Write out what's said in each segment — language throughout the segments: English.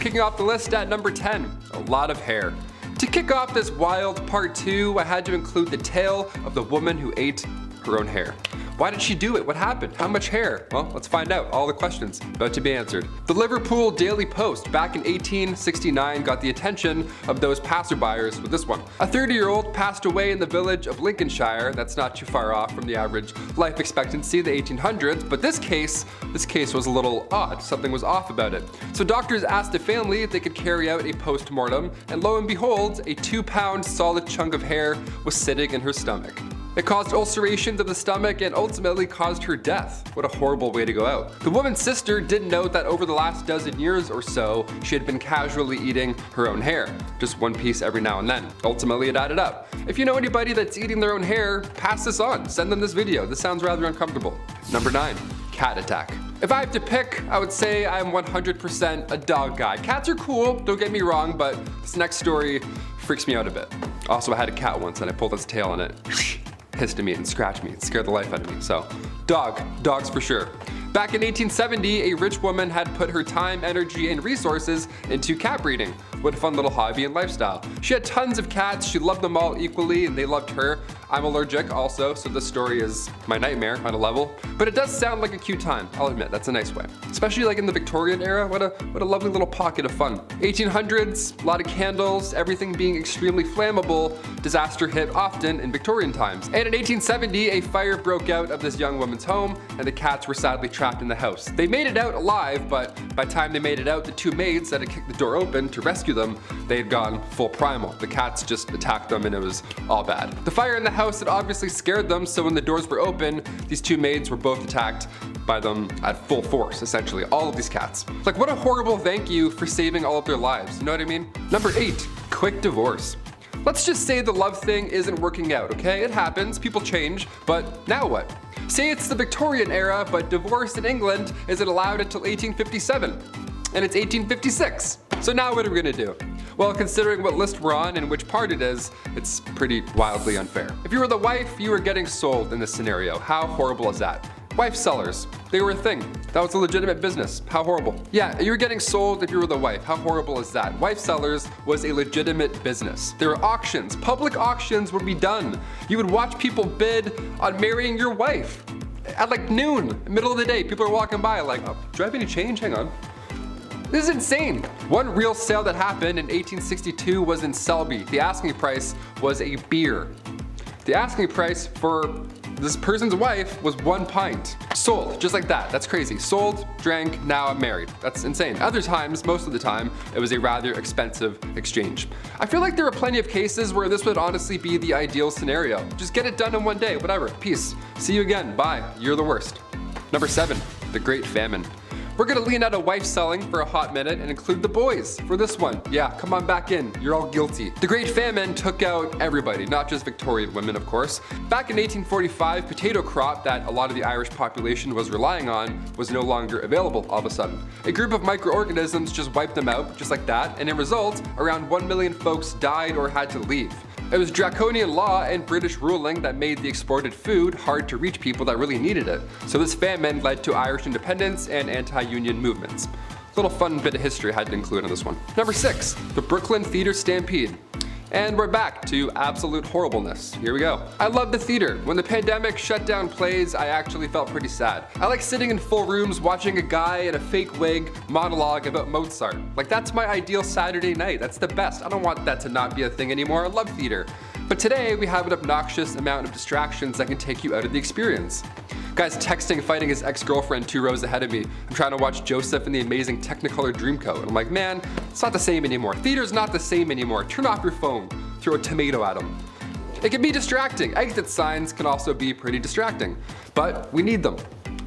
Kicking off the list at number 10, a lot of hair. To kick off this wild part 2, I had to include the tale of the woman who ate her own hair. Why did she do it? What happened? How much hair? Well, let's find out. All the questions about to be answered. The Liverpool Daily Post back in 1869 got the attention of those passerbyers with this one. A 30-year-old passed away in the village of Lincolnshire. That's not too far off from the average life expectancy of the 1800s, but this case was a little odd. Something was off about it. So doctors asked the family if they could carry out a post-mortem, and lo and behold, a 2-pound solid chunk of hair was sitting in her stomach. It caused ulcerations of the stomach and ultimately caused her death. What a horrible way to go out. The woman's sister didn't know that over the last dozen years or so, she had been casually eating her own hair. Just one piece every now and then. Ultimately, it added up. If you know anybody that's eating their own hair, pass this on. Send them this video. This sounds rather uncomfortable. Number 9, cat attack. If I have to pick, I would say I'm 100% a dog guy. Cats are cool, don't get me wrong, but this next story freaks me out a bit. Also, I had a cat once and I pulled its tail on it. Hissed at me and scratched me and scared the life out of me. So, dogs for sure. Back in 1870, a rich woman had put her time, energy, and resources into cat breeding. What a fun little hobby and lifestyle. She had tons of cats, she loved them all equally, and they loved her. I'm allergic also, so this story is my nightmare on a level. But it does sound like a cute time, I'll admit, that's a nice way. Especially like in the Victorian era, what a lovely little pocket of fun. 1800s, a lot of candles, everything being extremely flammable, disaster hit often in Victorian times. And in 1870, a fire broke out of this young woman's home, and the cats were sadly trapped in the house. They made it out alive, but by the time they made it out, the 2 maids that had kicked the door open to rescue them, they had gone full primal. The cats just attacked them and it was all bad. The fire in the house had obviously scared them, so when the doors were open, these 2 maids were both attacked by them at full force, essentially, all of these cats. Like, what a horrible thank you for saving all of their lives, you know what I mean? Number 8, quick divorce. Let's just say the love thing isn't working out, okay? It happens, people change, but now what? Say it's the Victorian era, but divorce in England isn't allowed until 1857, and it's 1856. So now what are we gonna do? Well, considering what list we're on and which part it is, it's pretty wildly unfair. If you were the wife, you were getting sold in this scenario. How horrible is that? Wife sellers, they were a thing. That was a legitimate business. How horrible. Yeah, you were getting sold if you were the wife. How horrible is that? Wife sellers was a legitimate business. There were auctions. Public auctions would be done. You would watch people bid on marrying your wife. At like noon, middle of the day, people are walking by like, oh, do I have any change? Hang on. This is insane. One real sale that happened in 1862 was in Selby. The asking price was a beer. The asking price for this person's wife was 1 pint. Sold, just like that. That's crazy. Sold, drank, now I'm married. That's insane. Other times, most of the time, it was a rather expensive exchange. I feel like there are plenty of cases where this would honestly be the ideal scenario. Just get it done in one day, whatever. Peace. See you again. Bye. You're the worst. Number 7, the Great Famine. We're gonna lean out of wife selling for a hot minute and include the boys for this one. Yeah, come on back in, you're all guilty. The Great Famine took out everybody, not just Victorian women, of course. Back in 1845, potato crop that a lot of the Irish population was relying on was no longer available all of a sudden. A group of microorganisms just wiped them out, just like that, and in result, around 1 million folks died or had to leave. It was draconian law and British ruling that made the exported food hard to reach people that really needed it. So this famine led to Irish independence and anti-union movements. Little fun bit of history I had to include in this one. Number 6, the Brooklyn Theater Stampede. And we're back to absolute horribleness. Here we go. I love the theater. When the pandemic shut down plays, I actually felt pretty sad. I like sitting in full rooms watching a guy in a fake wig monologue about Mozart. Like, that's my ideal Saturday night. That's the best. I don't want that to not be a thing anymore. I love theater. But today we have an obnoxious amount of distractions that can take you out of the experience. Guy's texting, fighting his ex-girlfriend 2 rows ahead of me. I'm trying to watch Joseph and the Amazing Technicolor Dreamcoat. And I'm like, man, it's not the same anymore. Theater's not the same anymore. Turn off your phone. Throw a tomato at him. It can be distracting. Exit signs can also be pretty distracting. But we need them.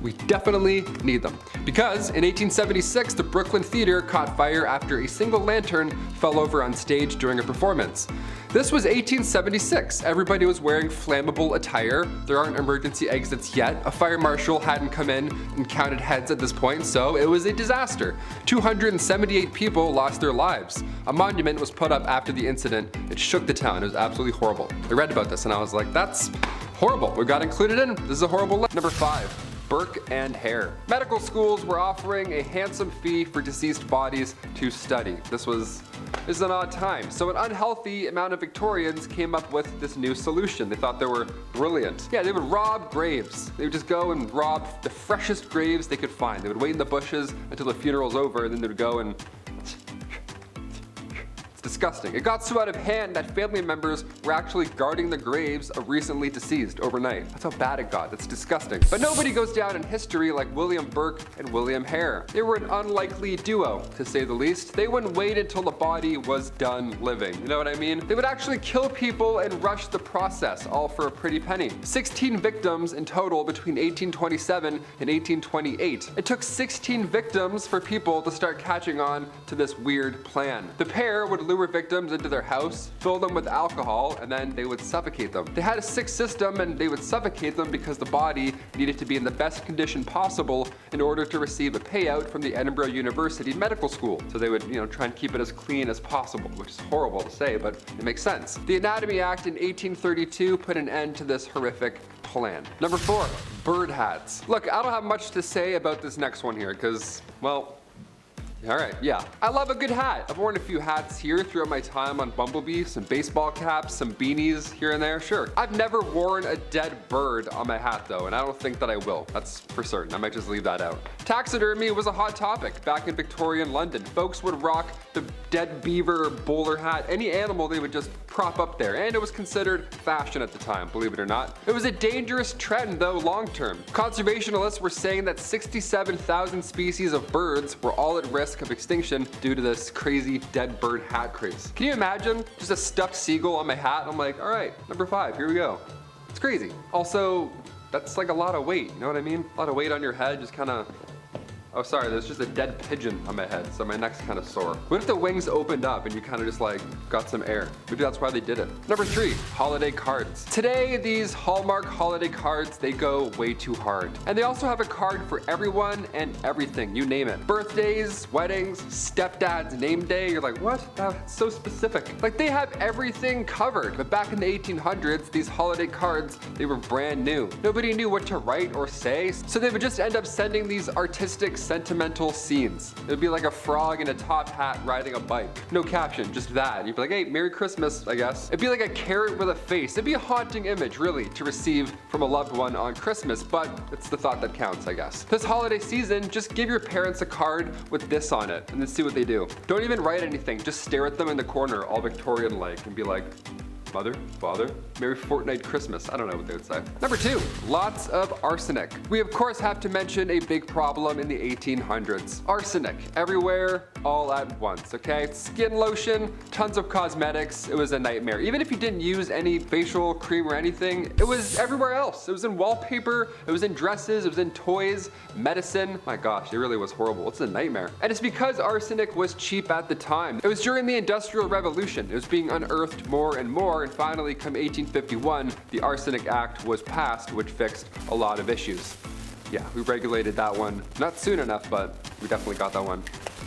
We definitely need them. Because in 1876, the Brooklyn Theater caught fire after a single lantern fell over on stage during a performance. This was 1876. Everybody was wearing flammable attire. There aren't emergency exits yet. A fire marshal hadn't come in and counted heads at this point, so it was a disaster. 278 people lost their lives. A monument was put up after the incident. It shook the town. It was absolutely horrible. I read about this and I was like, that's horrible. We got included in. This is a horrible list. Number 5. Burke and Hare. Medical schools were offering a handsome fee for deceased bodies to study. This is an odd time. So an unhealthy amount of Victorians came up with this new solution. They thought they were brilliant. Yeah, they would rob graves. They would just go and rob the freshest graves they could find. They would wait in the bushes until the funeral's over, and then they would go and disgusting. It got so out of hand that family members were actually guarding the graves of recently deceased overnight. That's how bad it got. That's disgusting. But nobody goes down in history like William Burke and William Hare. They were an unlikely duo, to say the least. They wouldn't wait until the body was done living. You know what I mean? They would actually kill people and rush the process, all for a pretty penny. 16 victims in total between 1827 and 1828. It took 16 victims for people to start catching on to this weird plan. The pair would lure victims into their house, fill them with alcohol, and then they would suffocate them. They had a sick system, and they would suffocate them because the body needed to be in the best condition possible in order to receive a payout from the Edinburgh University Medical School. So they would, try and keep it as clean as possible, which is horrible to say, but it makes sense. The Anatomy Act in 1832 put an end to this horrific plan. Number 4, bird hats. Look, I don't have much to say about this next one here because, well, alright, yeah. I love a good hat. I've worn a few hats here throughout my time on BumbleBee, some baseball caps, some beanies here and there, sure. I've never worn a dead bird on my hat though, and I don't think that I will. That's for certain. I might just leave that out. Taxidermy was a hot topic back in Victorian London. Folks would rock the dead beaver, bowler hat, any animal they would just prop up there, and it was considered fashion at the time, believe it or not. It was a dangerous trend though long term. Conservationists were saying that 67,000 species of birds were all at risk of extinction due to this crazy dead bird hat craze. Can you imagine just a stuffed seagull on my hat? I'm like, all right, number 5, here we go. It's crazy. Also, that's like a lot of weight, you know what I mean? A lot of weight on your head, just kind of. Oh, sorry, there's just a dead pigeon on my head, so my neck's kind of sore. What if the wings opened up and you kind of just like got some air? Maybe that's why they did it. Number 3, holiday cards. Today, these Hallmark holiday cards, they go way too hard. And they also have a card for everyone and everything, you name it. Birthdays, weddings, stepdad's name day, you're like, what? That's so specific. Like they have everything covered. But back in the 1800s, these holiday cards, they were brand new. Nobody knew what to write or say, so they would just end up sending these artistic sentimental scenes. It would be like a frog in a top hat riding a bike. No caption, just that. You'd be like, hey, Merry Christmas, I guess. It'd be like a carrot with a face. It'd be a haunting image, really, to receive from a loved one on Christmas, but it's the thought that counts, I guess. This holiday season, just give your parents a card with this on it, and then see what they do. Don't even write anything, just stare at them in the corner, all Victorian-like, and be like, Mother, Father, Merry Fortnight Christmas. I don't know what they would say. Number 2, lots of arsenic. We of course have to mention a big problem in the 1800s. Arsenic, everywhere, all at once, okay? Skin lotion, tons of cosmetics, it was a nightmare. Even if you didn't use any facial cream or anything, it was everywhere else. It was in wallpaper, it was in dresses, it was in toys, medicine. My gosh, it really was horrible. It's a nightmare. And it's because arsenic was cheap at the time. It was during the Industrial Revolution. It was being unearthed more and more, and finally, come 1851, the Arsenic Act was passed, which fixed a lot of issues. Yeah, we regulated that one. Not soon enough, but we definitely got that one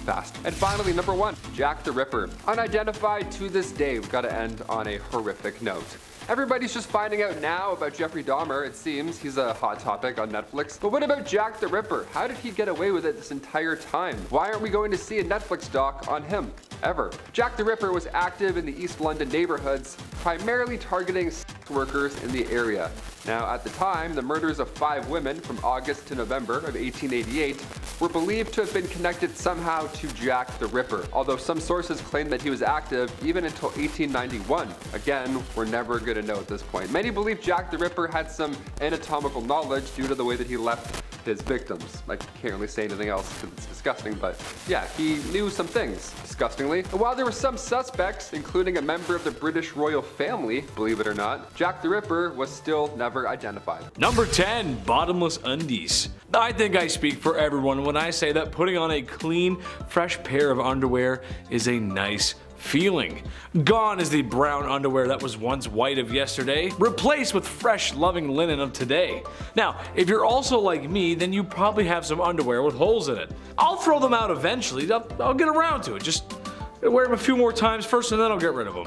fast. And finally, number 1, Jack the Ripper. Unidentified to this day. We've got to end on a horrific note. Everybody's just finding out now about Jeffrey Dahmer, it seems. He's a hot topic on Netflix. But what about Jack the Ripper? How did he get away with it this entire time? Why aren't we going to see a Netflix doc on him? Ever. Jack the Ripper was active in the East London neighborhoods, primarily targeting sex workers in the area. Now, at the time, the murders of 5 women from August to November of 1888 were believed to have been connected somehow to Jack the Ripper, although some sources claim that he was active even until 1891. Again, we're never going to know at this point. Many believe Jack the Ripper had some anatomical knowledge due to the way that he left his victims. I can't really say anything else because it's disgusting, but yeah, he knew some things, disgustingly. And while there were some suspects, including a member of the British royal family, believe it or not, Jack the Ripper was still never identified. Number 10, bottomless undies. I think I speak for everyone when I say that putting on a clean, fresh pair of underwear is a nice feeling. Gone is the brown underwear that was once white of yesterday, replaced with fresh, loving linen of today. Now, if you're also like me, then you probably have some underwear with holes in it. I'll throw them out eventually. I'll get around to it. Just wear them a few more times first and then I'll get rid of them.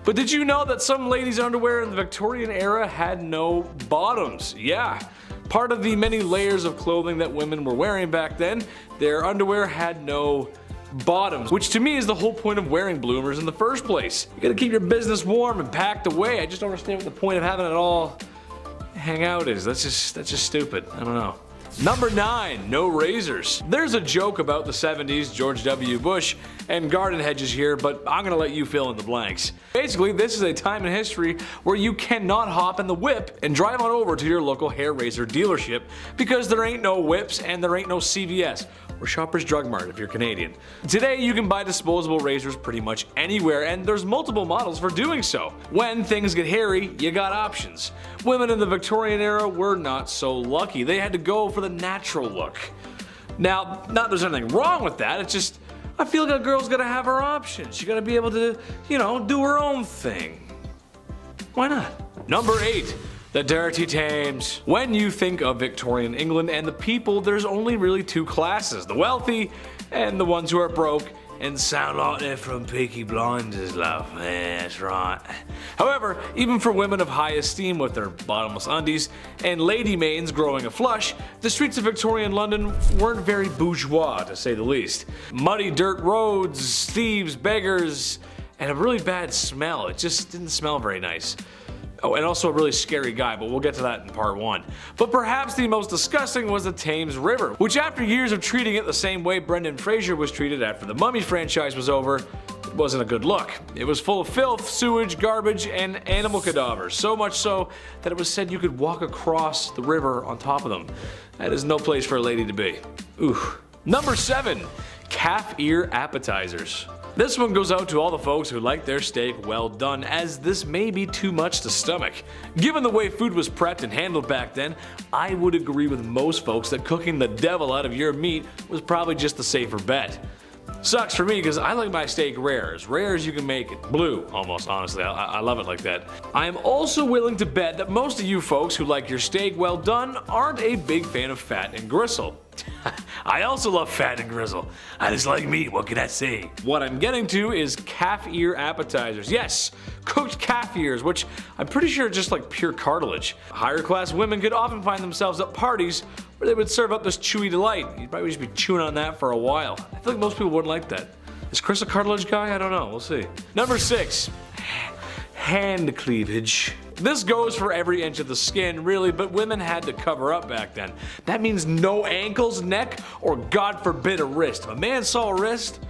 But did you know that some ladies' underwear in the Victorian era had no bottoms? Yeah. Part of the many layers of clothing that women were wearing back then, their underwear had no bottoms, which to me is the whole point of wearing bloomers in the first place. You gotta keep your business warm and packed away. I just don't understand what the point of having it all hang out is. That's just stupid. I don't know. Number 9, no razors. There's a joke about the 70s, George W. Bush, and garden hedges here, but I'm gonna let you fill in the blanks. Basically, this is a time in history where you cannot hop in the whip and drive on over to your local hair razor dealership because there ain't no whips and there ain't no CVS. Or Shoppers Drug Mart if you're Canadian. Today you can buy disposable razors pretty much anywhere, and there's multiple models for doing so. When things get hairy, you got options. Women in the Victorian era were not so lucky. They had to go for the natural look. Now, not there's anything wrong with that, it's just I feel like a girl's gotta have her options. She gotta be able to, do her own thing. Why not? Number 8. The dirty Thames. When you think of Victorian England and the people, there's only really 2 classes, the wealthy and the ones who are broke and sound like they're from Peaky Blinders, love. Yeah, that's right. However, even for women of high esteem with their bottomless undies and lady maidens growing a flush, the streets of Victorian London weren't very bourgeois, to say the least. Muddy dirt roads, thieves, beggars, and a really bad smell. It just didn't smell very nice. Oh, and also a really scary guy, but we'll get to that in part 1. But perhaps the most disgusting was the Thames River, which after years of treating it the same way Brendan Fraser was treated after the Mummy franchise was over, it wasn't a good look. It was full of filth, sewage, garbage, and animal cadavers, so much so that it was said you could walk across the river on top of them. That is no place for a lady to be. Ooh. Number 7. Calf ear appetizers. This one goes out to all the folks who like their steak well done, as this may be too much to stomach. Given the way food was prepped and handled back then, I would agree with most folks that cooking the devil out of your meat was probably just the safer bet. Sucks for me because I like my steak rare as you can make it. Blue, almost, honestly. I love it like that. I am also willing to bet that most of you folks who like your steak well done aren't a big fan of fat and gristle. I also love fat and gristle. I just like meat, what can I say? What I'm getting to is calf ear appetizers. Yes, cooked calf ears, which I'm pretty sure are just like pure cartilage. Higher class women could often find themselves at parties where they would serve up this chewy delight. You'd probably just be chewing on that for a while. I feel like most people wouldn't like that. Is Chris a cartilage guy? I don't know, we'll see. Number 6. Hand cleavage. This goes for every inch of the skin, really, but women had to cover up back then. That means no ankles, neck, or God forbid a wrist. If a man saw a wrist,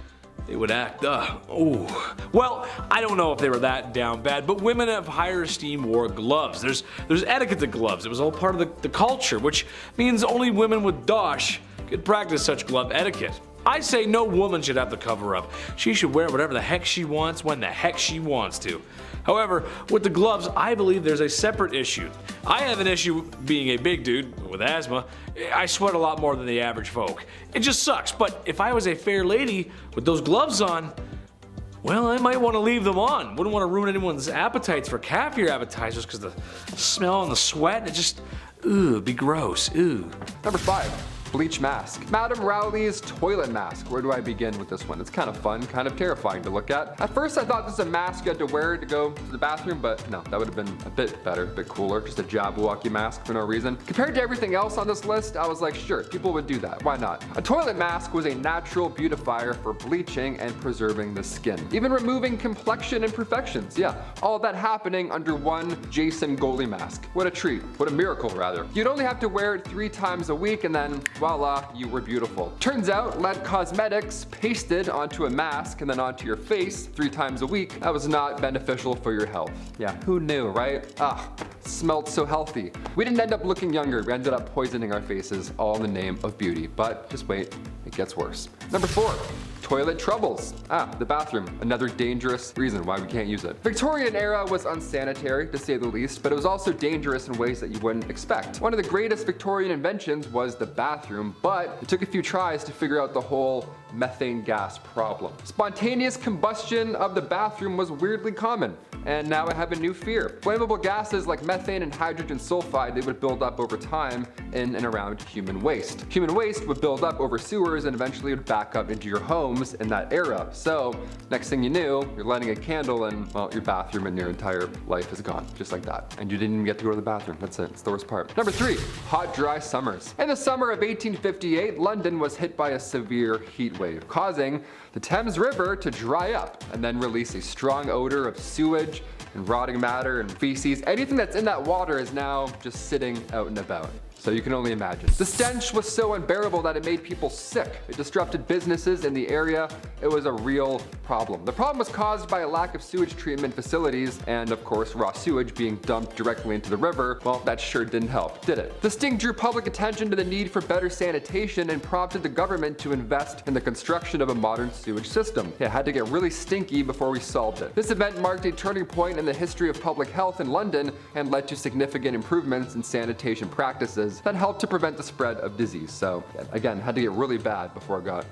they would act, ooh. Well, I don't know if they were that down bad, but women of higher esteem wore gloves. There's etiquette to gloves. It was all part of the culture, which means only women with dosh could practice such glove etiquette. I say no woman should have to cover up. She should wear whatever the heck she wants when the heck she wants to. However, with the gloves, I believe there's a separate issue. I have an issue being a big dude with asthma. I sweat a lot more than the average folk. It just sucks, but if I was a fair lady with those gloves on, well, I might want to leave them on. Wouldn't want to ruin anyone's appetites for calf ear appetizers because the smell and the sweat, it just, it'd be gross, ooh. Number 5. Bleach mask. Madame Rowley's toilet mask. Where do I begin with this one? It's kind of fun, kind of terrifying to look at. At first I thought this was a mask you had to wear to go to the bathroom, but no, that would have been a bit better, a bit cooler. Just a Jabberwocky mask for no reason. Compared to everything else on this list, I was like, sure, people would do that. Why not? A toilet mask was a natural beautifier for bleaching and preserving the skin. Even removing complexion imperfections. Yeah, all of that happening under one Jason goalie mask. What a treat. What a miracle, rather. You'd only have to wear it 3 times a week and then voila, you were beautiful. Turns out, lead cosmetics pasted onto a mask and then onto your face 3 times a week, that was not beneficial for your health. Yeah, who knew, right? Smelled so healthy. We didn't end up looking younger, we ended up poisoning our faces, all in the name of beauty. But just wait, it gets worse. Number 4. Toilet troubles. The bathroom. Another dangerous reason why we can't use it. Victorian era was unsanitary, to say the least, but it was also dangerous in ways that you wouldn't expect. One of the greatest Victorian inventions was the bathroom, but it took a few tries to figure out the whole methane gas problem. Spontaneous combustion of the bathroom was weirdly common, and now I have a new fear. Flammable gases like methane and hydrogen sulfide, they would build up over time in and around human waste. Human waste would build up over sewers and eventually would back up into your homes homes in that era. So next thing you knew, you're lighting a candle and, well, your bathroom and your entire life is gone, just like that. And you didn't even get to go to the bathroom. That's it. It's the worst part. Number 3, hot, dry summers. In the summer of 1858, London was hit by a severe heat wave, causing the Thames River to dry up and then release a strong odor of sewage and rotting matter and feces. Anything that's in that water is now just sitting out and about. So you can only imagine. The stench was so unbearable that it made people sick. It disrupted businesses in the area. It was a real problem. The problem was caused by a lack of sewage treatment facilities and, of course, raw sewage being dumped directly into the river. Well, that sure didn't help, did it? The stink drew public attention to the need for better sanitation and prompted the government to invest in the construction of a modern sewage system. It had to get really stinky before we solved it. This event marked a turning point in the history of public health in London and led to significant improvements in sanitation practices that helped to prevent the spread of disease. So again, had to get really bad before it got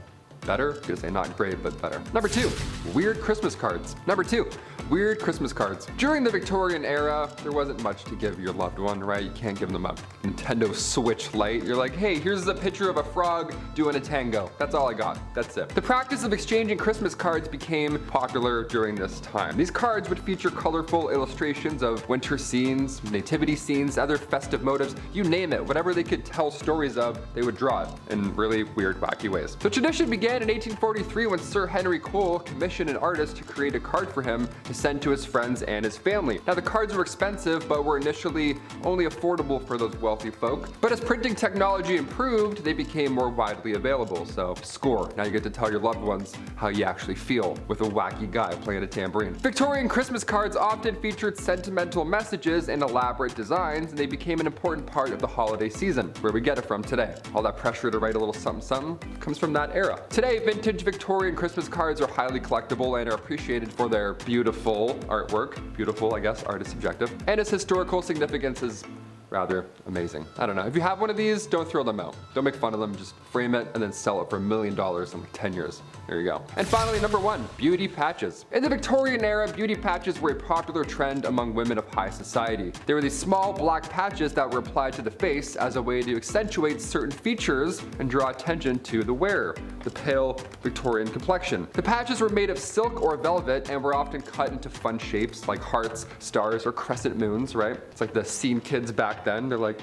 better. Gonna say not great, but better. Number 2, weird Christmas cards. Number 2, weird Christmas cards. During the Victorian era, there wasn't much to give your loved one, right? You can't give them a Nintendo Switch Lite. You're like, hey, here's a picture of a frog doing a tango. That's all I got. That's it. The practice of exchanging Christmas cards became popular during this time. These cards would feature colorful illustrations of winter scenes, nativity scenes, other festive motives, you name it. Whatever they could tell stories of, they would draw it in really weird, wacky ways. The tradition began in 1843 when Sir Henry Cole commissioned an artist to create a card for him to send to his friends and his family. Now the cards were expensive, but were initially only affordable for those wealthy folk. But as printing technology improved, they became more widely available. So score. Now you get to tell your loved ones how you actually feel with a wacky guy playing a tambourine. Victorian Christmas cards often featured sentimental messages and elaborate designs, and they became an important part of the holiday season, where we get it from today. All that pressure to write a little something something comes from that era. Today, vintage Victorian Christmas cards are highly collectible and are appreciated for their beautiful artwork. Beautiful, I guess, art is subjective. And its historical significance is rather amazing. I don't know. If you have one of these, don't throw them out. Don't make fun of them. Just frame it and then sell it for $1 million in like 10 years. There you go. And finally, number 1, beauty patches. In the Victorian era, beauty patches were a popular trend among women of high society. They were these small black patches that were applied to the face as a way to accentuate certain features and draw attention to the wearer, the pale Victorian complexion. The patches were made of silk or velvet and were often cut into fun shapes like hearts, stars, or crescent moons, right? It's like the scene kids back then. They're like,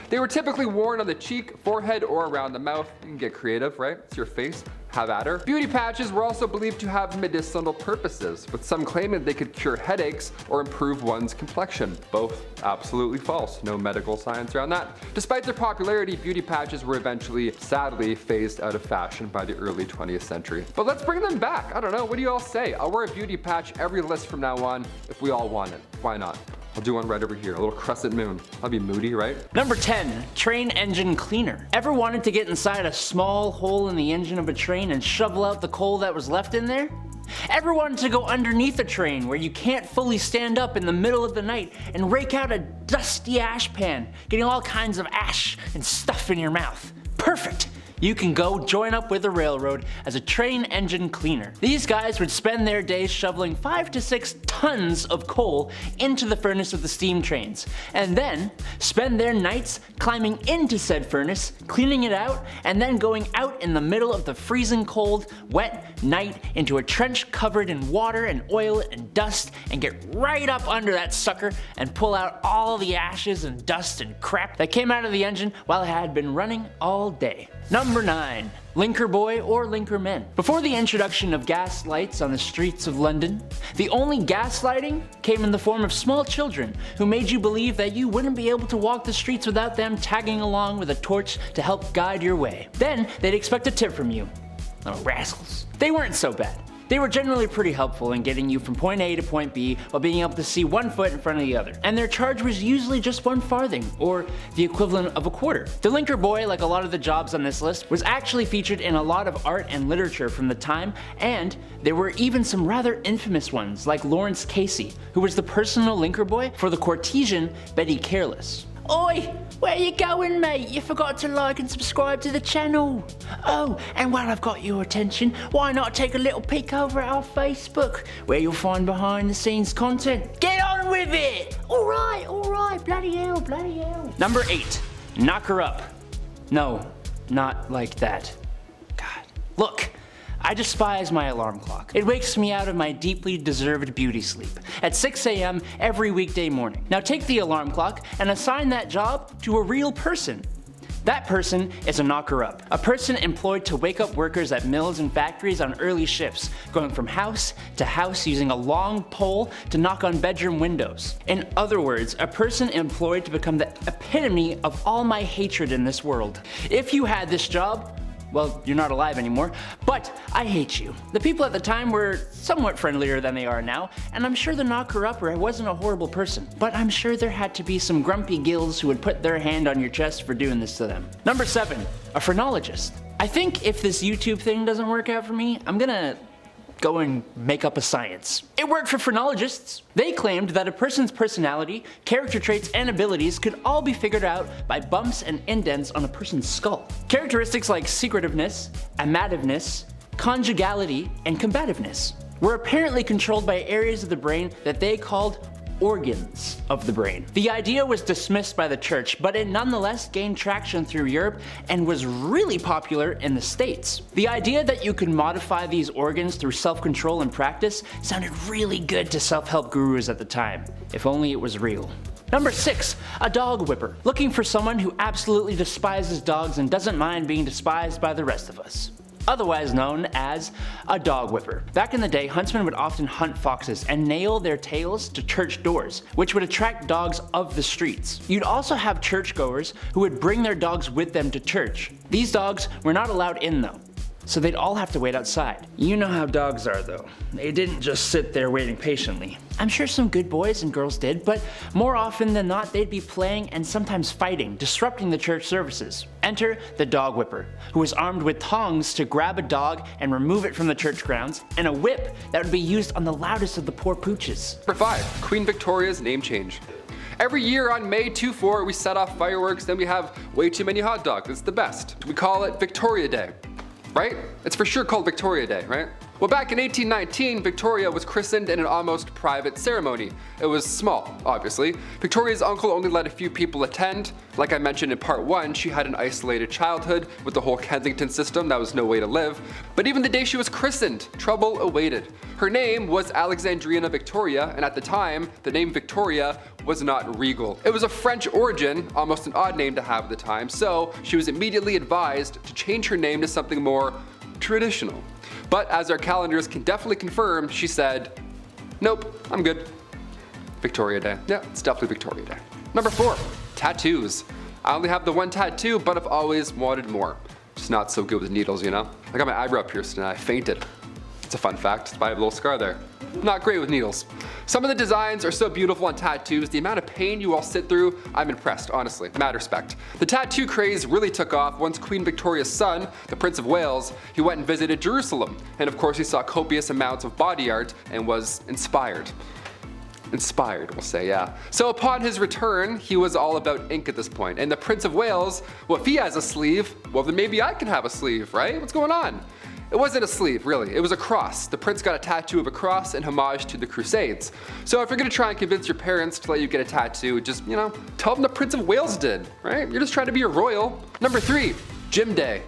They were typically worn on the cheek, forehead, or around the mouth. You can get creative, right? It's your face. Have at her. Beauty patches were also believed to have medicinal purposes, with some claiming they could cure headaches or improve one's complexion. Both absolutely false. No medical science around that. Despite their popularity, beauty patches were eventually, sadly, phased out of fashion by the early 20th century. But let's bring them back. I don't know. What do you all say? I'll wear a beauty patch every list from now on if we all want it. Why not? I'll do one right over here, a little crescent moon. I'll be moody, right? Number 10, train engine cleaner. Ever wanted to get inside a small hole in the engine of a train and shovel out the coal that was left in there? Ever wanted to go underneath a train where you can't fully stand up in the middle of the night and rake out a dusty ash pan, getting all kinds of ash and stuff in your mouth? Perfect! You can go join up with the railroad as a train engine cleaner. These guys would spend their days shoveling 5 to 6 tons of coal into the furnace of the steam trains, and then spend their nights climbing into said furnace, cleaning it out, and then going out in the middle of the freezing cold, wet night into a trench covered in water and oil and dust, and get right up under that sucker and pull out all the ashes and dust and crap that came out of the engine while it had been running all day. Number 9. Linker boy or linker men. Before the introduction of gas lights on the streets of London, the only gaslighting came in the form of small children who made you believe that you wouldn't be able to walk the streets without them tagging along with a torch to help guide your way. Then they'd expect a tip from you. Little rascals. They weren't so bad. They were generally pretty helpful in getting you from point A to point B while being able to see one foot in front of the other. And their charge was usually just 1 farthing, or the equivalent of a quarter. The linker boy, like a lot of the jobs on this list, was actually featured in a lot of art and literature from the time, and there were even some rather infamous ones, like Lawrence Casey, who was the personal linker boy for the courtesan Betty Careless. Oi! Where you going, mate? You forgot to like and subscribe to the channel. Oh, and while I've got your attention, why not take a little peek over at our Facebook, where you'll find behind the scenes content. Get on with it! Alright, bloody hell. Number 8, knock her up. No, not like that. God. Look, I despise my alarm clock. It wakes me out of my deeply deserved beauty sleep at 6 a.m. every weekday morning. Now take the alarm clock and assign that job to a real person. That person is a knocker-up, a person employed to wake up workers at mills and factories on early shifts, going from house to house using a long pole to knock on bedroom windows. In other words, a person employed to become the epitome of all my hatred in this world. If you had this job, well, you're not alive anymore, but I hate you. The people at the time were somewhat friendlier than they are now, and I'm sure the knocker-upper wasn't a horrible person, but I'm sure there had to be some grumpy gills who would put their hand on your chest for doing this to them. Number 7, a phrenologist. I think if this YouTube thing doesn't work out for me, I'm gonna go and make up a science. It worked for phrenologists. They claimed that a person's personality, character traits, and abilities could all be figured out by bumps and indents on a person's skull. Characteristics like secretiveness, amativeness, conjugality, and combativeness were apparently controlled by areas of the brain that they called organs of the brain. The idea was dismissed by the church, but it nonetheless gained traction through Europe and was really popular in the States. The idea that you could modify these organs through self-control and practice sounded really good to self-help gurus at the time, if only it was real. Number 6, a dog whipper. Looking for someone who absolutely despises dogs and doesn't mind being despised by the rest of us. Otherwise known as a dog whipper. Back in the day, huntsmen would often hunt foxes and nail their tails to church doors, which would attract dogs of the streets. You'd also have churchgoers who would bring their dogs with them to church. These dogs were not allowed in though, so they'd all have to wait outside. You know how dogs are though. They didn't just sit there waiting patiently. I'm sure some good boys and girls did, but more often than not they'd be playing and sometimes fighting, disrupting the church services. Enter the dog whipper, who was armed with tongs to grab a dog and remove it from the church grounds, and a whip that would be used on the loudest of the poor pooches. Number 5, Queen Victoria's name change. Every year on May 24, we set off fireworks, then we have way too many hot dogs. It's the best. We call it Victoria Day. Right? It's for sure called Victoria Day, right? Well, back in 1819, Victoria was christened in an almost private ceremony. It was small, obviously. Victoria's uncle only let a few people attend. Like I mentioned in part 1, she had an isolated childhood with the whole Kensington system. That was no way to live. But even the day she was christened, trouble awaited. Her name was Alexandrina Victoria, and at the time, the name Victoria was not regal. It was a French origin, almost an odd name to have at the time, so she was immediately advised to change her name to something more traditional. But as our calendars can definitely confirm, she said, nope, I'm good. Victoria Day. Yeah, it's definitely Victoria Day. Number 4, tattoos. I only have the one tattoo, but I've always wanted more. Just not so good with needles, you know? I got my eyebrow pierced and I fainted. It's a fun fact, that's why I have a little scar there. Not great with needles. Some of the designs are so beautiful on tattoos, the amount of pain you all sit through, I'm impressed, honestly, mad respect. The tattoo craze really took off once Queen Victoria's son, the Prince of Wales, he went and visited Jerusalem. And of course he saw copious amounts of body art and was inspired. Inspired, we'll say, yeah. So upon his return, he was all about ink at this point. And the Prince of Wales, well, if he has a sleeve, well then maybe I can have a sleeve, right? What's going on? It wasn't a sleeve, really. It was a cross. The prince got a tattoo of a cross in homage to the Crusades. So if you're gonna try and convince your parents to let you get a tattoo, just, you know, tell them the Prince of Wales did, right? You're just trying to be a royal. Number 3, Gym Day.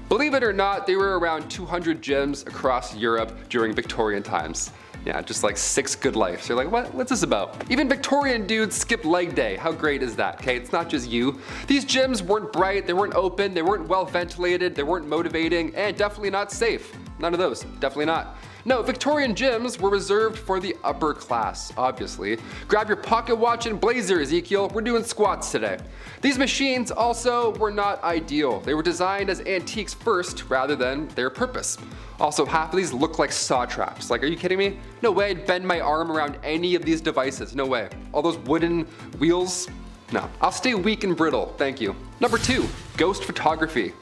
Believe it or not, there were around 200 gyms across Europe during Victorian times. Yeah, just like 6 good lives. You're like, what's this about? Even Victorian dudes skip leg day. How great is that? Okay, it's not just you. These gyms weren't bright, they weren't open, they weren't well ventilated, they weren't motivating, and definitely not safe. None of those, definitely not. No, Victorian gyms were reserved for the upper class, obviously. Grab your pocket watch and blazer, Ezekiel. We're doing squats today. These machines also were not ideal. They were designed as antiques first rather than their purpose. Also, half of these look like saw traps. Like, are you kidding me? No way I'd bend my arm around any of these devices. No way. All those wooden wheels? No. I'll stay weak and brittle, thank you. Number 2, ghost photography.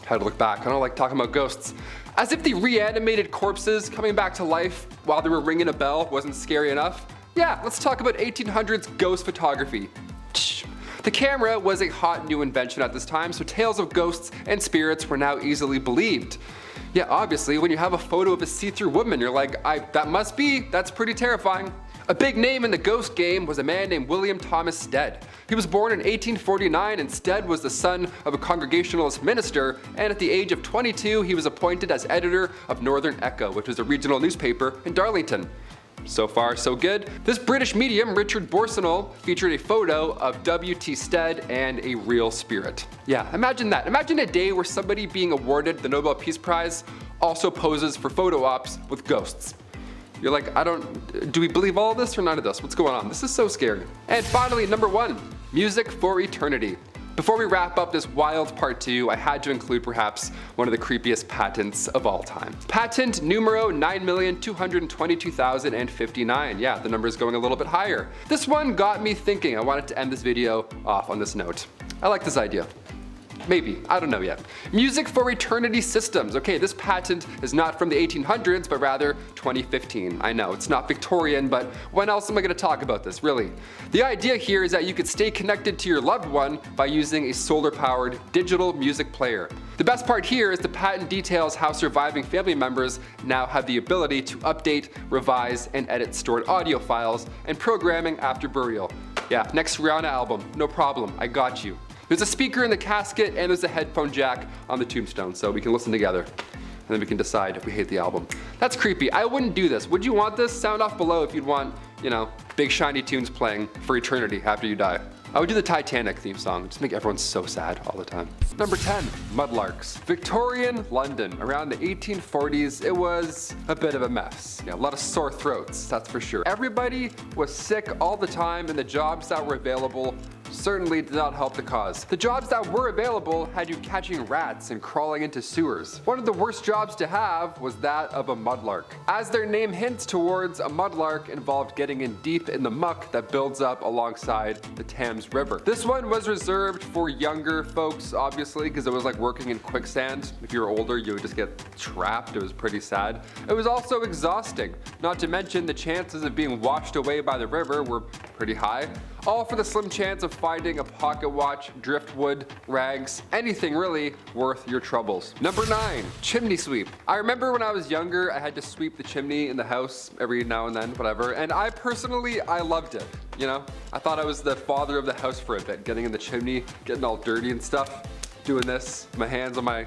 Had to look back. I don't like talking about ghosts. As if the reanimated corpses coming back to life while they were ringing a bell wasn't scary enough. Yeah, let's talk about 1800s ghost photography. The camera was a hot new invention at this time, so tales of ghosts and spirits were now easily believed. Yeah, obviously, when you have a photo of a see-through woman, you're like, that's pretty terrifying. A big name in the ghost game was a man named William Thomas Stead. He was born in 1849 and Stead was the son of a Congregationalist minister, and at the age of 22 he was appointed as editor of Northern Echo, which was a regional newspaper in Darlington. So far, so good. This British medium, Richard Borsonol, featured a photo of W.T. Stead and a real spirit. Yeah, imagine that. Imagine a day where somebody being awarded the Nobel Peace Prize also poses for photo ops with ghosts. You're like, do we believe all of this or none of this? What's going on? This is so scary. And finally, number 1, music for eternity. Before we wrap up this wild part 2, I had to include perhaps one of the creepiest patents of all time. Patent numero 9,222,059. Yeah, the number is going a little bit higher. This one got me thinking. I wanted to end this video off on this note. I like this idea. Maybe, I don't know yet. Music for eternity systems. Okay, this patent is not from the 1800s, but rather 2015. I know, it's not Victorian, but when else am I gonna talk about this, really? The idea here is that you could stay connected to your loved one by using a solar-powered digital music player. The best part here is the patent details how surviving family members now have the ability to update, revise, and edit stored audio files and programming after burial. Yeah, next Rihanna album, no problem, I got you. There's a speaker in the casket and there's a headphone jack on the tombstone, so we can listen together. And then we can decide if we hate the album. That's creepy. I wouldn't do this. Would you want this? Sound off below if you'd want, big shiny tunes playing for eternity after you die. I would do the Titanic theme song, just make everyone so sad all the time. Number 10, mudlarks. Victorian London, around the 1840s, it was a bit of a mess. Yeah, a lot of sore throats, that's for sure. Everybody was sick all the time and the jobs that were available certainly did not help the cause. The jobs that were available had you catching rats and crawling into sewers. One of the worst jobs to have was that of a mudlark. As their name hints towards, a mudlark involved getting in deep in the muck that builds up alongside the Thames River. This one was reserved for younger folks, obviously, because it was like working in quicksand. If you were older, you would just get trapped. It was pretty sad. It was also exhausting. Not to mention the chances of being washed away by the river were pretty high. All for the slim chance of finding a pocket watch, driftwood, rags, anything really worth your troubles. Number 9, chimney sweep. I remember when I was younger, I had to sweep the chimney in the house every now and then, whatever, and I loved it. I thought I was the father of the house for a bit, getting in the chimney, getting all dirty and stuff, doing this, my hands on my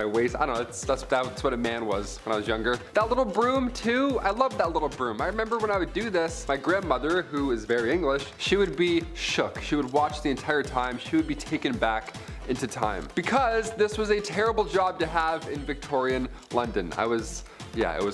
waist. I don't know, that's what a man was when I was younger. That little broom too, I loved that little broom. I remember when I would do this, my grandmother, who is very English, she would be shook. She would watch the entire time. She would be taken back into time. Because this was a terrible job to have in Victorian London. it was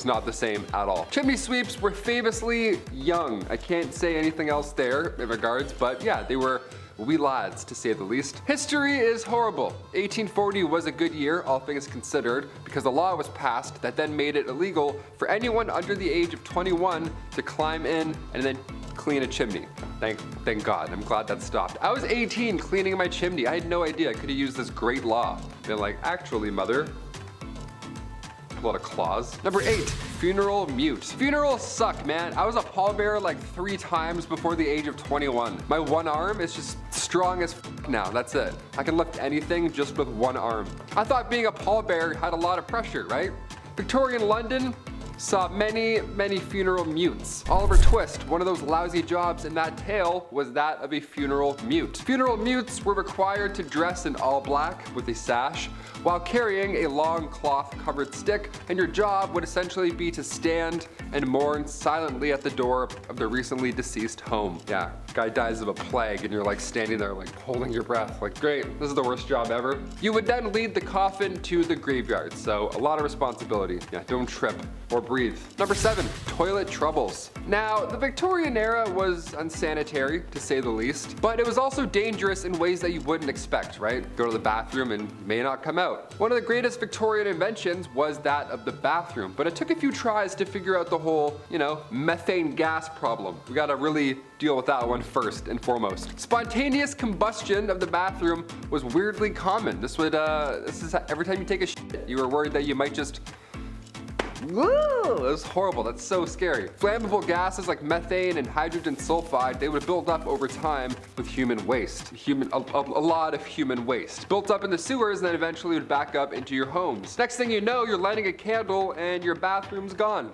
not the same at all. Chimney sweeps were famously young. I can't say anything else there in regards, but yeah, they were wee lads, to say the least. History is horrible. 1840 was a good year, all things considered, because a law was passed that then made it illegal for anyone under the age of 21 to climb in and then clean a chimney. Thank God. I'm glad that stopped. I was 18 cleaning my chimney. I had no idea I could have used this great law. Been like, actually, mother, a lot of claws. Number 8, funeral mute. Funerals suck, man. I was a pallbearer like 3 times before the age of 21. My one arm is just strong as now. That's it. I can lift anything just with one arm. I thought being a pallbearer had a lot of pressure, right? Victorian London saw many funeral mutes. Oliver Twist, one of those lousy jobs in that tale, was that of a funeral mute. Funeral mutes were required to dress in all black with a sash while carrying a long cloth covered stick, and your job would essentially be to stand and mourn silently at the door of the recently deceased home. Yeah, guy dies of a plague and you're like standing there like holding your breath like, great, this is the worst job ever. You would then lead the coffin to the graveyard, so a lot of responsibility. Yeah, don't trip or breathe. Number 7, toilet troubles. Now, the Victorian era was unsanitary, to say the least, but it was also dangerous in ways that you wouldn't expect, right? Go to the bathroom and may not come out. One of the greatest Victorian inventions was that of the bathroom, but it took a few tries to figure out the whole, methane gas problem. We gotta really deal with that one first and foremost. Spontaneous combustion of the bathroom was weirdly common. This is every time you take a shit, you were worried that you might just it was horrible. That's so scary. Flammable gases like methane and hydrogen sulfide, they would build up over time with human waste. A lot of human waste. Built up in the sewers and then eventually would back up into your homes. Next thing you know, you're lighting a candle and your bathroom's gone.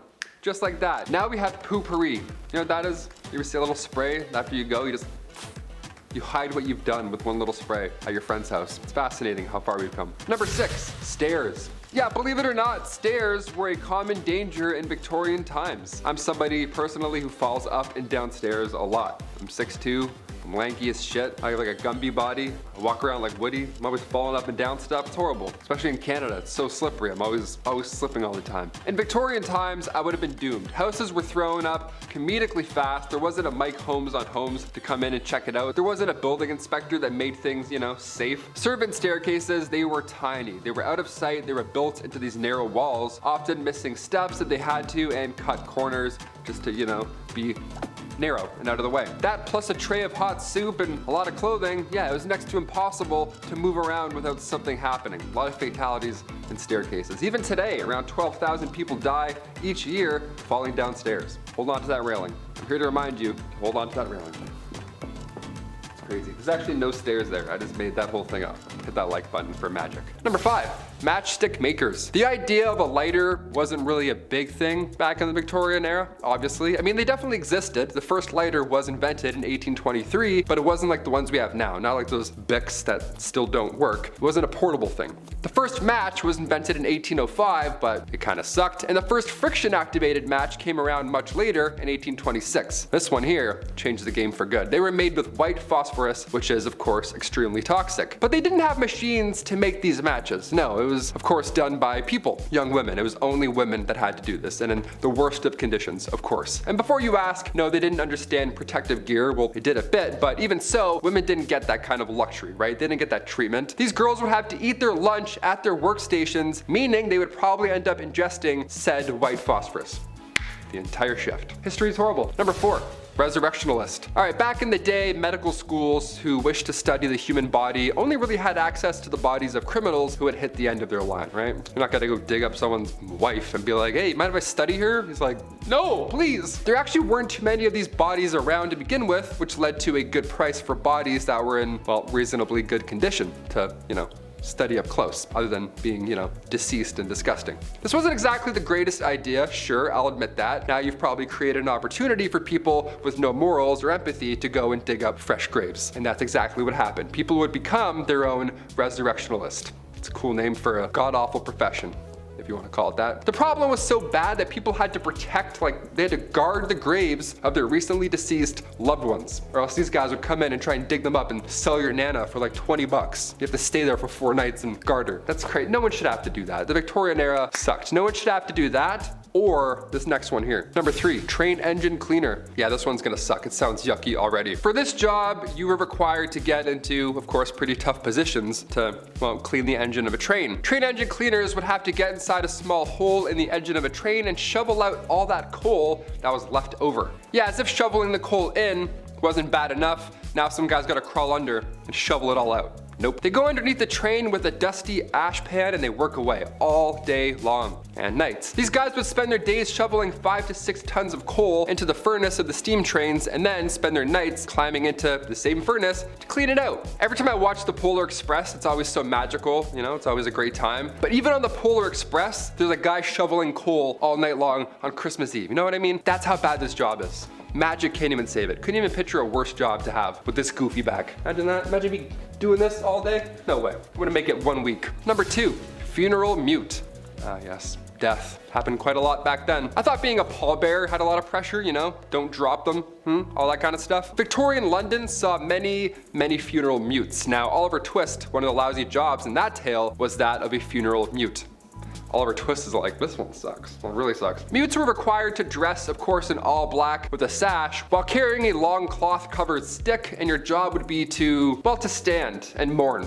just like that. Now we have poo-pourri. You know what that is? You ever see a little spray? After you go, you hide what you've done with one little spray at your friend's house. It's fascinating how far we've come. Number 6, stairs. Yeah, believe it or not, stairs were a common danger in Victorian times. I'm somebody personally who falls up and down stairs a lot. I'm 6'2". I'm lanky as shit. I have like a Gumby body. I walk around like Woody. I'm always falling up and down stuff. It's horrible. Especially in Canada. It's so slippery. I'm always slipping all the time. In Victorian times, I would have been doomed. Houses were thrown up comedically fast. There wasn't a Mike Holmes on Homes to come in and check it out. There wasn't a building inspector that made things, you know, safe. Servant staircases, they were tiny. They were out of sight. They were built into these narrow walls, often missing steps if they had to, and cut corners just to, you know, be narrow and out of the way. That plus a tray of hot soup and a lot of clothing, yeah, it was next to impossible to move around without something happening. A lot of fatalities in staircases. Even today, around 12,000 people die each year falling downstairs. Hold on to that railing. I'm here to remind you to hold on to that railing. It's crazy. There's actually no stairs there. I just made that whole thing up. Hit that like button for magic. Number 5. Matchstick makers. The idea of a lighter wasn't really a big thing back in the Victorian era, obviously. I mean, they definitely existed. The first lighter was invented in 1823, but it wasn't like the ones we have now, not like those Bics that still don't work. It wasn't a portable thing. The first match was invented in 1805, but it kind of sucked, and the first friction-activated match came around much later in 1826. This one here changed the game for good. They were made with white phosphorus, which is, of course, extremely toxic. But they didn't have machines to make these matches. No, it was, of course, done by people, young women. It was only women that had to do this, and in the worst of conditions, of course. And before you ask, no, they didn't understand protective gear. Well, they did a bit, but even so, women didn't get that kind of luxury, right? They didn't get that treatment. These girls would have to eat their lunch at their workstations, meaning they would probably end up ingesting said white phosphorus the entire shift. History is horrible. Number 4. Resurrectionalist. All right, back in the day, medical schools who wished to study the human body only really had access to the bodies of criminals who had hit the end of their line, right? You're not gonna go dig up someone's wife and be like, hey, mind if I study her? He's like, no, please. There actually weren't too many of these bodies around to begin with, which led to a good price for bodies that were in, well, reasonably good condition to, you know, study up close, other than being, you know, deceased and disgusting. This wasn't exactly the greatest idea, sure, I'll admit that. Now you've probably created an opportunity for people with no morals or empathy to go and dig up fresh graves. And that's exactly what happened. People would become their own resurrectionalist. It's a cool name for a god-awful profession, if you want to call it that. The problem was so bad that people had to protect, like they had to guard the graves of their recently deceased loved ones, or else these guys would come in and try and dig them up and sell your nana for like 20 bucks. You have to stay there for 4 nights and guard her. That's crazy. No one should have to do that. The Victorian era sucked. No one should have to do that, or this next one here. Number 3, train engine cleaner. Yeah, this one's gonna suck. It sounds yucky already. For this job, you were required to get into, of course, pretty tough positions to, well, clean the engine of a train. Train engine cleaners would have to get inside a small hole in the engine of a train and shovel out all that coal that was left over. Yeah, as if shoveling the coal in wasn't bad enough, now some guy's gotta crawl under and shovel it all out. Nope. They go underneath the train with a dusty ash pan and they work away all day long and nights. These guys would spend their days shoveling 5 to 6 tons of coal into the furnace of the steam trains and then spend their nights climbing into the same furnace to clean it out. Every time I watch the Polar Express, it's always so magical, you know, it's always a great time. But even on the Polar Express, there's a guy shoveling coal all night long on Christmas Eve. You know what I mean? That's how bad this job is. Magic can't even save it. Couldn't even picture a worse job to have with this goofy back. Imagine that. Imagine me doing this all day. No way. I'm gonna make it 1 week. Number 2, funeral mute. Ah, yes. Death. Happened quite a lot back then. I thought being a pallbearer had a lot of pressure, you know, don't drop them, all that kind of stuff. Victorian London saw many, many funeral mutes. Now, Oliver Twist, one of the lousy jobs in that tale, was that of a funeral mute. Oliver Twist is like, this one sucks. Well, it really sucks. Mutes were required to dress, of course, in all black with a sash while carrying a long cloth covered stick, and your job would be to, well, to stand and mourn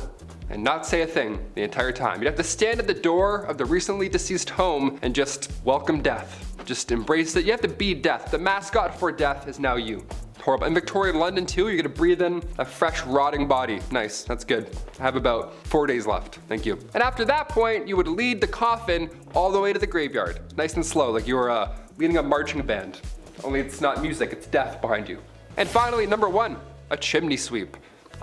and not say a thing the entire time. You'd have to stand at the door of the recently deceased home and just welcome death. Just embrace it. You have to be death. The mascot for death is now you. Horrible. In Victorian London too, you're gonna breathe in a fresh, rotting body. Nice, that's good. I have about 4 days left, thank you. And after that point, you would lead the coffin all the way to the graveyard. Nice and slow, like you were leading a marching band. Only it's not music, it's death behind you. And finally, number 1, a chimney sweep.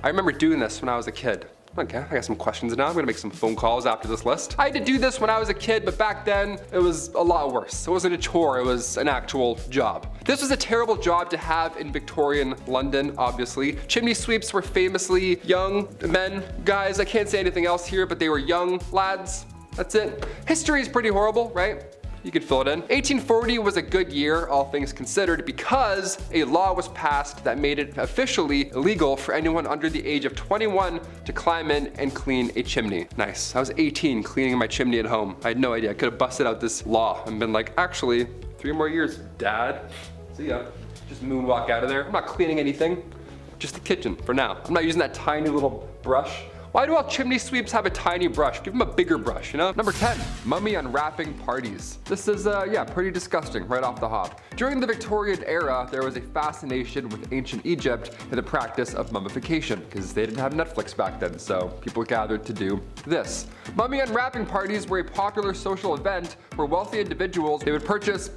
I remember doing this when I was a kid. Okay, I got some questions now. I'm gonna make some phone calls after this list. I had to do this when I was a kid, but back then it was a lot worse. It wasn't a chore, it was an actual job. This was a terrible job to have in Victorian London, obviously. Chimney sweeps were famously young men, guys. I can't say anything else here, but they were young lads. That's it. History is pretty horrible, right? You could fill it in. 1840 was a good year, all things considered, because a law was passed that made it officially illegal for anyone under the age of 21 to climb in and clean a chimney. Nice. I was 18 cleaning my chimney at home. I had no idea. I could have busted out this law and been like, actually, 3 more years, Dad. See ya. Just moonwalk out of there. I'm not cleaning anything. Just the kitchen for now. I'm not using that tiny little brush. Why do all chimney sweeps have a tiny brush? Give them a bigger brush, you know? Number 10, mummy unwrapping parties. This is, yeah, pretty disgusting right off the hop. During the Victorian era, there was a fascination with ancient Egypt and the practice of mummification, because they didn't have Netflix back then, so people gathered to do this. Mummy unwrapping parties were a popular social event where wealthy individuals, they would purchase,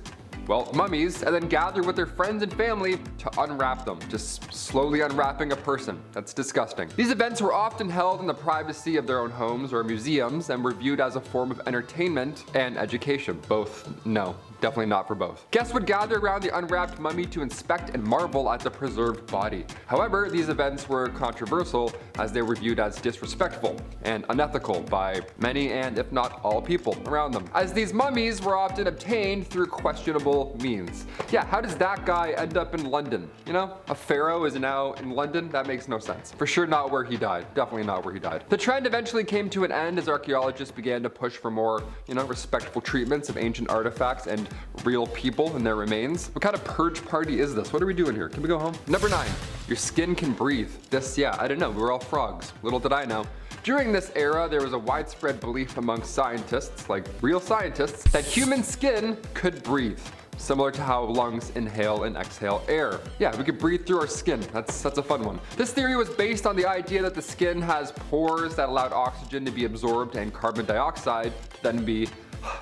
well, mummies, and then gather with their friends and family to unwrap them. Just slowly unwrapping a person. That's disgusting. These events were often held in the privacy of their own homes or museums and were viewed as a form of entertainment and education. Both, no. Definitely not for both. Guests would gather around the unwrapped mummy to inspect and marvel at the preserved body. However, these events were controversial as they were viewed as disrespectful and unethical by many and if not all people around them, as these mummies were often obtained through questionable means. Yeah, how does that guy end up in London? You know, a pharaoh is now in London? That makes no sense. For sure not where he died. Definitely not where he died. The trend eventually came to an end as archaeologists began to push for more, you know, respectful treatments of ancient artifacts and real people and their remains. What kind of purge party is this? What are we doing here? Can we go home? Number 9, your skin can breathe. This, yeah, I don't know. We were all frogs. Little did I know. During this era, there was a widespread belief among scientists, like real scientists, that human skin could breathe. Similar to how lungs inhale and exhale air. Yeah, we could breathe through our skin. That's a fun one. This theory was based on the idea that the skin has pores that allowed oxygen to be absorbed and carbon dioxide to then be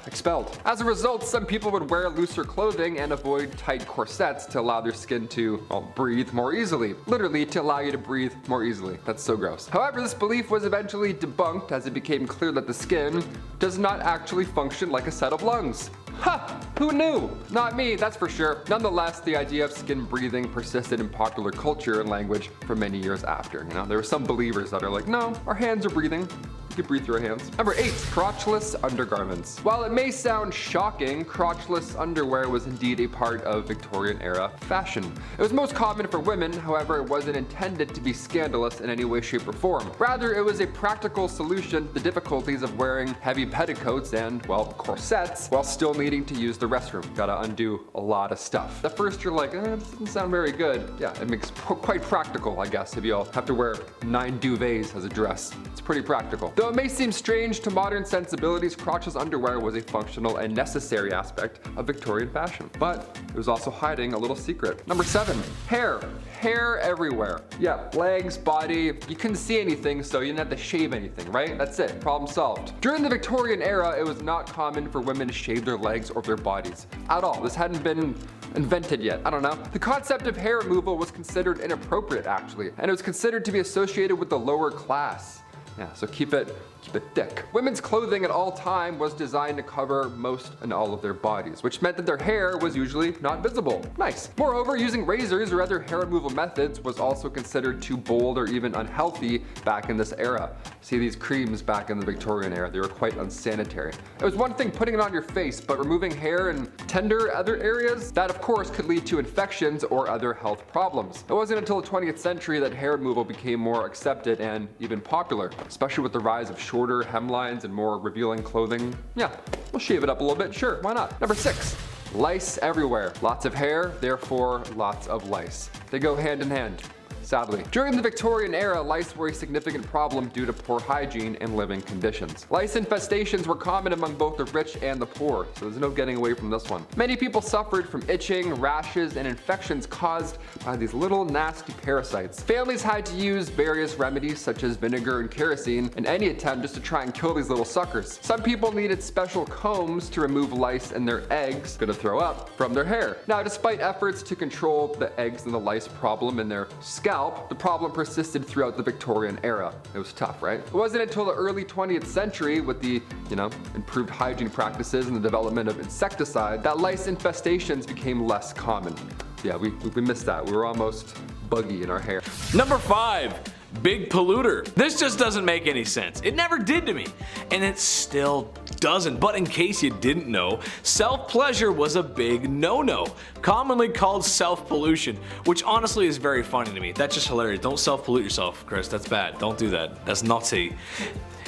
expelled. As a result, some people would wear looser clothing and avoid tight corsets to allow their skin to, well, breathe more easily. Literally, to allow you to breathe more easily. That's so gross. However, this belief was eventually debunked as it became clear that the skin does not actually function like a set of lungs. Ha! Who knew? Not me, that's for sure. Nonetheless, the idea of skin breathing persisted in popular culture and language for many years after. You know, there were some believers that are like, no, our hands are breathing. You can breathe through our hands. Number 8, crotchless undergarments. While it may sound shocking, crotchless underwear was indeed a part of Victorian era fashion. It was most common for women, however, it wasn't intended to be scandalous in any way, shape, or form. Rather, it was a practical solution to the difficulties of wearing heavy petticoats and, well, corsets while still needing to use the restroom. Gotta undo a lot of stuff. At first, you're like, this doesn't sound very good. Yeah, it makes quite practical, I guess, if you all have to wear 9 duvets as a dress. It's pretty practical. Though it may seem strange to modern sensibilities, crotchless underwear was a functional and necessary aspect of Victorian fashion. But it was also hiding a little secret. Number 7, hair. Hair everywhere. Yeah, legs, body, you couldn't see anything, so you didn't have to shave anything, right? That's it, problem solved. During the Victorian era, it was not common for women to shave their legs or their bodies at all. This hadn't been invented yet, I don't know. The concept of hair removal was considered inappropriate, actually, and it was considered to be associated with the lower class. Yeah, so keep it thick. Women's clothing at all time was designed to cover most and all of their bodies, which meant that their hair was usually not visible. Nice. Moreover, using razors or other hair removal methods was also considered too bold or even unhealthy back in this era. See these creams back in the Victorian era, they were quite unsanitary. It was one thing putting it on your face, but removing hair in tender other areas, that of course could lead to infections or other health problems. It wasn't until the 20th century that hair removal became more accepted and even popular, especially with the rise of shorter hemlines and more revealing clothing. Yeah, we'll shave it up a little bit, sure, why not? Number 6, lice everywhere. Lots of hair, therefore lots of lice. They go hand in hand. Sadly. During the Victorian era, lice were a significant problem due to poor hygiene and living conditions. Lice infestations were common among both the rich and the poor, so there's no getting away from this one. Many people suffered from itching, rashes, and infections caused by these little nasty parasites. Families had to use various remedies such as vinegar and kerosene in any attempt just to try and kill these little suckers. Some people needed special combs to remove lice and their eggs, gonna throw up, from their hair. Now, despite efforts to control the eggs and the lice problem in their scalp, scalp, the problem persisted throughout the Victorian era. It was tough, right? It wasn't until the early 20th century with the, improved hygiene practices and the development of insecticide that lice infestations became less common. Yeah, we missed that. We were almost buggy in our hair. Number 5. Big polluter. This just doesn't make any sense. It never did to me, and it still doesn't. But in case you didn't know, self-pleasure was a big no-no, commonly called self-pollution, which honestly is very funny to me. That's just hilarious. Don't self-pollute yourself, Chris. That's bad. Don't do that. That's naughty.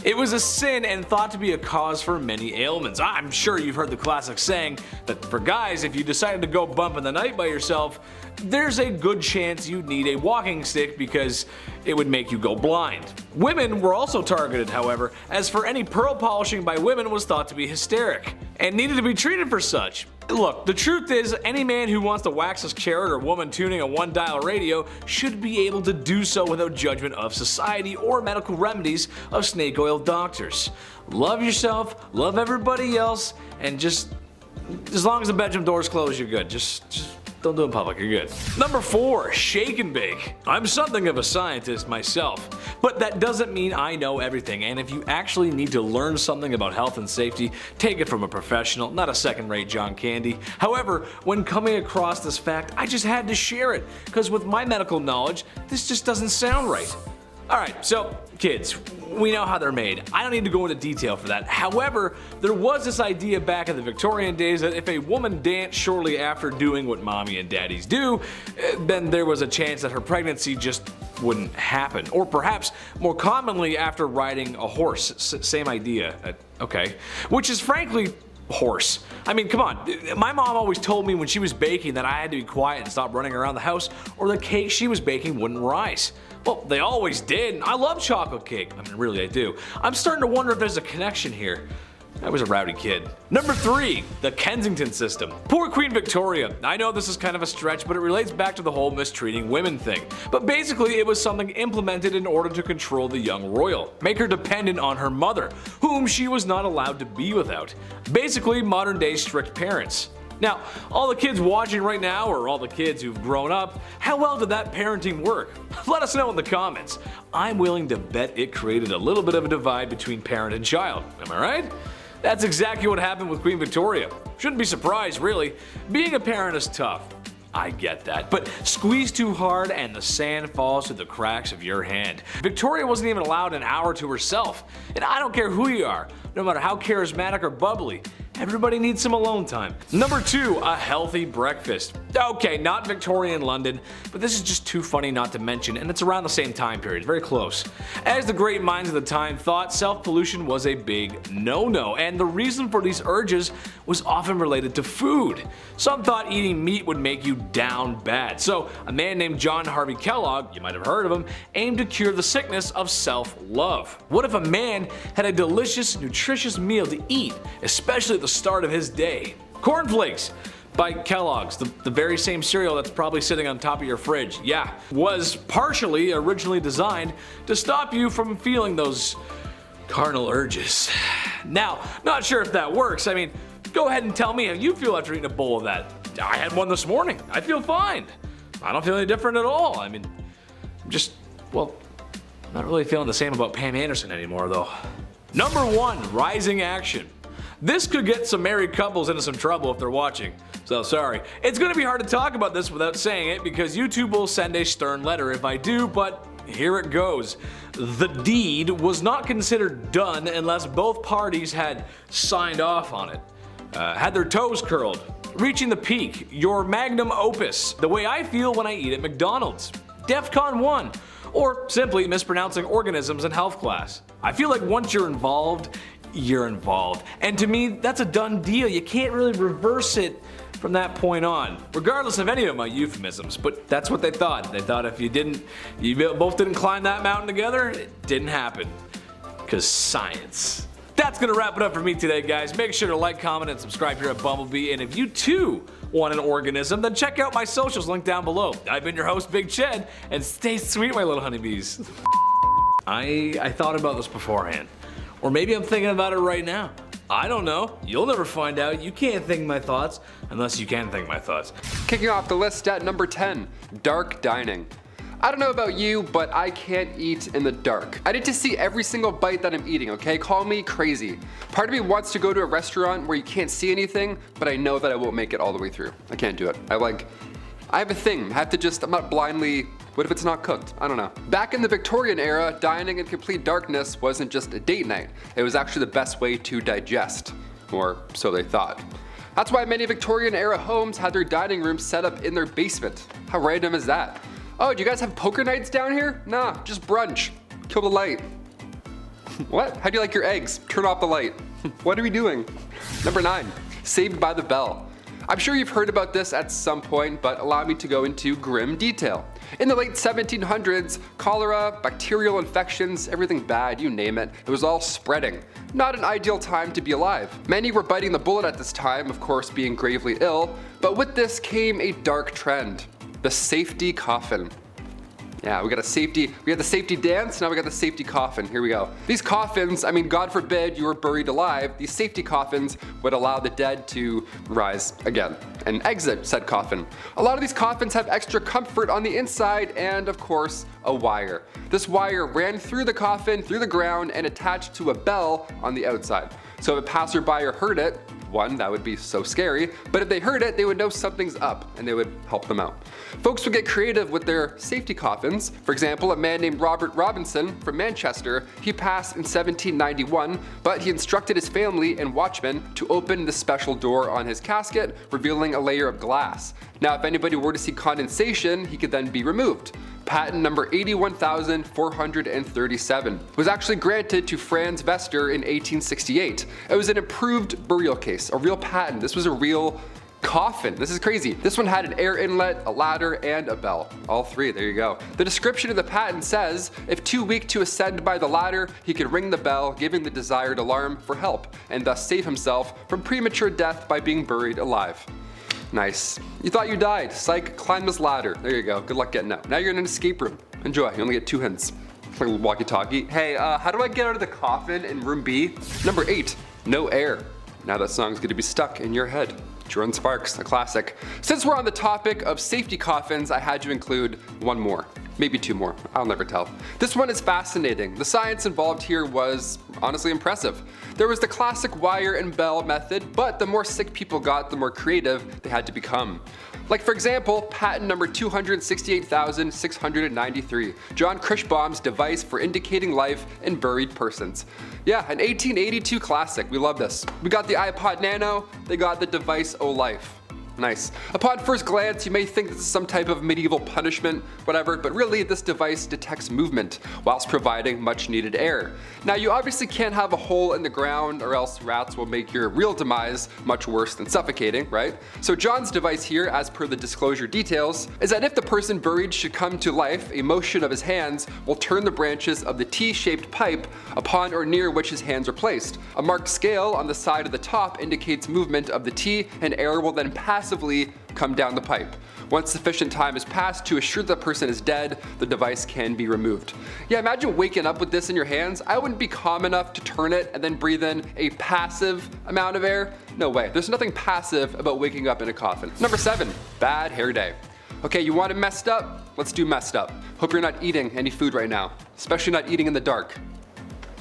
It was a sin and thought to be a cause for many ailments. I'm sure you've heard the classic saying that for guys, if you decided to go bump in the night by yourself, there's a good chance you'd need a walking stick because it would make you go blind. Women were also targeted, however, as for any pearl polishing by women was thought to be hysteric and needed to be treated for such. Look, the truth is, any man who wants to wax his carrot or woman tuning a one-dial radio should be able to do so without judgment of society or medical remedies of snake oil doctors. Love yourself, love everybody else, and just as long as the bedroom door's closed, you're good. Just don't do it in public, you're good. Number 4, shake and bake. I'm something of a scientist myself, but that doesn't mean I know everything, and if you actually need to learn something about health and safety, take it from a professional, not a second-rate John Candy. However, when coming across this fact, I just had to share it, because with my medical knowledge, this just doesn't sound right. Alright, so kids, we know how they're made. I don't need to go into detail for that. However, there was this idea back in the Victorian days that if a woman danced shortly after doing what mommy and daddies do, then there was a chance that her pregnancy just wouldn't happen. Or perhaps more commonly after riding a horse. Same idea. Okay. Which is frankly horse. I mean, come on. My mom always told me when she was baking that I had to be quiet and stop running around the house or the cake she was baking wouldn't rise. Well, they always did. I love chocolate cake. I mean, really, I do. I'm starting to wonder if there's a connection here. I was a rowdy kid. Number 3, the Kensington system. Poor Queen Victoria. I know this is kind of a stretch, but it relates back to the whole mistreating women thing. But basically, it was something implemented in order to control the young royal, make her dependent on her mother, whom she was not allowed to be without. Basically, modern day strict parents. Now, all the kids watching right now, or all the kids who've grown up, how well did that parenting work? Let us know in the comments. I'm willing to bet it created a little bit of a divide between parent and child. Am I right? That's exactly what happened with Queen Victoria. Shouldn't be surprised, really. Being a parent is tough. I get that, but squeeze too hard and the sand falls through the cracks of your hand. Victoria wasn't even allowed an hour to herself. And I don't care who you are, no matter how charismatic or bubbly, everybody needs some alone time. Number 2, a healthy breakfast. Okay, not Victorian London, but this is just too funny not to mention, and it's around the same time period, very close. As the great minds of the time thought, self-pollution was a big no-no, and the reason for these urges was often related to food. Some thought eating meat would make you down bad, so a man named John Harvey Kellogg, you might have heard of him, aimed to cure the sickness of self-love. What if a man had a delicious, nutritious meal to eat, especially at the start of his day? Cornflakes by Kellogg's, the very same cereal that's probably sitting on top of your fridge, yeah, was partially originally designed to stop you from feeling those carnal urges. Now, not sure if that works. I mean, go ahead and tell me how you feel after eating a bowl of that. I had one this morning. I feel fine. I don't feel any different at all. I mean, I'm not really feeling the same about Pam Anderson anymore though. Number 1, rising action. This could get some married couples into some trouble if they're watching, so sorry. It's gonna be hard to talk about this without saying it because YouTube will send a stern letter if I do, but here it goes. The deed was not considered done unless both parties had signed off on it, had their toes curled, reaching the peak, your magnum opus, the way I feel when I eat at McDonald's, DEFCON 1, or simply mispronouncing organisms in health class. I feel like once you're involved, and to me, that's a done deal. You can't really reverse it from that point on, regardless of any of my euphemisms, but that's what they thought. They thought if you both didn't climb that mountain together, it didn't happen. 'Cause science. That's gonna wrap it up for me today, guys. Make sure to like, comment, and subscribe here at BumbleBee, and if you too want an organism, then check out my socials linked down below. I've been your host, Big Ched, and stay sweet, my little honeybees. I thought about this beforehand. Or maybe I'm thinking about it right now. I don't know. You'll never find out. You can't think my thoughts unless you can think my thoughts. Kicking off the list at number 10, dark dining. I don't know about you, but I can't eat in the dark. I need to see every single bite that I'm eating, okay? Call me crazy. Part of me wants to go to a restaurant where you can't see anything, but I know that I won't make it all the way through. I can't do it. I have a thing. I have to just, I'm not blindly, what if it's not cooked? I don't know. Back in the Victorian era, dining in complete darkness wasn't just a date night. It was actually the best way to digest, or so they thought. That's why many Victorian era homes had their dining rooms set up in their basement. How random is that? Oh, do you guys have poker nights down here? Nah, just brunch. Kill the light. What? How do you like your eggs? Turn off the light. What are we doing? Number 9, Saved by the Bell. I'm sure you've heard about this at some point, but allow me to go into grim detail. In the late 1700s, cholera, bacterial infections, everything bad, you name it, it was all spreading. Not an ideal time to be alive. Many were biting the bullet at this time, of course being gravely ill, but with this came a dark trend. The safety coffin. Yeah, we had the safety dance, now we got the safety coffin. Here we go. These coffins, I mean, God forbid you were buried alive, these safety coffins would allow the dead to rise again and exit said coffin. A lot of these coffins have extra comfort on the inside and, of course, a wire. This wire ran through the coffin, through the ground, and attached to a bell on the outside. So if a passerby heard it, one, that would be so scary, but if they heard it, they would know something's up and they would help them out. Folks would get creative with their safety coffins. For example, a man named Robert Robinson from Manchester, he passed in 1791, but he instructed his family and watchmen to open the special door on his casket, revealing a layer of glass. Now, if anybody were to see condensation, he could then be removed. Patent number 81,437 was actually granted to Franz Vester in 1868. It was an improved burial case, a real patent. This was a real coffin. This is crazy. This one had an air inlet, a ladder, and a bell. All three, there you go. The description of the patent says, if too weak to ascend by the ladder, he could ring the bell, giving the desired alarm for help, and thus save himself from premature death by being buried alive. Nice. You thought you died. Psych, climb this ladder. There you go. Good luck getting out. Now you're in an escape room. Enjoy. You only get 2 hints. Like a walkie-talkie. Hey, how do I get out of the coffin in room B? Number 8, No Air. Now that song's gonna be stuck in your head. Jordan Sparks, a classic. Since we're on the topic of safety coffins, I had to include one more. Maybe 2 more, I'll never tell. This one is fascinating. The science involved here was honestly impressive. There was the classic wire and bell method, but the more sick people got, the more creative they had to become. Like for example, patent number 268,693, John Crichbaum's device for indicating life in buried persons. Yeah, an 1882 classic, we love this. We got the iPod Nano, they got the device O Life. Nice. Upon first glance, you may think this is some type of medieval punishment, whatever, but really this device detects movement whilst providing much needed air. Now you obviously can't have a hole in the ground or else rats will make your real demise much worse than suffocating, right? So John's device here, as per the disclosure details, is that if the person buried should come to life, a motion of his hands will turn the branches of the T-shaped pipe upon or near which his hands are placed. A marked scale on the side of the top indicates movement of the T, and air will then passively come down the pipe. Once sufficient time has passed to assure the person is dead, the device can be removed. Yeah, imagine waking up with this in your hands. I wouldn't be calm enough to turn it and then breathe in a passive amount of air. No way. There's nothing passive about waking up in a coffin. Number 7, bad hair day. Okay, you want it messed up? Let's do messed up. Hope you're not eating any food right now, especially not eating in the dark.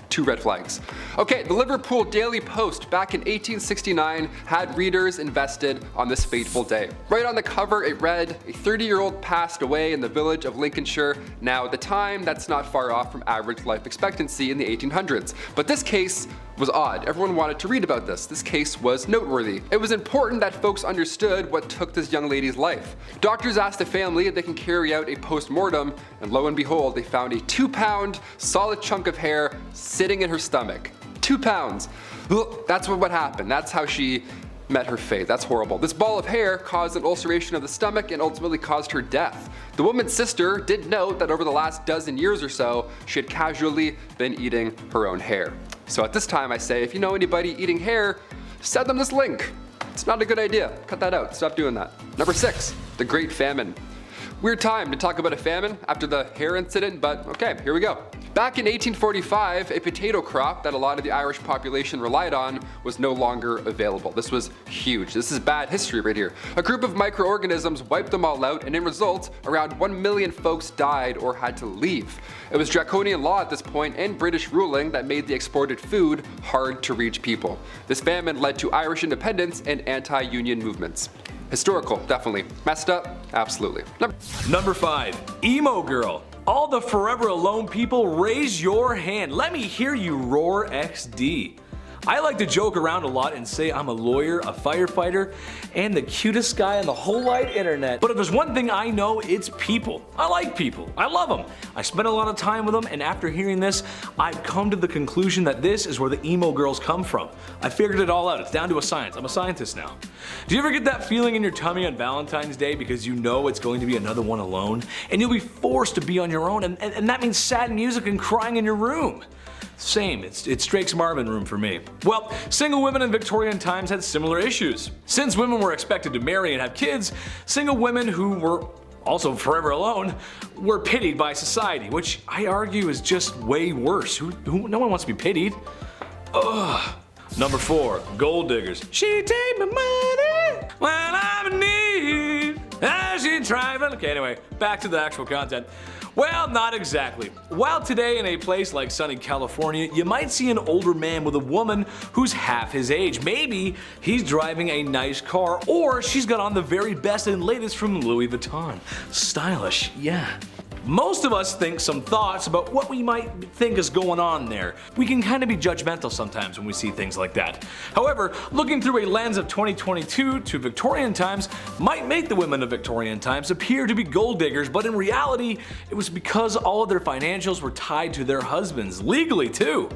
2 red flags. Okay, the Liverpool Daily Post back in 1869 had readers invested on this fateful day. Right on the cover it read, a 30-year-old passed away in the village of Lincolnshire. Now at the time, that's not far off from average life expectancy in the 1800s. But this case was odd. Everyone wanted to read about this. This case was noteworthy. It was important that folks understood what took this young lady's life. Doctors asked the family if they can carry out a post-mortem, and lo and behold, they found a 2-pound solid chunk of hair sitting in her stomach. 2 pounds. That's what happened. That's how she met her fate. That's horrible. This ball of hair caused an ulceration of the stomach and ultimately caused her death. The woman's sister did note that over the last dozen years or so, she had casually been eating her own hair. So at this time I say, if you know anybody eating hair, send them this link. It's not a good idea. Cut that out. Stop doing that. Number 6, the Great Famine. Weird time to talk about a famine after the hair incident, but okay, here we go. Back in 1845, a potato crop that a lot of the Irish population relied on was no longer available. This was huge. This is bad history right here. A group of microorganisms wiped them all out, and in result, around 1 million folks died or had to leave. It was draconian law at this point and British ruling that made the exported food hard to reach people. This famine led to Irish independence and anti-union movements. Historical, definitely. Messed up? Absolutely. Number 5. Emo girl. All the Forever Alone people, raise your hand. Let me hear you roar XD. I like to joke around a lot and say I'm a lawyer, a firefighter, and the cutest guy on the whole wide internet. But if there's one thing I know, it's people. I like people. I love them. I spend a lot of time with them, and after hearing this, I've come to the conclusion that this is where the emo girls come from. I figured it all out. It's down to a science. I'm a scientist now. Do you ever get that feeling in your tummy on Valentine's Day because you know it's going to be another one alone? And you'll be forced to be on your own, and that means sad music and crying in your room. Same, it's Drake's Marvin room for me. Well, single women in Victorian times had similar issues. Since women were expected to marry and have kids, single women who were also forever alone were pitied by society, which I argue is just way worse. No one wants to be pitied. Ugh. Number 4, gold diggers. She take my money when I'm in need. As she travel. Okay, anyway, back to the actual content. Well, not exactly. While today in a place like sunny California, you might see an older man with a woman who's half his age. Maybe he's driving a nice car, or she's got on the very best and latest from Louis Vuitton. Stylish, yeah. Most of us think some thoughts about what we might think is going on there. We can kind of be judgmental sometimes when we see things like that. However, looking through a lens of 2022 to Victorian times might make the women of Victorian times appear to be gold diggers, but in reality, it was because all of their financials were tied to their husbands, legally too.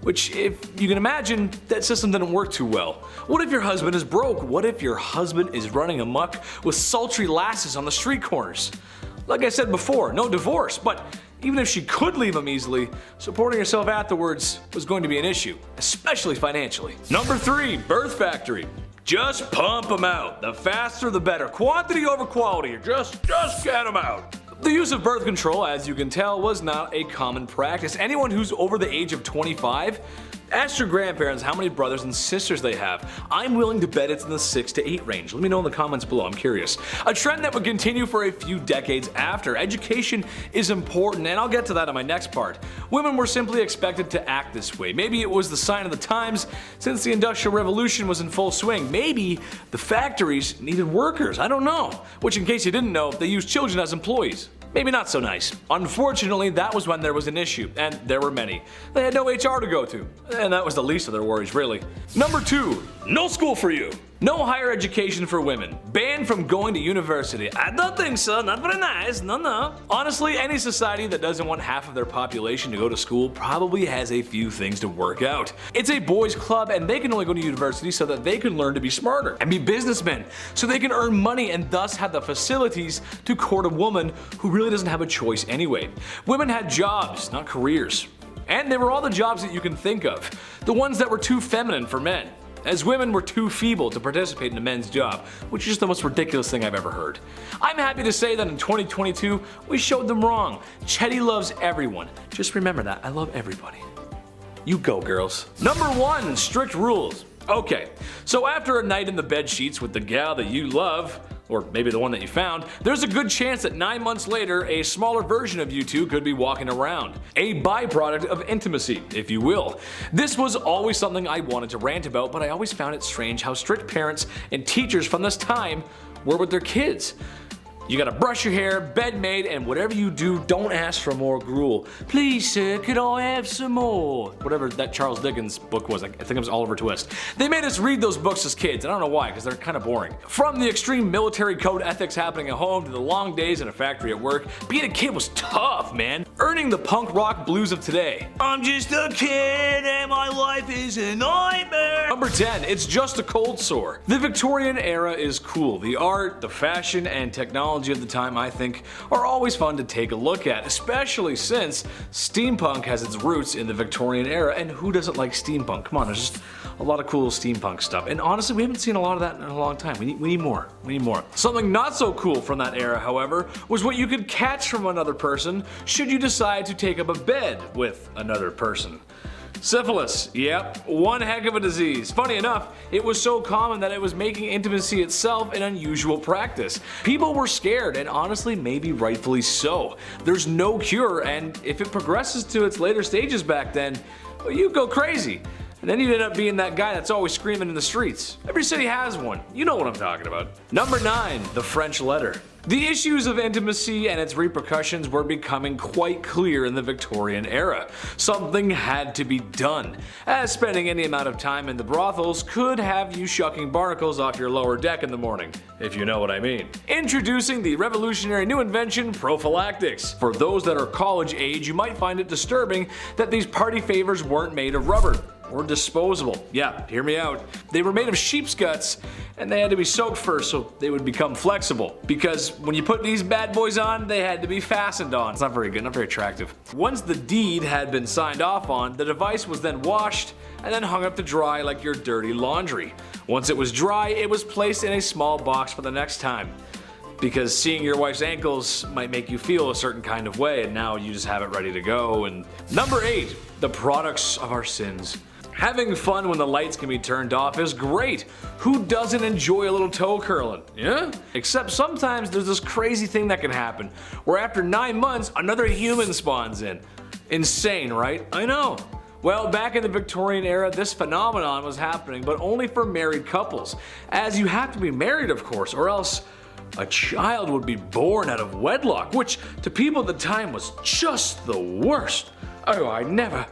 Which, if you can imagine, that system didn't work too well. What if your husband is broke? What if your husband is running amok with sultry lasses on the street corners? Like I said before, no divorce, but even if she could leave him easily, supporting herself afterwards was going to be an issue, especially financially. Number 3, birth factory. Just pump them out. The faster the better. Quantity over quality. Just get them out. The use of birth control, as you can tell, was not a common practice. Anyone who's over the age of 25, ask your grandparents how many brothers and sisters they have. I'm willing to bet it's in the 6 to 8 range. Let me know in the comments below, I'm curious. A trend that would continue for a few decades after. Education is important, and I'll get to that in my next part. Women were simply expected to act this way. Maybe it was the sign of the times since the Industrial Revolution was in full swing. Maybe the factories needed workers, I don't know. Which, in case you didn't know, they used children as employees. Maybe not so nice. Unfortunately, that was when there was an issue, and there were many. They had no HR to go to, and that was the least of their worries, really. Number 2, no school for you. No higher education for women. Banned from going to university. I don't think so, not very nice, no. Honestly, any society that doesn't want half of their population to go to school probably has a few things to work out. It's a boys' club, and they can only go to university so that they can learn to be smarter and be businessmen, so they can earn money and thus have the facilities to court a woman who really doesn't have a choice anyway. Women had jobs, not careers. And they were all the jobs that you can think of. The ones that were too feminine for men, as women were too feeble to participate in a men's job, which is just the most ridiculous thing I've ever heard. I'm happy to say that in 2022, we showed them wrong. Chetty loves everyone. Just remember that, I love everybody. You go, girls. Number 1, strict rules. Okay, so after a night in the bed sheets with the gal that you love, or maybe the one that you found, there's a good chance that 9 months later, a smaller version of you two could be walking around. A byproduct of intimacy, if you will. This was always something I wanted to rant about, but I always found it strange how strict parents and teachers from this time were with their kids. You gotta brush your hair, bed made, and whatever you do, don't ask for more gruel. Please, sir, could I have some more? Whatever that Charles Dickens book was, I think it was Oliver Twist. They made us read those books as kids, and I don't know why, because they're kind of boring. From the extreme military code ethics happening at home to the long days in a factory at work, being a kid was tough, man. Earning the punk rock blues of today. I'm just a kid and my life is a nightmare. Number 10, it's just a cold sore. The Victorian era is cool. The art, the fashion, and technology of the time, I think, are always fun to take a look at, especially since steampunk has its roots in the Victorian era, and who doesn't like steampunk? Come on, there's just A lot of cool steampunk stuff. And honestly, we haven't seen a lot of that in a long time. We need more. We need more. Something not so cool from that era, however, was what you could catch from another person should you decide to take up a bed with another person. Syphilis, yep, one heck of a disease. Funny enough, it was so common that it was making intimacy itself an unusual practice. People were scared, and honestly, maybe rightfully so. There's no cure, and if it progresses to its later stages back then, well, you'd go crazy. And then you'd end up being that guy that's always screaming in the streets. Every city has one. You know what I'm talking about. Number 9, the French letter. The issues of intimacy and its repercussions were becoming quite clear in the Victorian era. Something had to be done, as spending any amount of time in the brothels could have you shucking barnacles off your lower deck in the morning, if you know what I mean. Introducing the revolutionary new invention, prophylactics. For those that are college age, you might find it disturbing that these party favors weren't made of rubber or disposable. Yeah, hear me out. They were made of sheep's guts, and they had to be soaked first so they would become flexible. Because when you put these bad boys on, they had to be fastened on. It's not very good, not very attractive. Once the deed had been signed off on, the device was then washed and then hung up to dry like your dirty laundry. Once it was dry, it was placed in a small box for the next time. Because seeing your wife's ankles might make you feel a certain kind of way, and now you just have it ready to go. And number 8, the products of our sins. Having fun when the lights can be turned off is great. Who doesn't enjoy a little toe curling? Yeah? Except sometimes there's this crazy thing that can happen, where after 9 months, another human spawns in. Insane, right? I know. Well, back in the Victorian era, this phenomenon was happening, but only for married couples. As you have to be married, of course, or else a child would be born out of wedlock, which to people at the time was just the worst. Oh, I never.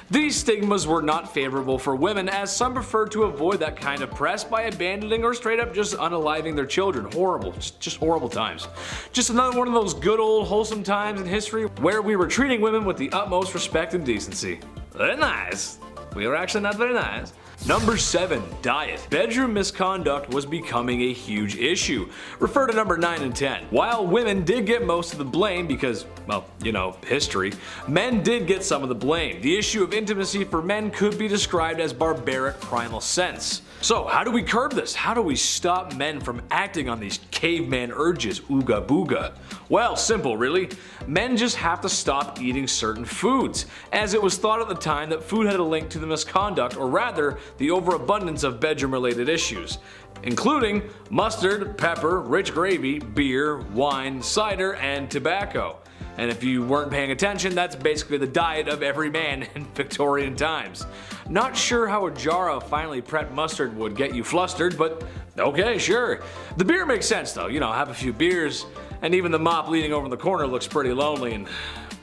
These stigmas were not favorable for women, as some preferred to avoid that kind of press by abandoning or straight up just unaliving their children. Horrible, just horrible times. Just another one of those good old wholesome times in history where we were treating women with the utmost respect and decency. Very nice. We were actually not very nice. Number 7, diet. Bedroom misconduct was becoming a huge issue. Refer to number 9 and 10. While women did get most of the blame because, well, you know, history, men did get some of the blame. The issue of intimacy for men could be described as barbaric primal sense. So how do we curb this? How do we stop men from acting on these caveman urges, ooga booga? Well, simple really. Men just have to stop eating certain foods, as it was thought at the time that food had a link to the misconduct, or rather, the overabundance of bedroom-related issues, including mustard, pepper, rich gravy, beer, wine, cider, and tobacco. And if you weren't paying attention, that's basically the diet of every man in Victorian times. Not sure how a jar of finely prepped mustard would get you flustered, but okay, sure. The beer makes sense though, you know, have a few beers, and even the mop leaning over in the corner looks pretty lonely, and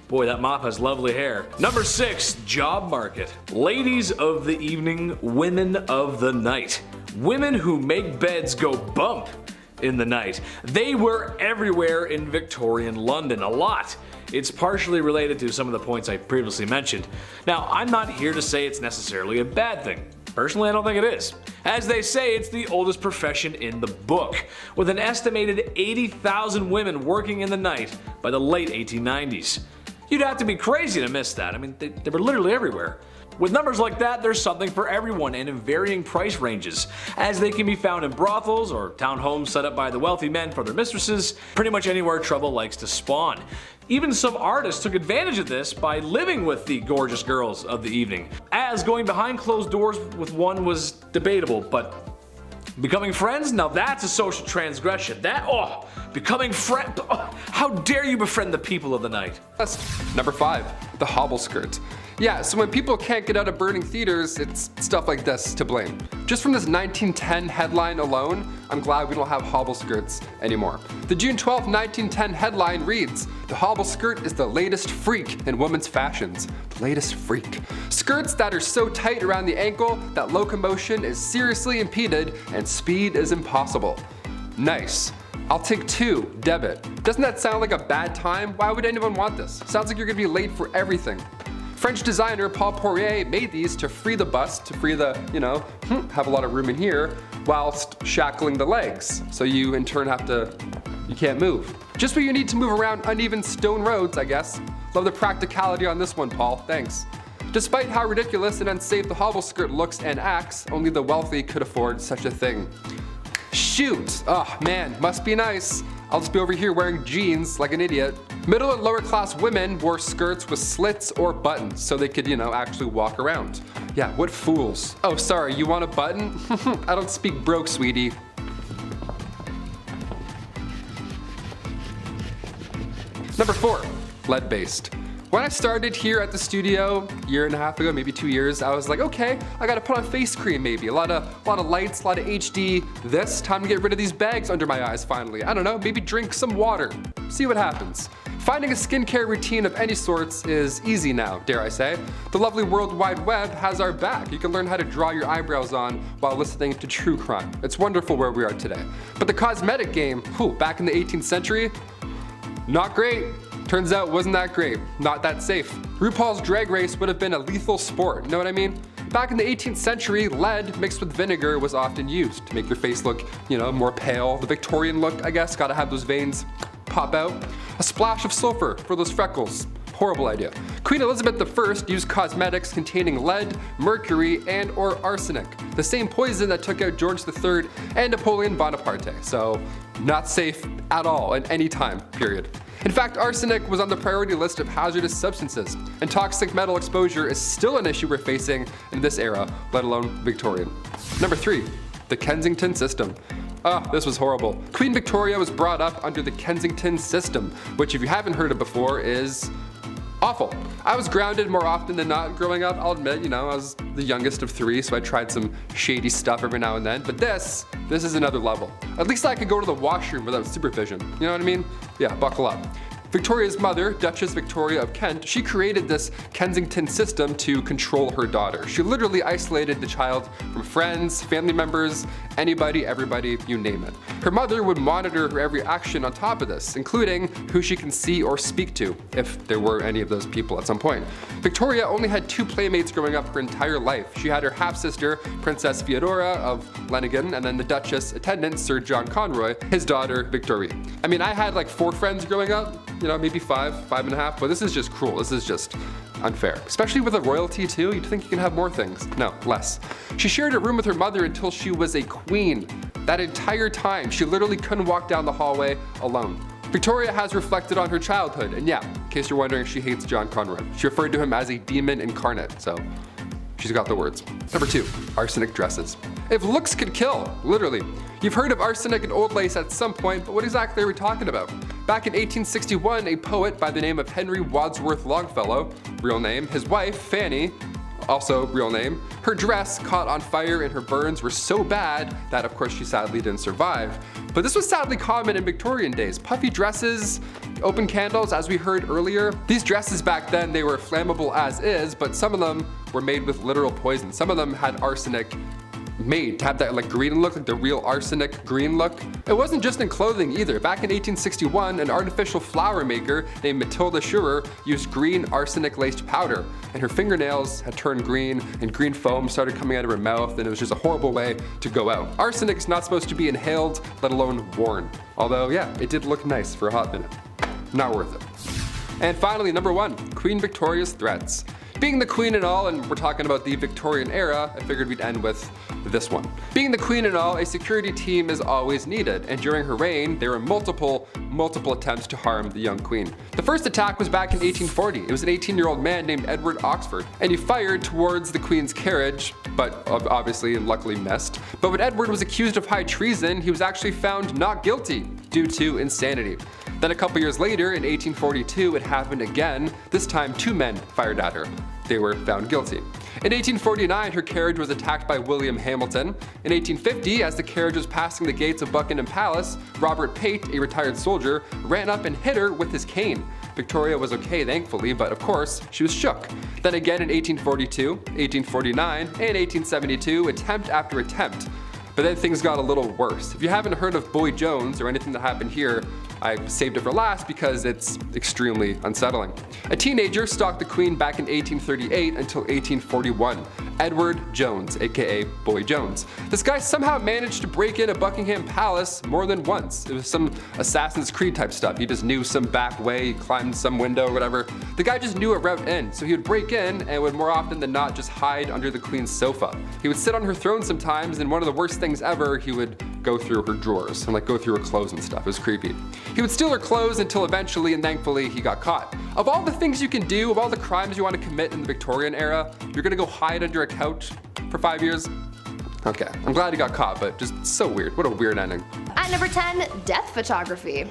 boy, that mop has lovely hair. Number 6, job market. Ladies of the evening, women of the night. Women who make beds go bump in the night. They were everywhere in Victorian London, a lot. It's partially related to some of the points I previously mentioned. Now, I'm not here to say it's necessarily a bad thing. Personally, I don't think it is. As they say, it's the oldest profession in the book, with an estimated 80,000 women working in the night by the late 1890s. You'd have to be crazy to miss that. I mean, they were literally everywhere. With numbers like that, there's something for everyone and in varying price ranges, as they can be found in brothels or townhomes set up by the wealthy men for their mistresses, pretty much anywhere trouble likes to spawn. Even some artists took advantage of this by living with the gorgeous girls of the evening, as going behind closed doors with one was debatable, but becoming friends? Now that's a social transgression. Becoming friend. How dare you befriend the people of the night? Number 5, the hobble skirt. Yeah, so when people can't get out of burning theaters, it's stuff like this to blame. Just from this 1910 headline alone, I'm glad we don't have hobble skirts anymore. The June 12, 1910 headline reads, "The hobble skirt is the latest freak in women's fashions." The latest freak. Skirts that are so tight around the ankle that locomotion is seriously impeded and speed is impossible. Nice. I'll take 2, debit. Doesn't that sound like a bad time? Why would anyone want this? Sounds like you're gonna be late for everything. French designer Paul Poirier made these to free the bust, to free the, have a lot of room in here, whilst shackling the legs. So you in turn you can't move. Just what you need to move around uneven stone roads, I guess. Love the practicality on this one, Paul, thanks. Despite how ridiculous and unsafe the hobble skirt looks and acts, only the wealthy could afford such a thing. Shoot! Oh man, must be nice. I'll just be over here wearing jeans like an idiot. Middle and lower class women wore skirts with slits or buttons so they could, actually walk around. Yeah, what fools. Oh, sorry, you want a button? I don't speak broke, sweetie. Number 4, lead-based. When I started here at the studio a year and a half ago, maybe 2 years, I was like, okay, I gotta put on face cream maybe. A lot of lights, a lot of HD. Time to get rid of these bags under my eyes finally. I don't know, maybe drink some water. See what happens. Finding a skincare routine of any sorts is easy now, dare I say. The lovely World Wide Web has our back. You can learn how to draw your eyebrows on while listening to true crime. It's wonderful where we are today. But the cosmetic game, back in the 18th century, not great. Turns out wasn't that great, not that safe. RuPaul's Drag Race would have been a lethal sport, you know what I mean? Back in the 18th century, lead mixed with vinegar was often used to make your face look, more pale. The Victorian look, I guess, gotta have those veins pop out. A splash of sulfur for those freckles. Horrible idea. Queen Elizabeth I used cosmetics containing lead, mercury, and or arsenic, the same poison that took out George III and Napoleon Bonaparte, so not safe at all at any time, period. In fact, arsenic was on the priority list of hazardous substances, and toxic metal exposure is still an issue we're facing in this era, let alone Victorian. Number 3, the Kensington system. This was horrible. Queen Victoria was brought up under the Kensington system, which if you haven't heard of before is awful. I was grounded more often than not growing up, I'll admit, I was the youngest of 3, so I tried some shady stuff every now and then, but this is another level. At least I could go to the washroom without supervision, you know what I mean? Yeah, buckle up. Victoria's mother, Duchess Victoria of Kent, she created this Kensington system to control her daughter. She literally isolated the child from friends, family members, anybody, everybody, you name it. Her mother would monitor her every action on top of this, including who she can see or speak to, if there were any of those people at some point. Victoria only had 2 playmates growing up her entire life. She had her half-sister, Princess Feodora of Leningen, and then the Duchess attendant, Sir John Conroy, his daughter, Victoria. I mean, I had like 4 friends growing up, maybe 5 and a half, but this is just cruel. This is just unfair. Especially with a royalty too, you'd think you can have more things. No, less. She shared a room with her mother until she was a queen. That entire time, she literally couldn't walk down the hallway alone. Victoria has reflected on her childhood, and yeah, in case you're wondering, she hates John Conroy. She referred to him as a demon incarnate, so she's got the words. Number 2, arsenic dresses. If looks could kill, literally. You've heard of arsenic and old lace at some point, but what exactly are we talking about? Back in 1861, a poet by the name of Henry Wadsworth Longfellow, real name, his wife, Fanny, also real name, her dress caught on fire and her burns were so bad that of course she sadly didn't survive. But this was sadly common in Victorian days. Puffy dresses, open candles, as we heard earlier. These dresses back then, they were flammable as is, but some of them were made with literal poison. Some of them had arsenic made to have that like green look, like the real arsenic green look. It wasn't just in clothing either. Back in 1861, an artificial flower maker named Matilda Schurer used green arsenic-laced powder, and her fingernails had turned green, and green foam started coming out of her mouth, and it was just a horrible way to go out. Arsenic is not supposed to be inhaled, let alone worn. Although, yeah, it did look nice for a hot minute. Not worth it. And finally, number 1, Queen Victoria's threats. Being the queen and all, and we're talking about the Victorian era, I figured we'd end with this one. Being the queen and all, a security team is always needed, and during her reign, there were multiple attempts to harm the young queen. The first attack was back in 1840. It was an 18-year-old man named Edward Oxford, and he fired towards the queen's carriage, but obviously and luckily missed. But when Edward was accused of high treason, he was actually found not guilty due to insanity. Then a couple years later, in 1842, it happened again. This time, 2 men fired at her. They were found guilty. In 1849, her carriage was attacked by William Hamilton. In 1850, as the carriage was passing the gates of Buckingham Palace, Robert Pate, a retired soldier, ran up and hit her with his cane. Victoria was okay, thankfully, but of course, she was shook. Then again in 1842, 1849, and 1872, attempt after attempt. But then things got a little worse. If you haven't heard of Boy Jones or anything that happened here, I saved it for last because it's extremely unsettling. A teenager stalked the queen back in 1838 until 1841. Edward Jones, aka Boy Jones. This guy somehow managed to break into Buckingham Palace more than once. It was some Assassin's Creed type stuff. He just knew some back way, he climbed some window or whatever. The guy just knew a route in, so he would break in and would more often than not just hide under the Queen's sofa. He would sit on her throne sometimes, and one of the worst things ever, he would go through her drawers and like go through her clothes and stuff. It was creepy. He would steal her clothes until eventually and thankfully he got caught. Of all the things you can do, of all the crimes you want to commit in the Victorian era, you're gonna go hide under a couch for 5 years? Okay, I'm glad he got caught, but just so weird. What a weird ending. At number 10, death photography.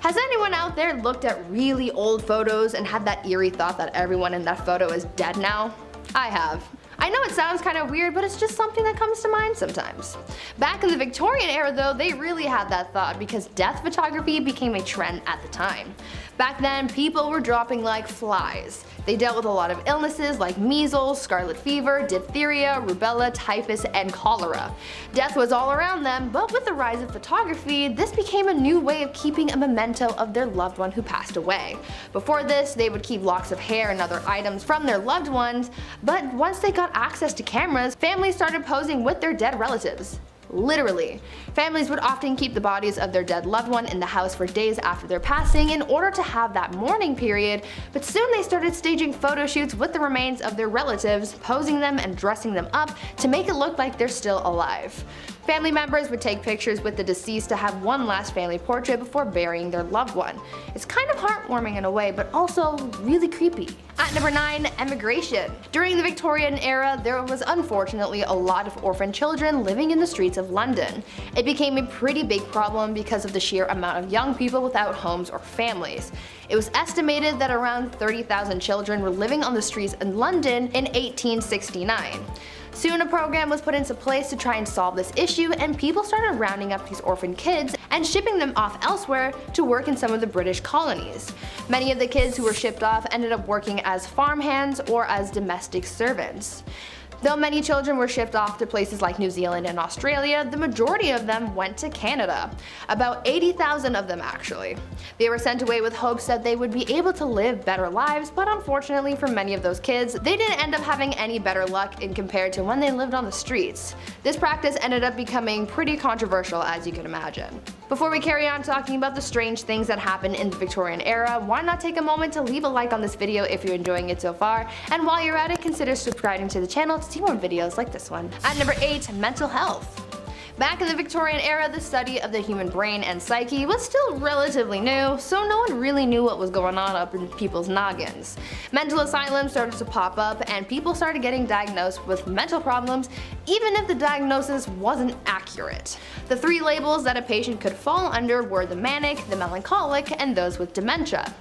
Has anyone out there looked at really old photos and had that eerie thought that everyone in that photo is dead now? I have. I know it sounds kind of weird, but it's just something that comes to mind sometimes. Back in the Victorian era though, they really had that thought because death photography became a trend at the time. Back then, people were dropping like flies. They dealt with a lot of illnesses like measles, scarlet fever, diphtheria, rubella, typhus, and cholera. Death was all around them, but with the rise of photography, this became a new way of keeping a memento of their loved one who passed away. Before this, they would keep locks of hair and other items from their loved ones, but once they got access to cameras, families started posing with their dead relatives. Literally. Families would often keep the bodies of their dead loved one in the house for days after their passing in order to have that mourning period, but soon they started staging photo shoots with the remains of their relatives, posing them and dressing them up to make it look like they're still alive. Family members would take pictures with the deceased to have one last family portrait before burying their loved one. It's kind of heartwarming in a way, but also really creepy. At number 9, emigration. During the Victorian era, there was unfortunately a lot of orphan children living in the streets of London. It became a pretty big problem because of the sheer amount of young people without homes or families. It was estimated that around 30,000 children were living on the streets in London in 1869. Soon a program was put into place to try and solve this issue, and people started rounding up these orphan kids and shipping them off elsewhere to work in some of the British colonies. Many of the kids who were shipped off ended up working as farmhands or as domestic servants. Though many children were shipped off to places like New Zealand and Australia, the majority of them went to Canada. About 80,000 of them actually. They were sent away with hopes that they would be able to live better lives, but unfortunately for many of those kids, they didn't end up having any better luck in compared to when they lived on the streets. This practice ended up becoming pretty controversial, as you can imagine. Before we carry on talking about the strange things that happened in the Victorian era, why not take a moment to leave a like on this video if you're enjoying it so far, and while you're at it, consider subscribing to the channel to see more videos like this one. At number 8, mental health. Back in the Victorian era, the study of the human brain and psyche was still relatively new, so no one really knew what was going on up in people's noggins. Mental asylums started to pop up, and people started getting diagnosed with mental problems even if the diagnosis wasn't accurate. The 3 labels that a patient could fall under were the manic, the melancholic, and those with dementia.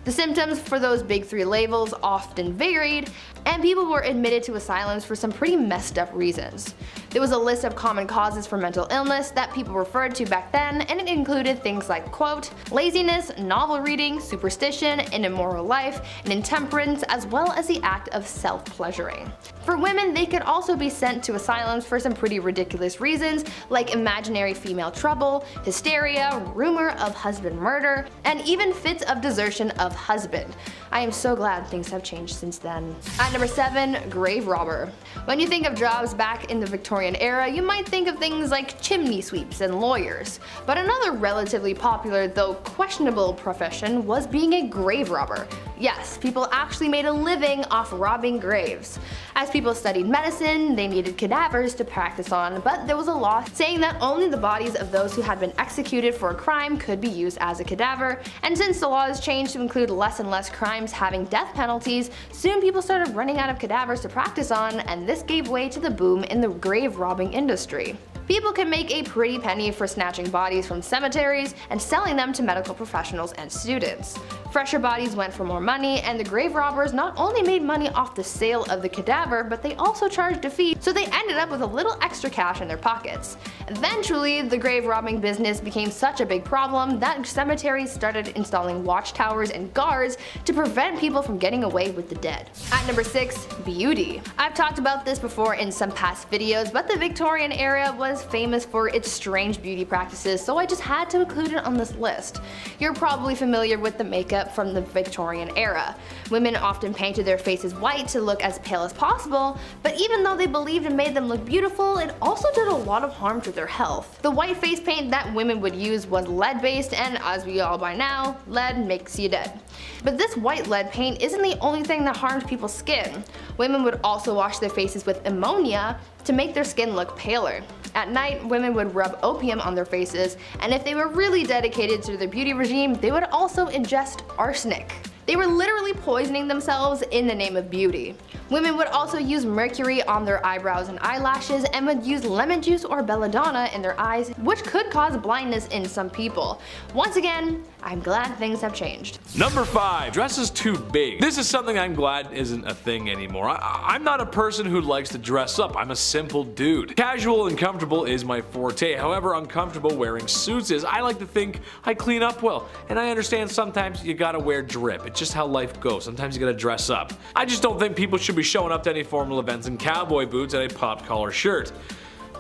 The symptoms for those big 3 labels often varied, and people were admitted to asylums for some pretty messed up reasons. There was a list of common causes for mental illness that people referred to back then, and it included things like, quote, laziness, novel reading, superstition, an immoral life, and intemperance, as well as the act of self-pleasuring. For women, they could also be sent to asylums for some pretty ridiculous reasons, like imaginary female trouble, hysteria, rumor of husband murder, and even fits of desertion of husband. I am so glad things have changed since then. At number 7, grave robber. When you think of jobs back in the Victorian era, you might think of things like chimney sweeps and lawyers. But another relatively popular, though questionable profession was being a grave robber. Yes, people actually made a living off robbing graves. As people studied medicine, they needed cadavers to practice on, but there was a law saying that only the bodies of those who had been executed for a crime could be used as a cadaver, and since the laws changed to include less and less crimes having death penalties, soon people started running out of cadavers to practice on, and this gave way to the boom in the grave robbing industry. People could make a pretty penny for snatching bodies from cemeteries and selling them to medical professionals and students. Fresher bodies went for more money, and the grave robbers not only made money off the sale of the cadaver, but they also charged a fee, so they ended up with a little extra cash in their pockets. Eventually, the grave robbing business became such a big problem that cemeteries started installing watchtowers and guards to prevent people from getting away with the dead. At number 6, beauty. I've talked about this before in some past videos, but the Victorian era was was famous for its strange beauty practices, so I just had to include it on this list. You're probably familiar with the makeup from the Victorian era. Women often painted their faces white to look as pale as possible, but even though they believed it made them look beautiful, it also did a lot of harm to their health. The white face paint that women would use was lead based, and as we all by now, lead makes you dead. But this white lead paint isn't the only thing that harmed people's skin. Women would also wash their faces with ammonia to make their skin look paler. At night, women would rub opium on their faces, and if they were really dedicated to their beauty regime, they would also ingest arsenic. They were literally poisoning themselves in the name of beauty. Women would also use mercury on their eyebrows and eyelashes, and would use lemon juice or belladonna in their eyes, which could cause blindness in some people. Once again, I'm glad things have changed. Number 5, dresses too big. This is something I'm glad isn't a thing anymore. I'm not a person who likes to dress up. I'm a simple dude. Casual and comfortable is my forte. However uncomfortable wearing suits is. I like to think I clean up well, and I understand sometimes you gotta wear drip. It's just how life goes. Sometimes you gotta dress up. I just don't think people should be showing up to any formal events in cowboy boots and a popped collar shirt.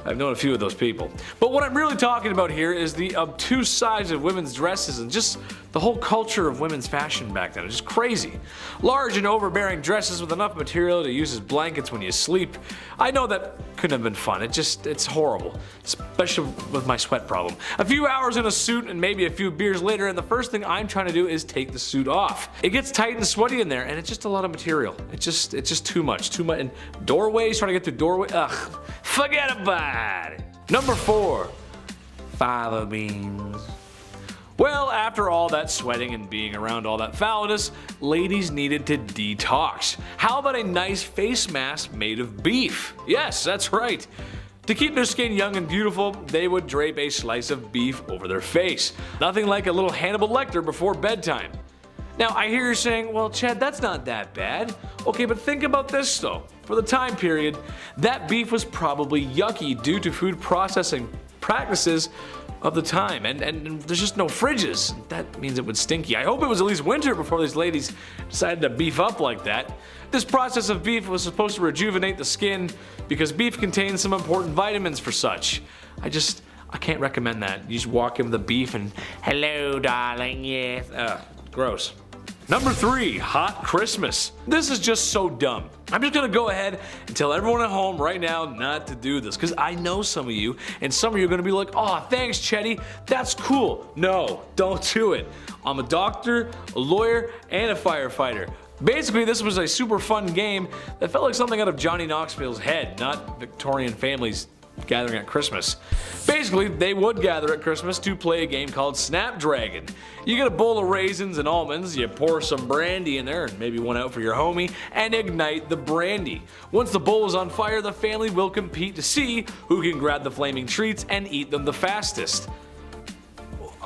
I've known a few of those people. But what I'm really talking about here is the obtuse size of women's dresses and just the whole culture of women's fashion back then. It's just crazy. Large and overbearing dresses with enough material to use as blankets when you sleep. I know that couldn't have been fun. It's horrible. Especially with my sweat problem. A few hours in a suit and maybe a few beers later, and the first thing I'm trying to do is take the suit off. It gets tight and sweaty in there, and it's just a lot of material. It's just too much. And doorways, trying to get through doorway. Ugh. Forget about it. Number 4, fava beans. Well, after all that sweating and being around all that foulness, ladies needed to detox. How about a nice face mask made of beef? Yes, that's right. To keep their skin young and beautiful, they would drape a slice of beef over their face. Nothing like a little Hannibal Lecter before bedtime. Now, I hear you saying, well, Chad, that's not that bad. Okay, but think about this though. For the time period, that beef was probably yucky due to food processing practices of the time, and there's just no fridges. That means it would stinky. I hope it was at least winter before these ladies decided to beef up like that. This process of beef was supposed to rejuvenate the skin because beef contains some important vitamins for such. I can't recommend that. You just walk in with the beef and, hello darling, yes. Gross. Number 3, hot Christmas. This is just so dumb. I'm just gonna go ahead and tell everyone at home right now not to do this, because I know some of you, and some of you are gonna be like, oh, thanks, Chetty, that's cool. No, don't do it. I'm a doctor, a lawyer, and a firefighter. Basically, this was a super fun game that felt like something out of Johnny Knoxville's head, not Victorian families gathering at Christmas. Basically, they would gather at Christmas to play a game called Snapdragon. You get a bowl of raisins and almonds, you pour some brandy in there, and maybe one out for your homie, and ignite the brandy. Once the bowl is on fire, the family will compete to see who can grab the flaming treats and eat them the fastest.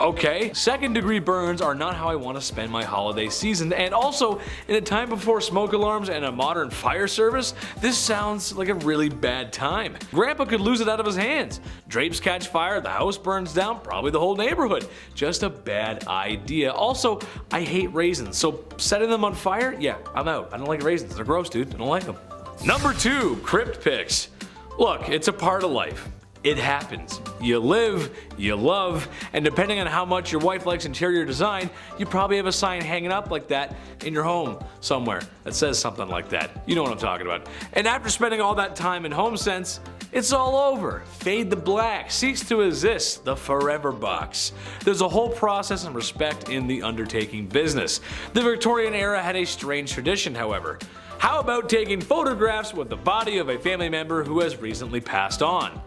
Okay, second-degree burns are not how I want to spend my holiday season, and also, in a time before smoke alarms and a modern fire service, this sounds like a really bad time. Grandpa could lose it out of his hands. Drapes catch fire, the house burns down, probably the whole neighborhood. Just a bad idea. Also, I hate raisins, so setting them on fire? Yeah, I'm out. I don't like raisins. They're gross, dude. I don't like them. Number 2, crypt pics. Look, it's a part of life. It happens. You live, you love, and depending on how much your wife likes interior design, you probably have a sign hanging up like that in your home somewhere that says something like that. You know what I'm talking about. And after spending all that time in HomeSense, it's all over. Fade to black, cease to exist, the forever box. There's a whole process and respect in the undertaking business. The Victorian era had a strange tradition, however. How about taking photographs with the body of a family member who has recently passed on?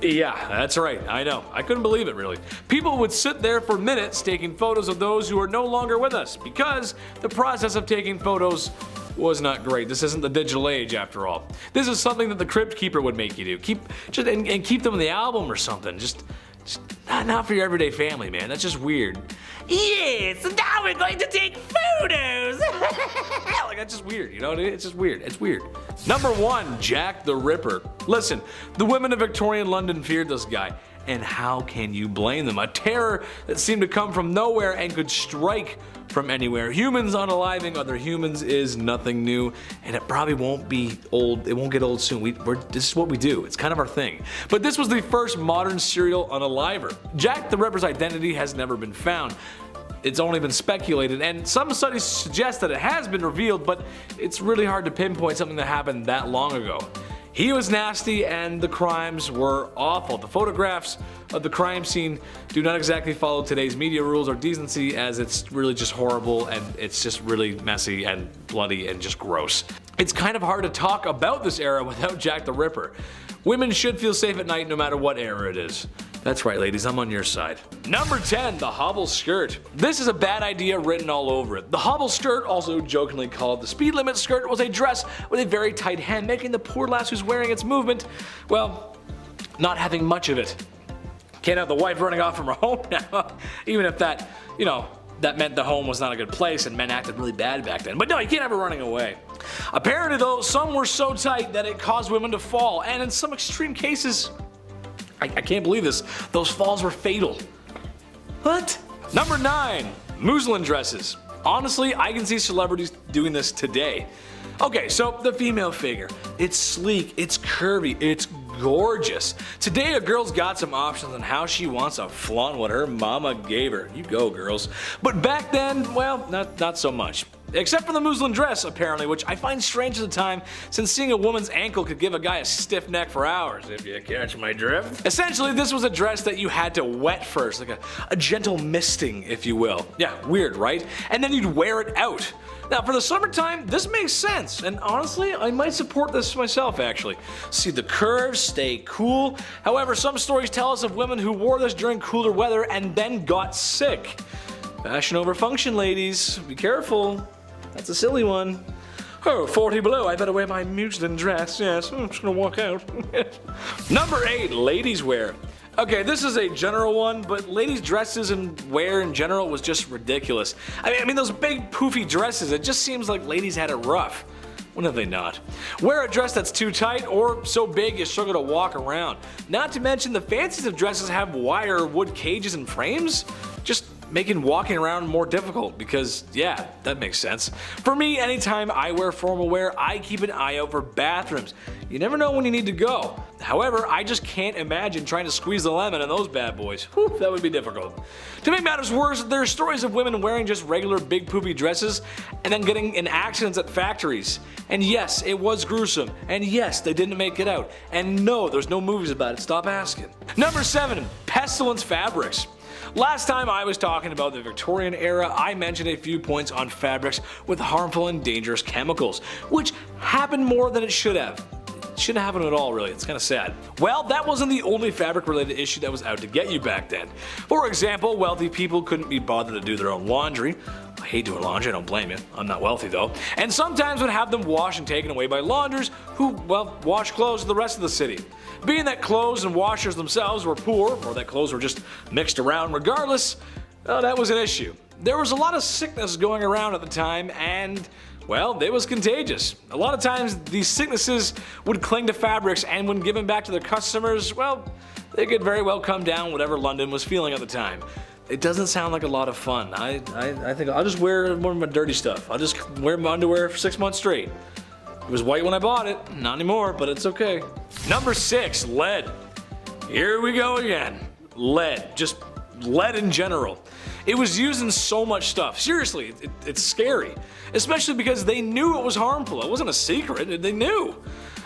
Yeah, that's right, I know. I couldn't believe it, really. People would sit there for minutes taking photos of those who are no longer with us because the process of taking photos was not great. This isn't the digital age, after all. This is something that the crypt keeper would make you do. Keep them in the album or something. Just not for your everyday family, man. That's just weird. Yes, now we're going to take photos. Like, that's just weird, you know? It's just weird. It's weird. Number 1, Jack the Ripper. Listen, the women of Victorian London feared this guy, and how can you blame them? A terror that seemed to come from nowhere and could strike from anywhere. Humans unaliving other humans is nothing new, and it probably won't be old. It won't get old soon. This is what we do. It's kind of our thing. But this was the first modern serial unaliver. Jack the Ripper's identity has never been found. It's only been speculated, and some studies suggest that it has been revealed, but it's really hard to pinpoint something that happened that long ago. He was nasty and the crimes were awful. The photographs of the crime scene do not exactly follow today's media rules or decency, as it's really just horrible and it's just really messy and bloody and just gross. It's kind of hard to talk about this era without Jack the Ripper. Women should feel safe at night no matter what era it is. That's right, ladies, I'm on your side. Number 10, the hobble skirt. This is a bad idea written all over it. The hobble skirt, also jokingly called the speed limit skirt, was a dress with a very tight hem, making the poor lass who's wearing its movement, well, not having much of it. Can't have the wife running off from her home now, even if that, that meant the home was not a good place and men acted really bad back then. But no, you can't have her running away. Apparently though, some were so tight that it caused women to fall, and in some extreme cases, I can't believe this, those falls were fatal. What? Number 9, muslin dresses. Honestly, I can see celebrities doing this today. Okay, so the female figure. It's sleek, it's curvy, it's gorgeous. Today a girl's got some options on how she wants to flaunt what her mama gave her. You go, girls. But back then, well, not so much. Except for the muslin dress, apparently, which I find strange at the time, since seeing a woman's ankle could give a guy a stiff neck for hours, if you catch my drift. Essentially, this was a dress that you had to wet first, like a gentle misting, if you will. Yeah, weird, right? And then you'd wear it out. Now, for the summertime, this makes sense, and honestly, I might support this myself, actually. See the curves, stay cool. However, some stories tell us of women who wore this during cooler weather and then got sick. Fashion over function, ladies. Be careful. That's a silly one. Oh, 40 below, I better wear my muslin dress. Yes, I'm just gonna walk out. Number 8, ladies wear. Okay, this is a general one, but ladies' dresses and wear in general was just ridiculous. I mean those big poofy dresses, it just seems like ladies had it rough. When have they not? Wear a dress that's too tight or so big you struggle to walk around. Not to mention the fanciest of dresses have wire or wood cages and frames. Just making walking around more difficult because, yeah, that makes sense. For me, anytime I wear formal wear, I keep an eye out for bathrooms. You never know when you need to go. However, I just can't imagine trying to squeeze the lemon in those bad boys. Whew, that would be difficult. To make matters worse, there are stories of women wearing just regular big poofy dresses and then getting in accidents at factories. And yes, it was gruesome. And yes, they didn't make it out. And no, there's no movies about it. Stop asking. Number 7, pestilence fabrics. Last time I was talking about the Victorian era, I mentioned a few points on fabrics with harmful and dangerous chemicals, which happened more than it should have. It shouldn't happen at all, really. It's kind of sad. Well, that wasn't the only fabric-related issue that was out to get you back then. For example, wealthy people couldn't be bothered to do their own laundry. I hate doing laundry, I don't blame you. I'm not wealthy though. And sometimes would have them washed and taken away by launders who, well, wash clothes to the rest of the city. Being that clothes and washers themselves were poor, or that clothes were just mixed around regardless, that was an issue. There was a lot of sickness going around at the time and, well, it was contagious. A lot of times these sicknesses would cling to fabrics and when given back to their customers, well, they could very well come down whatever London was feeling at the time. It doesn't sound like a lot of fun. I think I'll just wear more of my dirty stuff. I'll just wear my underwear for 6 months straight. It was white when I bought it, not anymore, but it's okay. Number 6, lead. Here we go again. Lead, just lead in general. It was used in so much stuff. Seriously, it's scary. Especially because they knew it was harmful. It wasn't a secret, they knew.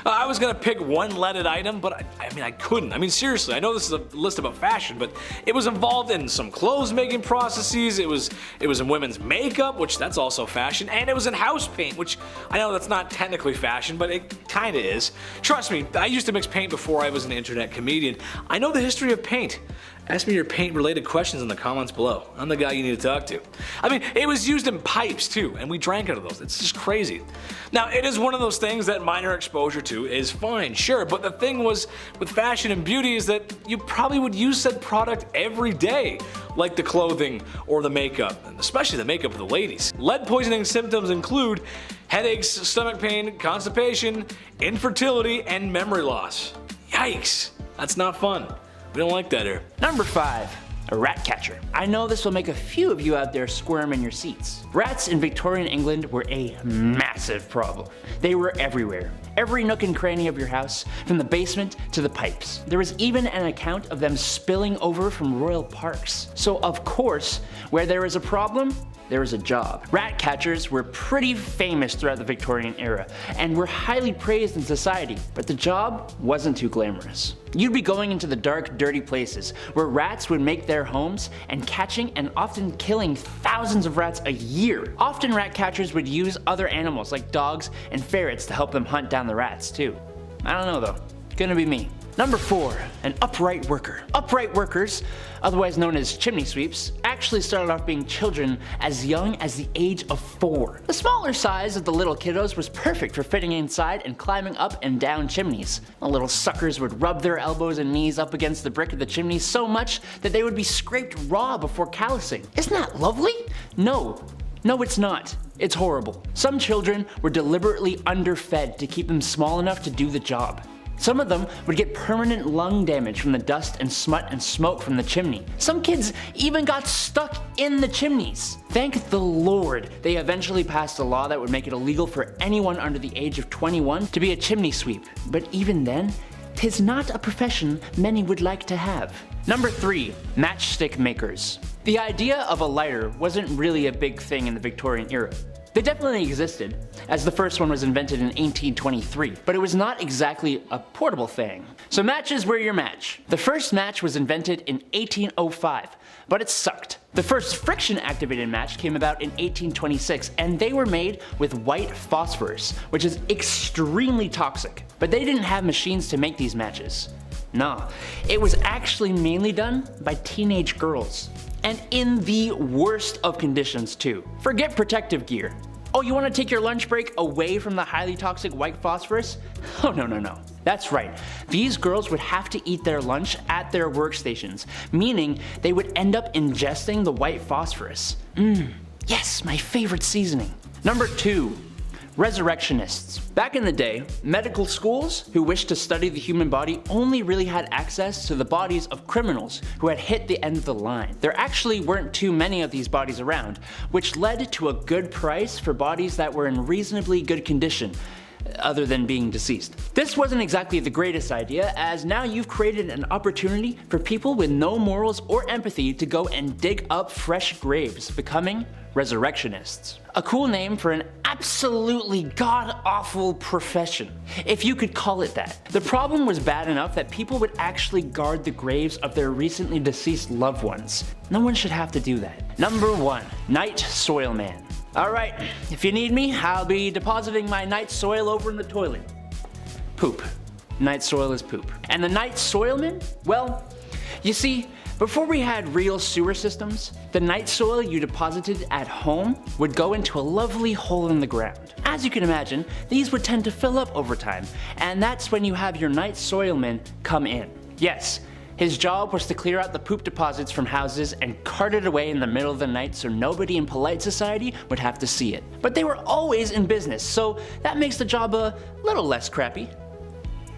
I was gonna pick one leaded item, but I couldn't. I mean, seriously, I know this is a list about fashion, but it was involved in some clothes making processes, it was in women's makeup, which that's also fashion, and it was in house paint, which I know that's not technically fashion, but it kinda is. Trust me, I used to mix paint before I was an internet comedian. I know the history of paint. Ask me your paint related questions in the comments below. I'm the guy you need to talk to. I mean, it was used in pipes too, and we drank out of those. It's just crazy. Now, it is one of those things that minor exposure to is fine, sure, but the thing was with fashion and beauty is that you probably would use said product every day, like the clothing or the makeup, and especially the makeup of the ladies. Lead poisoning symptoms include headaches, stomach pain, constipation, infertility, and memory loss. Yikes, that's not fun. We don't like that here. Number 5. A rat catcher. I know this will make a few of you out there squirm in your seats. Rats in Victorian England were a massive problem. They were everywhere. Every nook and cranny of your house, from the basement to the pipes. There was even an account of them spilling over from royal parks. So of course, where there is a problem, there is a job. Rat catchers were pretty famous throughout the Victorian era and were highly praised in society, but the job wasn't too glamorous. You'd be going into the dark, dirty places where rats would make their homes and catching and often killing thousands of rats a year. Often rat catchers would use other animals like dogs and ferrets to help them hunt down the rats too. I don't know though, gonna be me. Number 4, an upright worker. Upright workers, otherwise known as chimney sweeps, actually started off being children as young as the age of 4. The smaller size of the little kiddos was perfect for fitting inside and climbing up and down chimneys. The little suckers would rub their elbows and knees up against the brick of the chimney so much that they would be scraped raw before callousing. Isn't that lovely? No, it's not. It's horrible. Some children were deliberately underfed to keep them small enough to do the job. Some of them would get permanent lung damage from the dust and smut and smoke from the chimney. Some kids even got stuck in the chimneys. Thank the Lord they eventually passed a law that would make it illegal for anyone under the age of 21 to be a chimney sweep. But even then, 'tis not a profession many would like to have. Number 3, matchstick makers. The idea of a lighter wasn't really a big thing in the Victorian era. They definitely existed, as the first one was invented in 1823, but it was not exactly a portable thing. So matches were your match. The first match was invented in 1805, but it sucked. The first friction-activated match came about in 1826, and they were made with white phosphorus, which is extremely toxic. But they didn't have machines to make these matches. No, it was actually mainly done by teenage girls. And in the worst of conditions too. Forget protective gear. Oh, you want to take your lunch break away from the highly toxic white phosphorus? Oh no. That's right. These girls would have to eat their lunch at their workstations, meaning they would end up ingesting the white phosphorus. Yes, my favorite seasoning. Number 2. Resurrectionists. Back in the day, medical schools who wished to study the human body only really had access to the bodies of criminals who had hit the end of the line. There actually weren't too many of these bodies around, which led to a good price for bodies that were in reasonably good condition, other than being deceased. This wasn't exactly the greatest idea, as now you've created an opportunity for people with no morals or empathy to go and dig up fresh graves, becoming resurrectionists. A cool name for an absolutely god-awful profession, if you could call it that. The problem was bad enough that people would actually guard the graves of their recently deceased loved ones. No one should have to do that. Number 1, night soil man. Alright, if you need me, I'll be depositing my night soil over in the toilet. Poop. Night soil is poop. And the night soilman? Well, you see, before we had real sewer systems, the night soil you deposited at home would go into a lovely hole in the ground. As you can imagine, these would tend to fill up over time, and that's when you have your night soilman come in. Yes, his job was to clear out the poop deposits from houses and cart it away in the middle of the night so nobody in polite society would have to see it. But they were always in business, so that makes the job a little less crappy.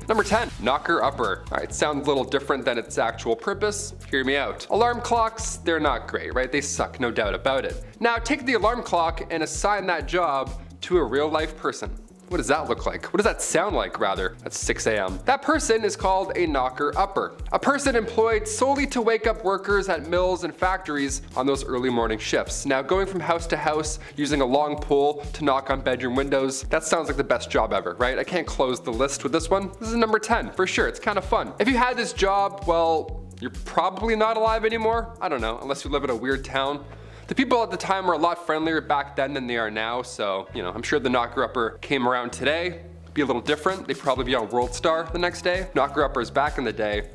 Number 10, knocker-upper. Alright, sounds a little different than its actual purpose. Hear me out. Alarm clocks, they're not great, right? They suck, no doubt about it. Now take the alarm clock and assign that job to a real-life person. What does that look like? What does that sound like, rather? At 6 a.m. That person is called a knocker-upper. A person employed solely to wake up workers at mills and factories on those early morning shifts. Now, going from house to house, using a long pole to knock on bedroom windows, that sounds like the best job ever, right? I can't close the list with this one. This is number 10, for sure. It's kind of fun. If you had this job, well, you're probably not alive anymore. I don't know, unless you live in a weird town. The people at the time were a lot friendlier back then than they are now, so, I'm sure the knocker-upper came around today. Be a little different. They'd probably be on World Star the next day. Knocker-uppers back in the day.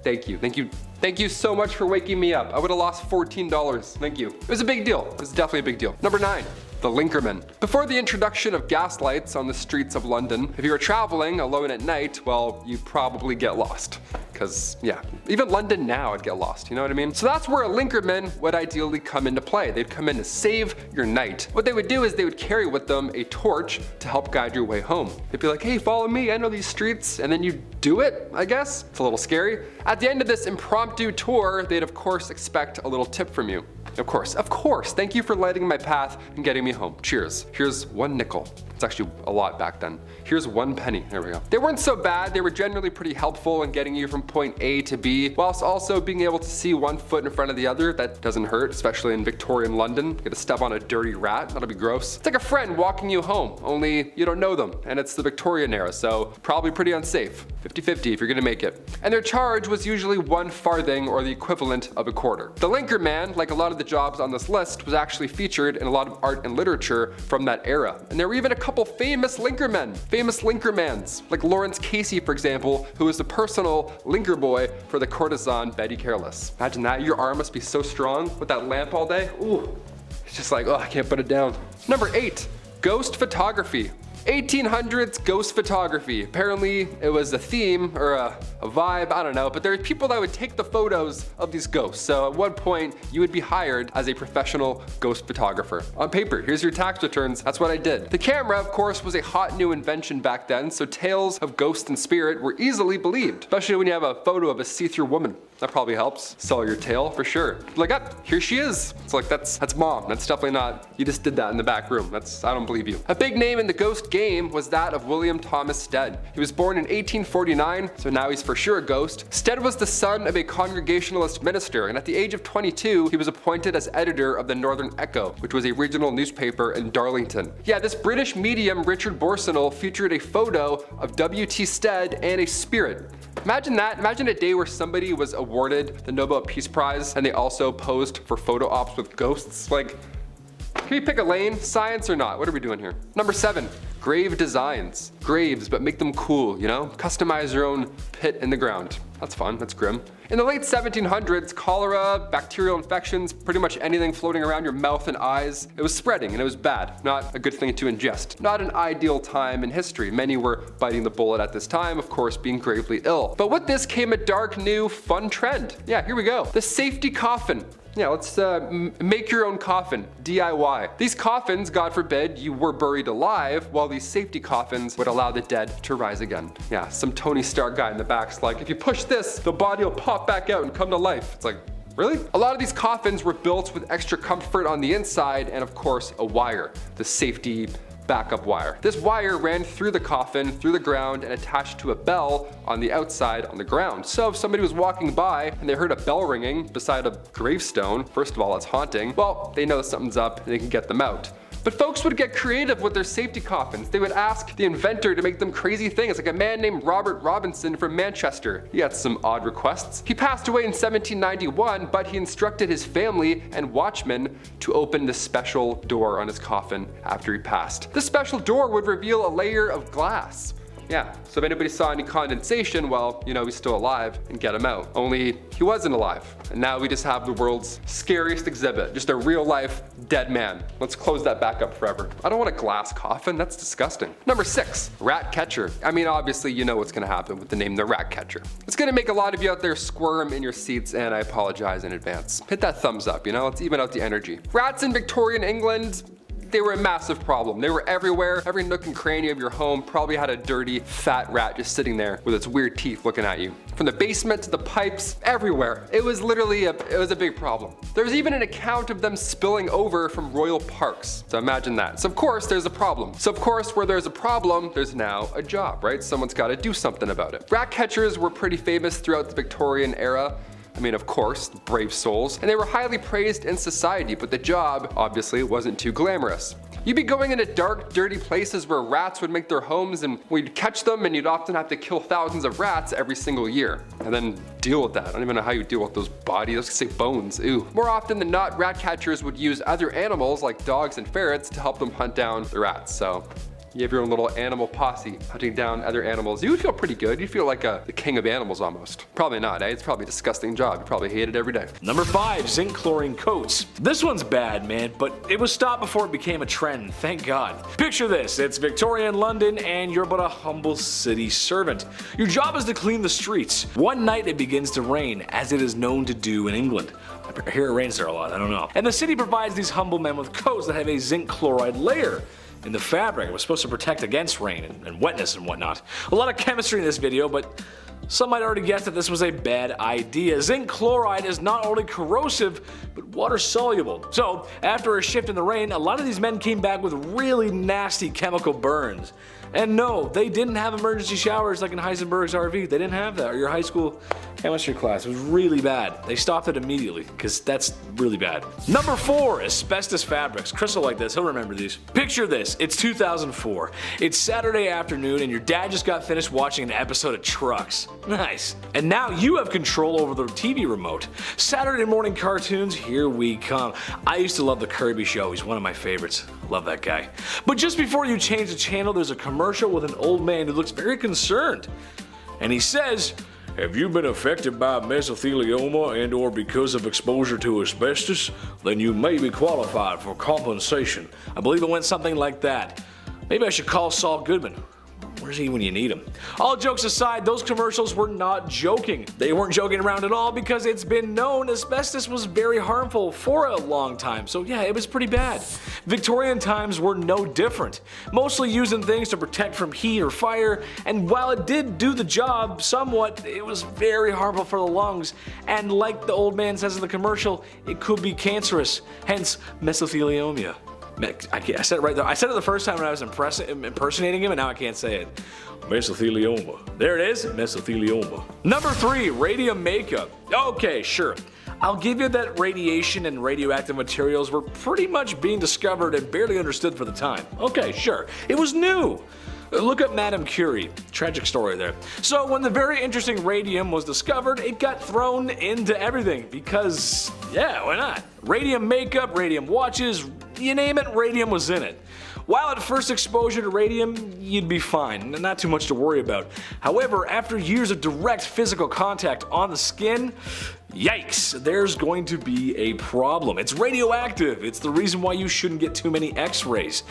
Thank you so much for waking me up. I would have lost $14. Thank you. It was a big deal. It was definitely a big deal. Number 9. The linkerman. Before the introduction of gas lights on the streets of London, if you were traveling alone at night, well, you'd probably get lost. because yeah, even London now I'd get lost, you know what I mean? So that's where a linkerman would ideally come into play. They'd come in to save your night. What they would do is they would carry with them a torch to help guide your way home. They'd be like, hey, follow me, I know these streets, and then you do it, I guess. It's a little scary. At the end of this impromptu tour, they'd of course expect a little tip from you. Of course, thank you for lighting my path and getting me home. Cheers. Here's 1 nickel. It's actually a lot back then. Here's 1 penny. There we go. They weren't so bad. They were generally pretty helpful in getting you from point A to B, whilst also being able to see 1 foot in front of the other. That doesn't hurt, especially in Victorian London. You get to step on a dirty rat. That'll be gross. It's like a friend walking you home, only you don't know them, and it's the Victorian era, so probably pretty unsafe. 50-50 if you're gonna make it. And their charge was usually 1 farthing or the equivalent of a quarter. The linkerman, like a lot of the jobs on this list, was actually featured in a lot of art and literature from that era. And there were even a couple famous linkermen, famous linkermans, like Lawrence Casey, for example, who was the personal linker boy for the courtesan Betty Careless. Imagine that, your arm must be so strong with that lamp all day. Ooh, it's just like, oh, I can't put it down. Number 8, ghost photography. 1800s ghost photography. Apparently it was a theme or a vibe, I don't know, but there were people that would take the photos of these ghosts. So at one point you would be hired as a professional ghost photographer. On paper, here's your tax returns, that's what I did. The camera, of course, was a hot new invention back then, so tales of ghost and spirit were easily believed, especially when you have a photo of a see-through woman. That probably helps sell your tale for sure. Like, ah, here she is. It's like, that's mom. That's definitely not, you just did that in the back room. I don't believe you. A big name in the ghost game was that of William Thomas Stead. He was born in 1849, so now he's for sure a ghost. Stead was the son of a Congregationalist minister, and at the age of 22, he was appointed as editor of the Northern Echo, which was a regional newspaper in Darlington. Yeah, this British medium, Richard Borsonal, featured a photo of W.T. Stead and a spirit. Imagine that. Imagine a day where somebody was awarded the Nobel Peace Prize and they also posed for photo ops with ghosts. Like, can you pick a lane? Science or not? What are we doing here? Number 7, grave designs. Graves, but make them cool, you know? Customize your own pit in the ground. That's fun, that's grim. In the late 1700s, cholera, bacterial infections, pretty much anything floating around your mouth and eyes, it was spreading and it was bad. Not a good thing to ingest. Not an ideal time in history. Many were biting the bullet at this time, of course, being gravely ill. But with this came a dark, new, fun trend. Yeah, here we go. The safety coffin. Yeah, let's make your own coffin, DIY. These coffins, God forbid, you were buried alive, while these safety coffins would allow the dead to rise again. Yeah, some Tony Stark guy in the back's like, if you push this, the body will pop back out and come to life. It's like, really? A lot of these coffins were built with extra comfort on the inside and of course a wire, the safety backup wire. This wire ran through the coffin, through the ground, and attached to a bell on the outside on the ground. So if somebody was walking by and they heard a bell ringing beside a gravestone, first of all, it's haunting, well, they know something's up and they can get them out. But folks would get creative with their safety coffins. They would ask the inventor to make them crazy things, like a man named Robert Robinson from Manchester. He had some odd requests. He passed away in 1791, but he instructed his family and watchmen to open the special door on his coffin after he passed. The special door would reveal a layer of glass. Yeah, so if anybody saw any condensation, well, you know, he's still alive and get him out. Only he wasn't alive. And now we just have the world's scariest exhibit, just a real life dead man. Let's close that back up forever. I don't want a glass coffin, that's disgusting. Number 6, rat catcher. I mean, obviously you know what's gonna happen with the name the rat catcher. It's gonna make a lot of you out there squirm in your seats, and I apologize in advance. Hit that thumbs up, you know, let's even out the energy. Rats in Victorian England, they were a massive problem. They were everywhere. Every nook and cranny of your home probably had a dirty, fat rat just sitting there with its weird teeth looking at you. From the basement to the pipes, everywhere. It was literally a big problem. There was even an account of them spilling over from royal parks. So imagine that. So of course there's a problem. So of course where there's a problem, there's now a job, right? Someone's got to do something about it. Rat catchers were pretty famous throughout the Victorian era. I mean, of course, brave souls, and they were highly praised in society, but the job obviously wasn't too glamorous. You'd be going into dark, dirty places where rats would make their homes, and we'd catch them, and you'd often have to kill thousands of rats every single year. And then deal with that. I don't even know how you deal with those bodies. I was gonna say bones, ew. More often than not, rat catchers would use other animals like dogs and ferrets to help them hunt down the rats, so You have your own little animal posse hunting down other animals. You would feel pretty good. You'd feel like the king of animals almost. Probably not, eh? It's probably a disgusting job. You probably hate it every day. Number 5, zinc chlorine coats. This one's bad, man, but it was stopped before it became a trend, thank God. Picture this, it's Victorian London and you're but a humble city servant. Your job is to clean the streets. One night it begins to rain, as it is known to do in England. I hear it rains there a lot, I don't know. And the city provides these humble men with coats that have a zinc chloride layer in the fabric. It was supposed to protect against rain and wetness and whatnot. A lot of chemistry in this video, but some might already guess that this was a bad idea. Zinc chloride is not only corrosive, but water soluble. So after a shift in the rain, a lot of these men came back with really nasty chemical burns. And no, they didn't have emergency showers like in Heisenberg's RV. They didn't have that, or your high school chemistry class. It was really bad. They stopped it immediately, because that's really bad. Number 4, asbestos fabrics. Chris will like this, he'll remember these. Picture this, it's 2004. It's Saturday afternoon and your dad just got finished watching an episode of Trucks. Nice. And now you have control over the TV remote. Saturday morning cartoons, here we come. I used to love the Kirby Show, he's one of my favorites. Love that guy. But just before you change the channel, there's a commercial with an old man who looks very concerned. And he says, "Have you been affected by mesothelioma and or because of exposure to asbestos? Then you may be qualified for compensation." I believe it went something like that. Maybe I should call Saul Goodman. Where's he when you need him? All jokes aside, those commercials were not joking. They weren't joking around at all because it's been known asbestos was very harmful for a long time. So yeah, it was pretty bad. Victorian times were no different. Mostly using things to protect from heat or fire, and while it did do the job somewhat, it was very harmful for the lungs. And like the old man says in the commercial, it could be cancerous, hence mesothelioma. I said it right there. I said it the first time when I was impersonating him, and now I can't say it. Mesothelioma. There it is, mesothelioma. Number 3, radium makeup. Okay, sure. I'll give you that radiation and radioactive materials were pretty much being discovered and barely understood for the time. Okay, sure. It was new. Look up Madame Curie. Tragic story there. So when the very interesting radium was discovered, it got thrown into everything because, yeah, why not? Radium makeup, radium watches, you name it, radium was in it. While at first exposure to radium, you'd be fine, not too much to worry about. However, after years of direct physical contact on the skin, yikes, there's going to be a problem. It's radioactive. It's the reason why you shouldn't get too many x-rays.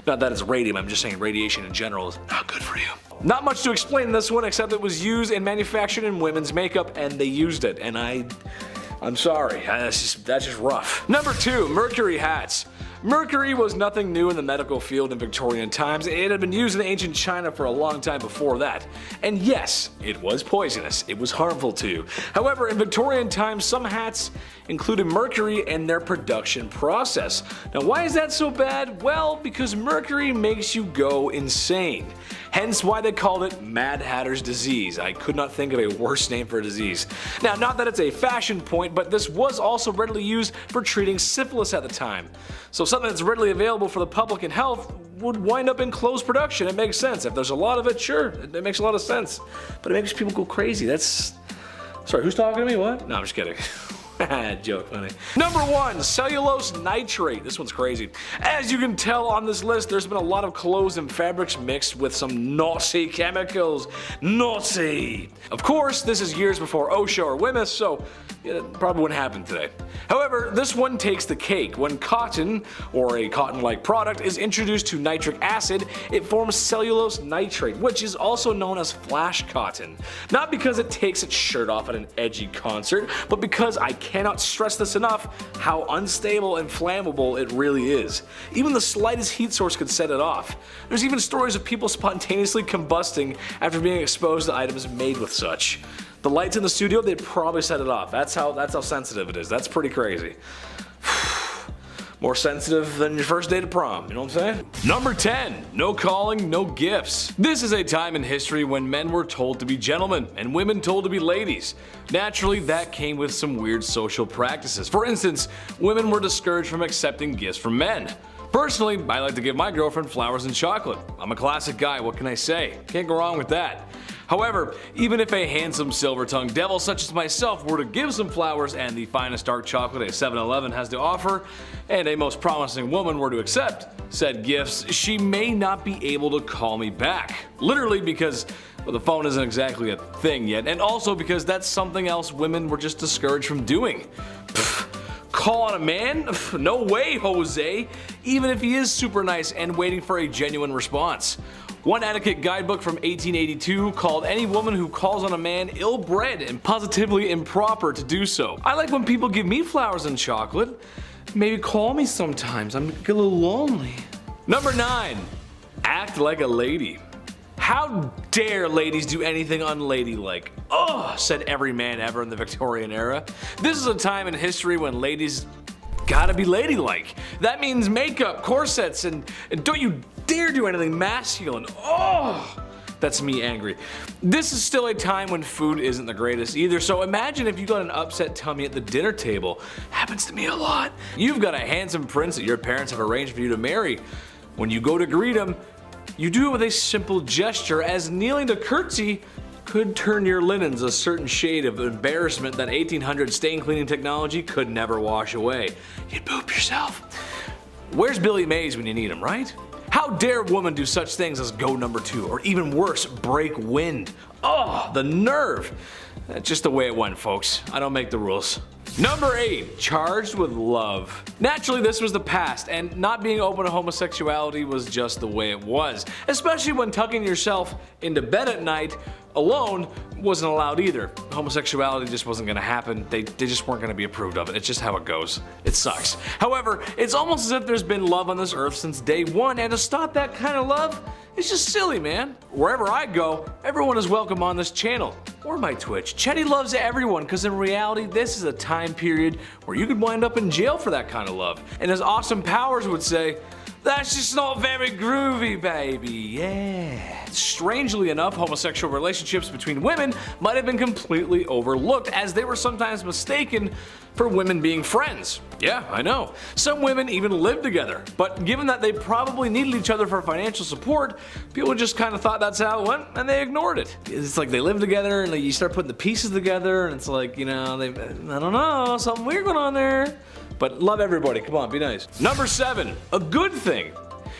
Not that it's radium, I'm just saying radiation in general is not good for you. Not much to explain in this one except it was used and manufactured in women's makeup and they used it, and I'm sorry, that's just rough. Number 2, mercury hats. Mercury was nothing new in the medical field in Victorian times. It had been used in ancient China for a long time before that. And yes, it was poisonous. It was harmful to you. However, in Victorian times, some hats included mercury in their production process. Now, why is that so bad? Well, because mercury makes you go insane. Hence why they called it Mad Hatter's disease. I could not think of a worse name for a disease. Now, not that it's a fashion point, but this was also readily used for treating syphilis at the time. So something that's readily available for the public and health would wind up in closed production. It makes sense. If there's a lot of it, sure, it makes a lot of sense. But it makes people go crazy. Sorry, who's talking to me? What? No, I'm just kidding. Joke, funny. Number 1, cellulose nitrate. This one's crazy. As you can tell on this list, there's been a lot of clothes and fabrics mixed with some naughty chemicals. Naughty! Of course, this is years before OSHA or WMS, so it probably wouldn't happen today. However, this one takes the cake. When cotton, or a cotton-like product, is introduced to nitric acid, it forms cellulose nitrate, which is also known as flash cotton. Not because it takes its shirt off at an edgy concert, but because I cannot stress this enough how unstable and flammable it really is. Even the slightest heat source could set it off. There's even stories of people spontaneously combusting after being exposed to items made with such. The lights in the studio, they'd probably set it off. That's how sensitive it is. That's pretty crazy. More sensitive than your first day to prom, you know what I'm saying? Number 10, no calling, no gifts. This is a time in history when men were told to be gentlemen and women told to be ladies. Naturally, that came with some weird social practices. For instance, women were discouraged from accepting gifts from men. Personally, I like to give my girlfriend flowers and chocolate. I'm a classic guy, what can I say? Can't go wrong with that. However, even if a handsome silver-tongued devil such as myself were to give some flowers and the finest dark chocolate a 7-Eleven has to offer, and a most promising woman were to accept said gifts, she may not be able to call me back. Literally because, well, the phone isn't exactly a thing yet, and also because that's something else women were just discouraged from doing. Call on a man? No way, Jose, even if he is super nice and waiting for a genuine response. One etiquette guidebook from 1882 called any woman who calls on a man ill-bred and positively improper to do so. I like when people give me flowers and chocolate. Maybe call me sometimes, I'm a little lonely. Number 9. Act like a lady. How dare ladies do anything unladylike? Ugh, said every man ever in the Victorian era. This is a time in history when ladies gotta be ladylike. That means makeup, corsets, and don't you dare do anything masculine. Oh, that's me angry. This is still a time when food isn't the greatest either, so imagine if you got an upset tummy at the dinner table. Happens to me a lot. You've got a handsome prince that your parents have arranged for you to marry. When you go to greet him, you do it with a simple gesture, as kneeling to curtsy could turn your linens a certain shade of embarrassment that 1800 stain cleaning technology could never wash away. You'd poop yourself. Where's Billy Mays when you need him, right? How dare women do such things as go number 2, or even worse, break wind? Oh, the nerve. That's just the way it went, folks. I don't make the rules. Number 8. Charged with love. Naturally, this was the past, and not being open to homosexuality was just the way it was. Especially when tucking yourself into bed at night alone wasn't allowed either. Homosexuality just wasn't gonna happen. They just weren't gonna be approved of it. It's just how it goes. It sucks. However, it's almost as if there's been love on this earth since day one, and to stop that kind of love, it's just silly, man. Wherever I go, everyone is welcome on this channel, or my Twitch. Chetty loves everyone, because in reality, this is a time period where you could wind up in jail for that kind of love. And as Austin Powers would say, that's just not very groovy, baby, yeah. Strangely enough, homosexual relationships between women might have been completely overlooked, as they were sometimes mistaken for women being friends. Yeah, I know. Some women even lived together, but given that they probably needed each other for financial support, people just kind of thought that's how it went, and they ignored it. It's like they live together, and you start putting the pieces together, and it's like, you know, I don't know, something weird going on there. But love everybody, come on, be nice. Number 7, a good thing.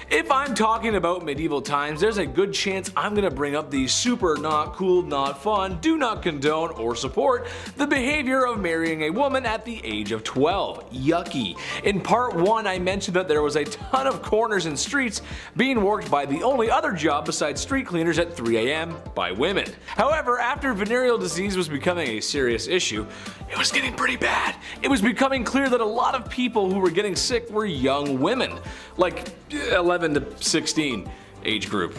If I'm talking about medieval times, there's a good chance I'm gonna bring up the super not cool, not fun, do not condone or support the behavior of marrying a woman at the age of 12. Yucky. In part 1, I mentioned that there was a ton of corners and streets being worked by the only other job besides street cleaners at 3 a.m. by women. However, after venereal disease was becoming a serious issue, it was getting pretty bad. It was becoming clear that a lot of people who were getting sick were young women, like 11 to 16 age group.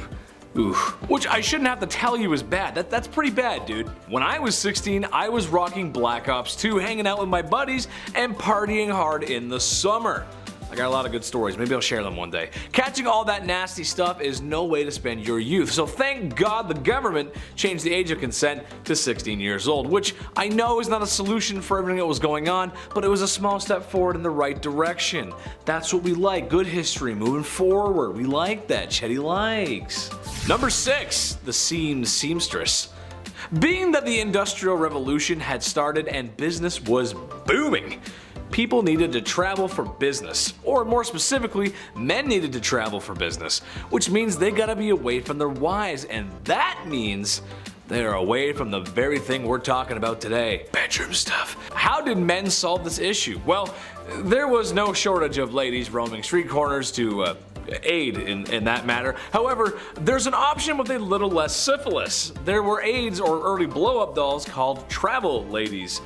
Ooh. Which I shouldn't have to tell you is bad. That's pretty bad, dude. When I was 16, I was rocking Black Ops 2, hanging out with my buddies, and partying hard in the summer. I got a lot of good stories, maybe I'll share them one day. Catching all that nasty stuff is no way to spend your youth, so thank God the government changed the age of consent to 16 years old, which I know is not a solution for everything that was going on, but it was a small step forward in the right direction. That's what we like, good history, moving forward. We like that, Chetty likes. Number 6, the seamstress. Being that the Industrial Revolution had started and business was booming, people needed to travel for business, or more specifically, men needed to travel for business, which means they gotta be away from their wives, and that means they're away from the very thing we're talking about today, bedroom stuff. How did men solve this issue? Well, there was no shortage of ladies roaming street corners to aid in that matter. However, there's an option with a little less syphilis. There were aids or early blow-up dolls called travel ladies.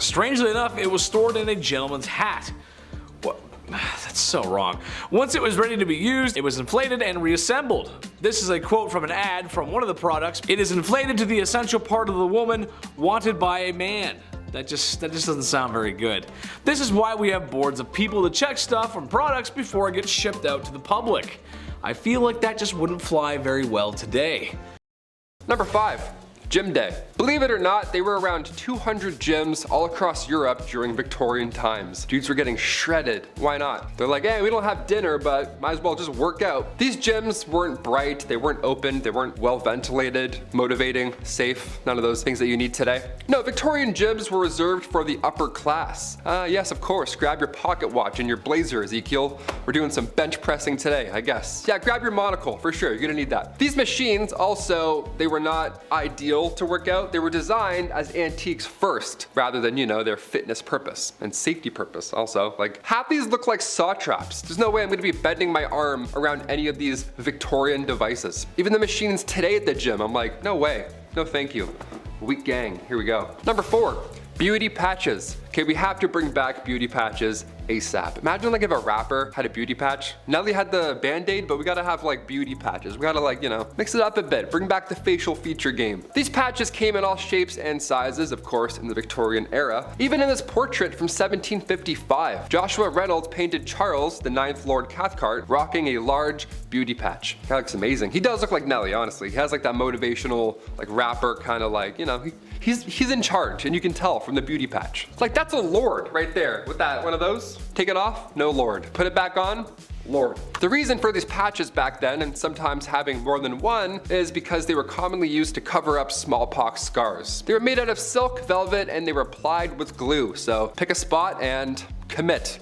Strangely enough, it was stored in a gentleman's hat. What? That's so wrong. Once it was ready to be used, it was inflated and reassembled. This is a quote from an ad from one of the products. It is inflated to the essential part of the woman wanted by a man. That just doesn't sound very good. This is why we have boards of people to check stuff from products before it gets shipped out to the public. I feel like that just wouldn't fly very well today. Number 5. Gym Day. Believe it or not, they were around 200 gyms all across Europe during Victorian times. Dudes were getting shredded. Why not? They're like, hey, we don't have dinner, but might as well just work out. These gyms weren't bright, they weren't open, they weren't well ventilated, motivating, safe, none of those things that you need today. No, Victorian gyms were reserved for the upper class. Yes, of course, grab your pocket watch and your blazer, Ezekiel. We're doing some bench pressing today, I guess. Yeah, grab your monocle, for sure, you're gonna need that. These machines also, they were not ideal to work out. They were designed as antiques first, rather than, you know, their fitness purpose and safety purpose also. Like, half these look like saw traps. There's no way I'm gonna be bending my arm around any of these Victorian devices. Even the machines today at the gym, I'm like, no way, no thank you. Weak gang, here we go. Number 4, beauty patches. Okay, we have to bring back beauty patches ASAP. Imagine like if a rapper had a beauty patch. Nelly had the Band-Aid, but we gotta have like beauty patches. We gotta like, you know, mix it up a bit. Bring back the facial feature game. These patches came in all shapes and sizes, of course, in the Victorian era. Even in this portrait from 1755, Joshua Reynolds painted Charles, the 9th Lord Cathcart, rocking a large beauty patch. That looks amazing. He does look like Nelly, honestly. He has like that motivational, like rapper kind of like, you know, he's in charge, and you can tell from the beauty patch. Like, that's a lord right there with that one of those. Take it off, no lord. Put it back on, lord. The reason for these patches back then, and sometimes having more than one, is because they were commonly used to cover up smallpox scars. They were made out of silk, velvet, and they were applied with glue. So pick a spot and commit.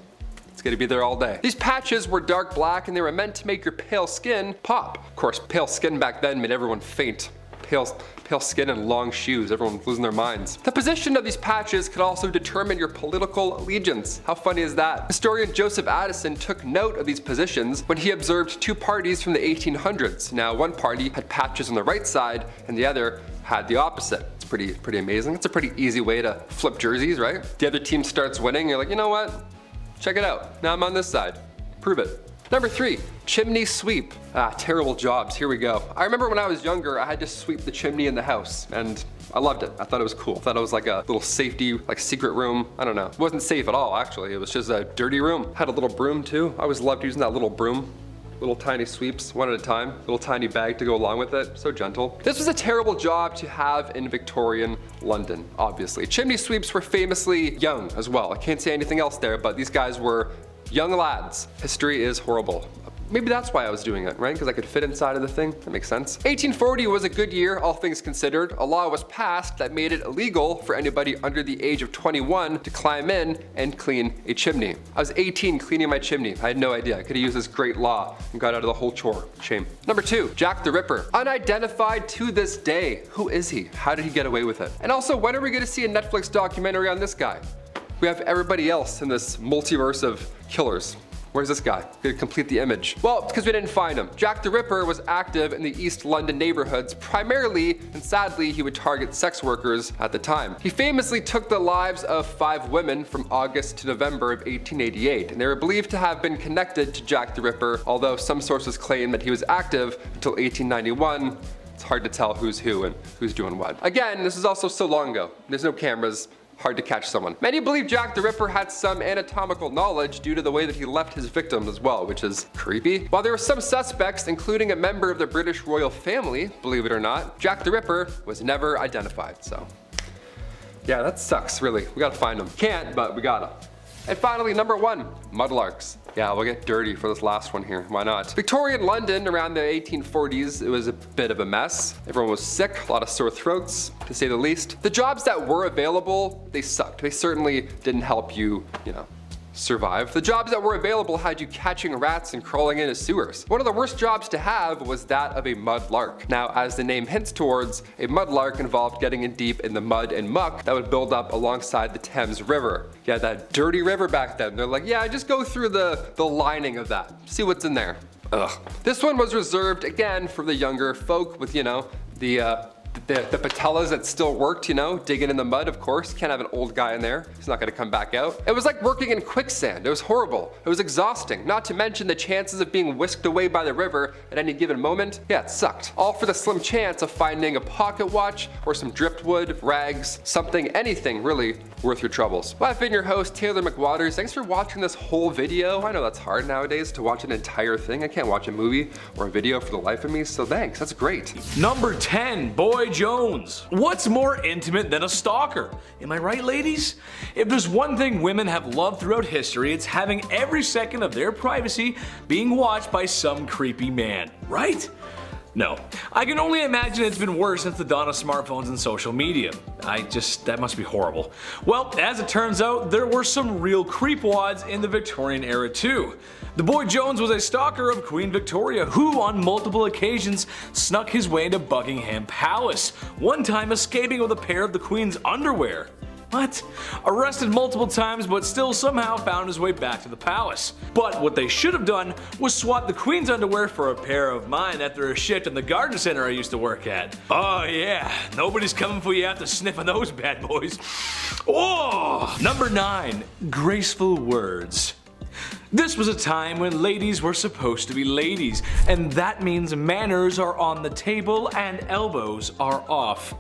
It's gonna be there all day. These patches were dark black and they were meant to make your pale skin pop. Of course, pale skin back then made everyone faint. Pale skin and long shoes, everyone was losing their minds. The position of these patches could also determine your political allegiance. How funny is that? Historian Joseph Addison took note of these positions when he observed two parties from the 1800s. Now, one party had patches on the right side and the other had the opposite. It's pretty amazing. It's a pretty easy way to flip jerseys, right? The other team starts winning, you're like, you know what? Check it out. Now I'm on this side. Prove it. Number 3, chimney sweep. Terrible jobs, here we go. I remember when I was younger, I had to sweep the chimney in the house, and I loved it. I thought it was cool. I thought it was like a little safety, like secret room. I don't know. It wasn't safe at all, actually. It was just a dirty room. Had a little broom too. I always loved using that little broom. Little tiny sweeps, one at a time. Little tiny bag to go along with it, so gentle. This was a terrible job to have in Victorian London, obviously. Chimney sweeps were famously young as well. I can't say anything else there, but these guys were young lads. History is horrible. Maybe that's why I was doing it, right? Because I could fit inside of the thing. That makes sense. 1840 was a good year, all things considered. A law was passed that made it illegal for anybody under the age of 21 to climb in and clean a chimney. I was 18 cleaning my chimney. I had no idea. I could have used this great law and got out of the whole chore. Shame. Number 2, Jack the Ripper. Unidentified to this day. Who is he? How did he get away with it? And also, when are we gonna see a Netflix documentary on this guy? We have everybody else in this multiverse of killers. Where's this guy? Gonna complete the image. Well, it's because we didn't find him. Jack the Ripper was active in the East London neighborhoods primarily, and sadly, he would target sex workers at the time. He famously took the lives of 5 women from August to November of 1888, and they were believed to have been connected to Jack the Ripper, although some sources claim that he was active until 1891. It's hard to tell who's who and who's doing what. Again, this is also so long ago. There's no cameras. Hard to catch someone. Many believe Jack the Ripper had some anatomical knowledge due to the way that he left his victims as well, which is creepy. While there were some suspects, including a member of the British royal family, believe it or not, Jack the Ripper was never identified, so. Yeah, that sucks, really. We gotta find him. Can't, but we gotta. And finally, number 1, mudlarks. Yeah, we'll get dirty for this last one here. Why not? Victorian London around the 1840s, it was a bit of a mess. Everyone was sick, a lot of sore throats, to say the least. The jobs that were available, they sucked. They certainly didn't help you, you know, survive. The jobs that were available had you catching rats and crawling into sewers. One of the worst jobs to have was that of a mudlark. Now, as the name hints towards, a mudlark involved getting in deep in the mud and muck that would build up alongside the Thames River. Yeah, that dirty river back then. They're like, yeah, just go through the lining of that. See what's in there. Ugh. This one was reserved, again, for the younger folk with, you know, the patellas that still worked, you know, digging in the mud, of course. Can't have an old guy in there. He's not gonna come back out. It was like working in quicksand. It was horrible. It was exhausting. Not to mention the chances of being whisked away by the river at any given moment. Yeah, it sucked. All for the slim chance of finding a pocket watch or some driftwood, rags, something, anything really worth your troubles. Well, I've been your host, Taylor McWaters. Thanks for watching this whole video. I know that's hard nowadays to watch an entire thing. I can't watch a movie or a video for the life of me, so thanks. That's great. Number 10, boys Boy Jones. What's more intimate than a stalker? Am I right, ladies? If there's one thing women have loved throughout history, it's having every second of their privacy being watched by some creepy man, right? No. I can only imagine it's been worse since the dawn of smartphones and social media. That must be horrible. Well, as it turns out, there were some real creepwads in the Victorian era too. The Boy Jones was a stalker of Queen Victoria who on multiple occasions snuck his way into Buckingham Palace, one time escaping with a pair of the Queen's underwear. What? Arrested multiple times but still somehow found his way back to the palace. But what they should have done was swap the Queen's underwear for a pair of mine after a shift in the garden center I used to work at. Oh yeah, nobody's coming for you after sniffing those bad boys. Oh! Number 9. Graceful words. This was a time when ladies were supposed to be ladies, and that means manners are on the table and elbows are off.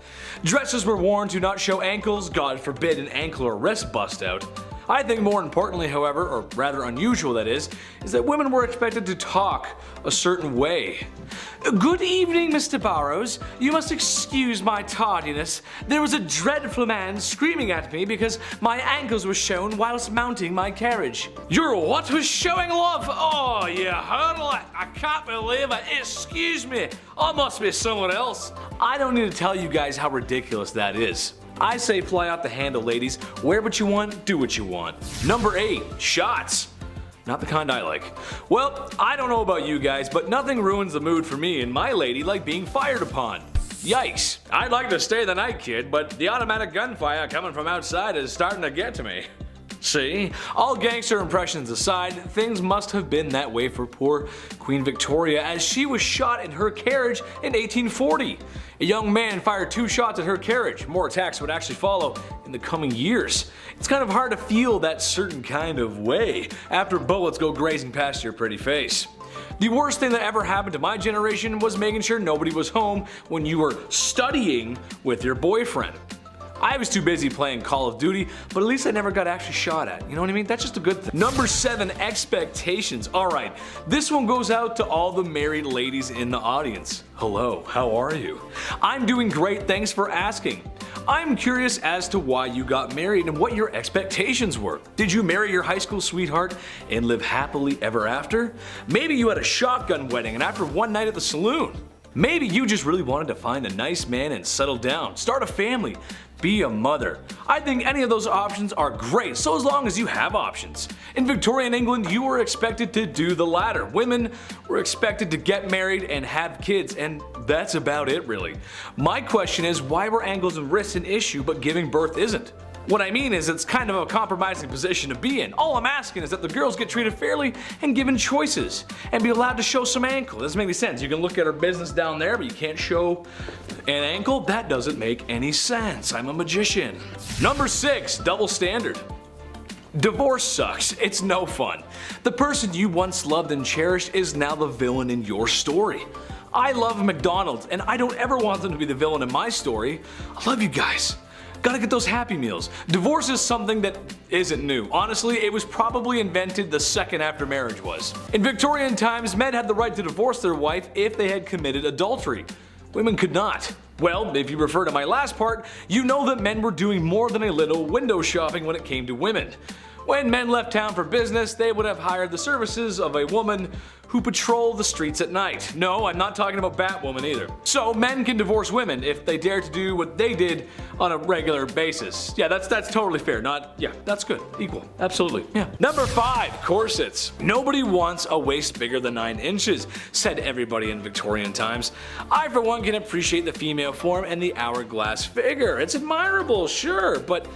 Dresses were worn to not show ankles, God forbid an ankle or wrist bust out. I think more importantly, however, or rather unusual that is that women were expected to talk a certain way. Good evening, Mr. Burrows. You must excuse my tardiness. There was a dreadful man screaming at me because my ankles were shown whilst mounting my carriage. Your what was showing, love? Oh, you hurdle. I can't believe it. Excuse me. I must be someone else. I don't need to tell you guys how ridiculous that is. I say fly out the handle, ladies. Wear what you want, do what you want. Number 8. Shots. Not the kind I like. Well, I don't know about you guys, but nothing ruins the mood for me and my lady like being fired upon. Yikes. I'd like to stay the night, kid, but the automatic gunfire coming from outside is starting to get to me. See, all gangster impressions aside, things must have been that way for poor Queen Victoria as she was shot in her carriage in 1840. A young man fired 2 shots at her carriage. More attacks would actually follow in the coming years. It's kind of hard to feel that certain kind of way after bullets go grazing past your pretty face. The worst thing that ever happened to my generation was making sure nobody was home when you were studying with your boyfriend. I was too busy playing Call of Duty, but at least I never got actually shot at. You know what I mean? That's just a good thing. Number 7, expectations. Alright, this one goes out to all the married ladies in the audience. Hello, how are you? I'm doing great, thanks for asking. I'm curious as to why you got married and what your expectations were. Did you marry your high school sweetheart and live happily ever after? Maybe you had a shotgun wedding and after one night at the saloon. Maybe you just really wanted to find a nice man and settle down, start a family, be a mother. I think any of those options are great, so as long as you have options. In Victorian England, you were expected to do the latter. Women were expected to get married and have kids, and that's about it really. My question is, why were ankles and wrists an issue but giving birth isn't? What I mean is it's kind of a compromising position to be in. All I'm asking is that the girls get treated fairly and given choices and be allowed to show some ankle. Doesn't make any sense. You can look at her business down there but you can't show an ankle? That doesn't make any sense. I'm a magician. Number 6, double standard. Divorce sucks. It's no fun. The person you once loved and cherished is now the villain in your story. I love McDonald's and I don't ever want them to be the villain in my story. I love you guys. Gotta get those Happy Meals. Divorce is something that isn't new. Honestly, it was probably invented the second after marriage was. In Victorian times, men had the right to divorce their wife if they had committed adultery. Women could not. Well, if you refer to my last part, you know that men were doing more than a little window shopping when it came to women. When men left town for business, they would have hired the services of a woman who patrolled the streets at night. No, I'm not talking about Batwoman either. So men can divorce women if they dare to do what they did on a regular basis. Yeah, that's totally fair. That's good. Equal. Absolutely. Yeah. Number 5, corsets. Nobody wants a waist bigger than 9 inches, said everybody in Victorian times. I for one can appreciate the female form and the hourglass figure. It's admirable, sure, but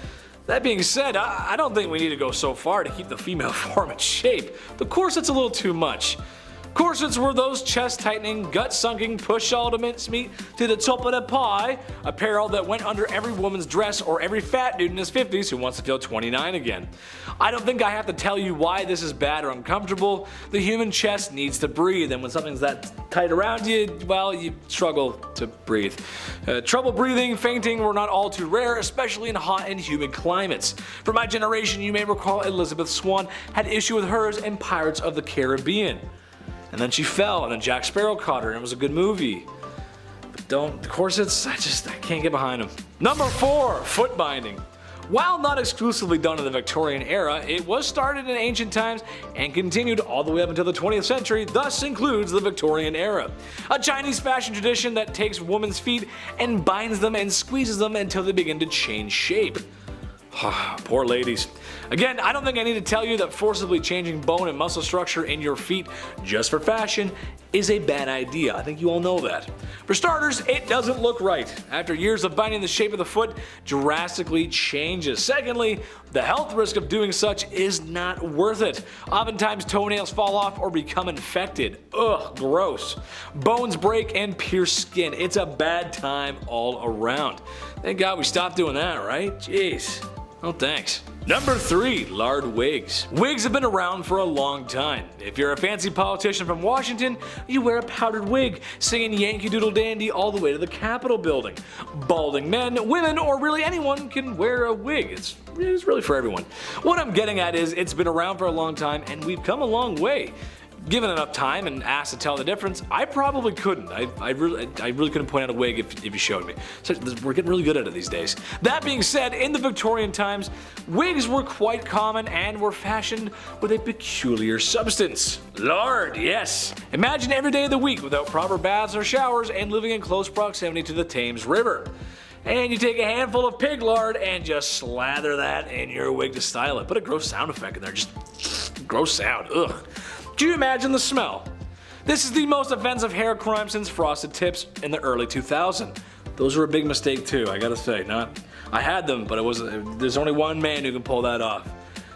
that being said, I don't think we need to go so far to keep the female form in shape. The corset's a little too much. Corsets were those chest-tightening, gut-sunking, push-all to mincemeat to the top of the pie apparel that went under every woman's dress or every fat dude in his 50s who wants to feel 29 again. I don't think I have to tell you why this is bad or uncomfortable. The human chest needs to breathe, and when something's that tight around you, well, you struggle to breathe. Trouble breathing, fainting were not all too rare, especially in hot and humid climates. For my generation, you may recall Elizabeth Swann had issue with hers in Pirates of the Caribbean. And then she fell, and then Jack Sparrow caught her, and it was a good movie. The don't. Corsets, I can't get behind them. Number 4, foot binding. While not exclusively done in the Victorian era, it was started in ancient times and continued all the way up until the 20th century, thus includes the Victorian era. A Chinese fashion tradition that takes women's feet and binds them and squeezes them until they begin to change shape. Poor ladies. Again, I don't think I need to tell you that forcibly changing bone and muscle structure in your feet just for fashion is a bad idea. I think you all know that. For starters, it doesn't look right. After years of binding, the shape of the foot drastically changes. Secondly, the health risk of doing such is not worth it. Oftentimes toenails fall off or become infected. Ugh, gross. Bones break and pierce skin. It's a bad time all around. Thank God we stopped doing that, right? Jeez. Oh, thanks. Number 3, lard wigs. Wigs have been around for a long time. If you're a fancy politician from Washington, you wear a powdered wig, singing Yankee Doodle Dandy all the way to the Capitol building. Balding men, women, or really anyone can wear a wig. It's really for everyone. What I'm getting at is it's been around for a long time and we've come a long way. Given enough time and asked to tell the difference, I probably couldn't. I really couldn't point out a wig if you showed me. So we're getting really good at it these days. That being said, in the Victorian times, wigs were quite common and were fashioned with a peculiar substance. Lard, yes. Imagine every day of the week without proper baths or showers and living in close proximity to the Thames River. And you take a handful of pig lard and just slather that in your wig to style it. Put a gross sound effect in there, just gross sound, ugh. Do you imagine the smell? This is the most offensive hair crime since frosted tips in the early 2000s. Those were a big mistake too, I gotta say. I had them, but there's only one man who can pull that off.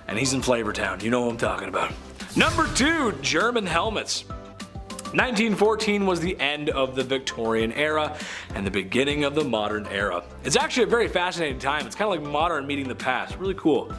And he's in Flavortown, you know what I'm talking about. Number 2, German helmets. 1914 was the end of the Victorian era and the beginning of the modern era. It's actually a very fascinating time. It's kind of like modern meeting the past. Really cool.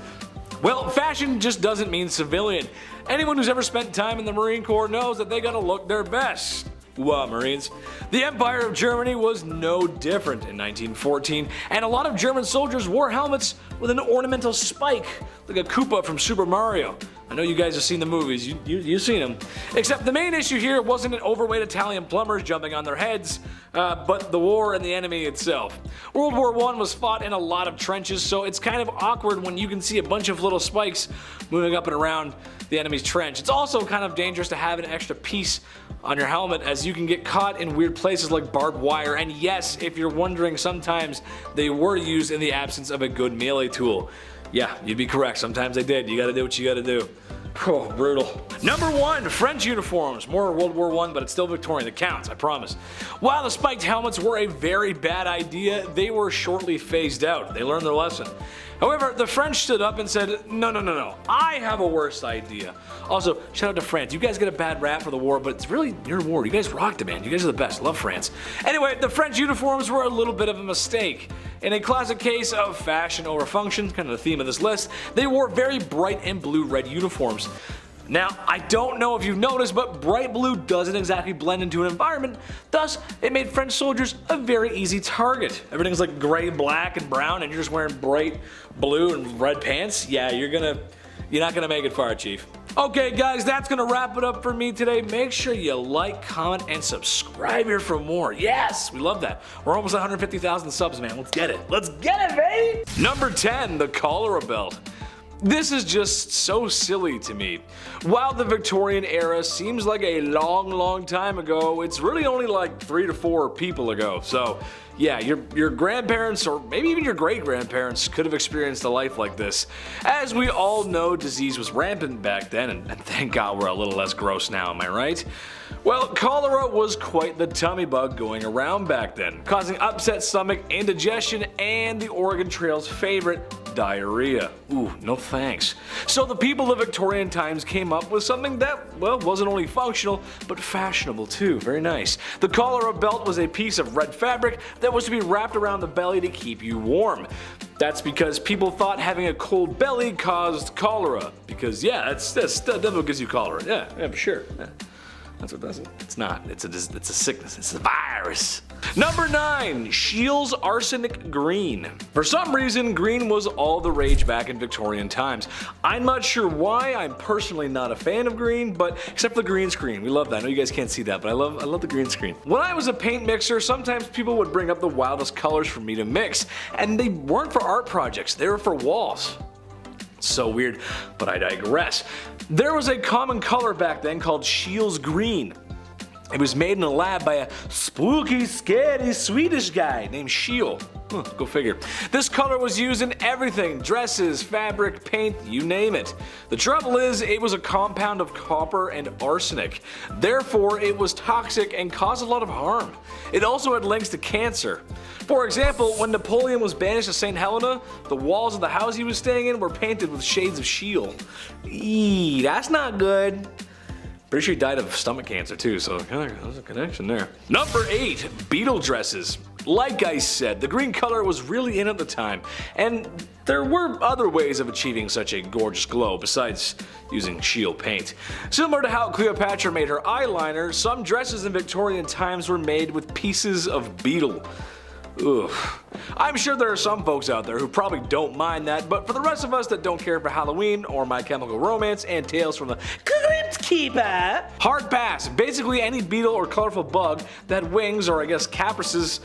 Well, fashion just doesn't mean civilian. Anyone who's ever spent time in the Marine Corps knows that they gotta look their best. Well, Marines. The Empire of Germany was no different in 1914, and a lot of German soldiers wore helmets with an ornamental spike, like a Koopa from Super Mario. I know you guys have seen the movies, you've seen them. Except the main issue here wasn't an overweight Italian plumbers jumping on their heads, but the war and the enemy itself. World War I was fought in a lot of trenches, so it's kind of awkward when you can see a bunch of little spikes moving up and around the enemy's trench. It's also kind of dangerous to have an extra piece on your helmet, as you can get caught in weird places like barbed wire, and yes, if you're wondering, sometimes they were used in the absence of a good melee tool. Yeah, you'd be correct, sometimes they did. You gotta do what you gotta do. Oh, brutal. Number 1, French uniforms. More World War I, but it's still Victorian. It counts, I promise. While the spiked helmets were a very bad idea, they were shortly phased out. They learned their lesson. However, the French stood up and said, no, I have a worse idea. Also, shout out to France. You guys get a bad rap for the war, but it's really your war. You guys rocked it, man. You guys are the best. Love France. Anyway, the French uniforms were a little bit of a mistake. In a classic case of fashion over function, kind of the theme of this list, they wore very bright and blue-red uniforms. Now, I don't know if you've noticed, but bright blue doesn't exactly blend into an environment, thus it made French soldiers a very easy target. Everything's like gray, black, and brown, and you're just wearing bright blue and red pants? Yeah, you're not gonna make it far, Chief. Okay guys, that's gonna wrap it up for me today. Make sure you like, comment, and subscribe here for more. Yes, we love that. We're almost 150,000 subs, man. Let's get it. Let's get it, baby! Number 10, the cholera belt. This is just so silly to me. While the Victorian era seems like a long time ago, it's really only like 3 to 4 people ago. So yeah, your grandparents or maybe even your great-grandparents could have experienced a life like this. As we all know, disease was rampant back then, and thank God we're a little less gross now, am I right? Well, cholera was quite the tummy bug going around back then, causing upset stomach, indigestion, and the Oregon Trail's favorite, diarrhea. Ooh, no thanks. So the people of Victorian times came up with something that, well, wasn't only functional, but fashionable too. Very nice. The cholera belt was a piece of red fabric that was to be wrapped around the belly to keep you warm. That's because people thought having a cold belly caused cholera. Because yeah, that's what gives you cholera. Yeah, for sure. Yeah. That's what does it. It's not. It's a sickness. It's a virus. Number 9. Scheele's Arsenic Green. For some reason, green was all the rage back in Victorian times. I'm not sure why. I'm personally not a fan of green, but except for the green screen. We love that. I know you guys can't see that, but I love the green screen. When I was a paint mixer, sometimes people would bring up the wildest colors for me to mix, and they weren't for art projects. They were for walls. So weird, but I digress. There was a common color back then called Scheele's Green. It was made in a lab by a spooky, scary Swedish guy named Scheele. Go figure. This color was used in everything: dresses, fabric, paint, you name it. The trouble is, it was a compound of copper and arsenic. Therefore, it was toxic and caused a lot of harm. It also had links to cancer. For example, when Napoleon was banished to St. Helena, the walls of the house he was staying in were painted with shades of Scheele. Eee, that's not good. Pretty sure he died of stomach cancer too, so there's a connection there. Number 8. Beetle dresses. Like I said, the green color was really in at the time, and there were other ways of achieving such a gorgeous glow besides using Scheele paint. Similar to how Cleopatra made her eyeliner, some dresses in Victorian times were made with pieces of beetle. Oof. I'm sure there are some folks out there who probably don't mind that, but for the rest of us that don't care for Halloween or My Chemical Romance and Tales from the Crypt Keeper, hard pass. Basically any beetle or colorful bug that had wings, or I guess caprices,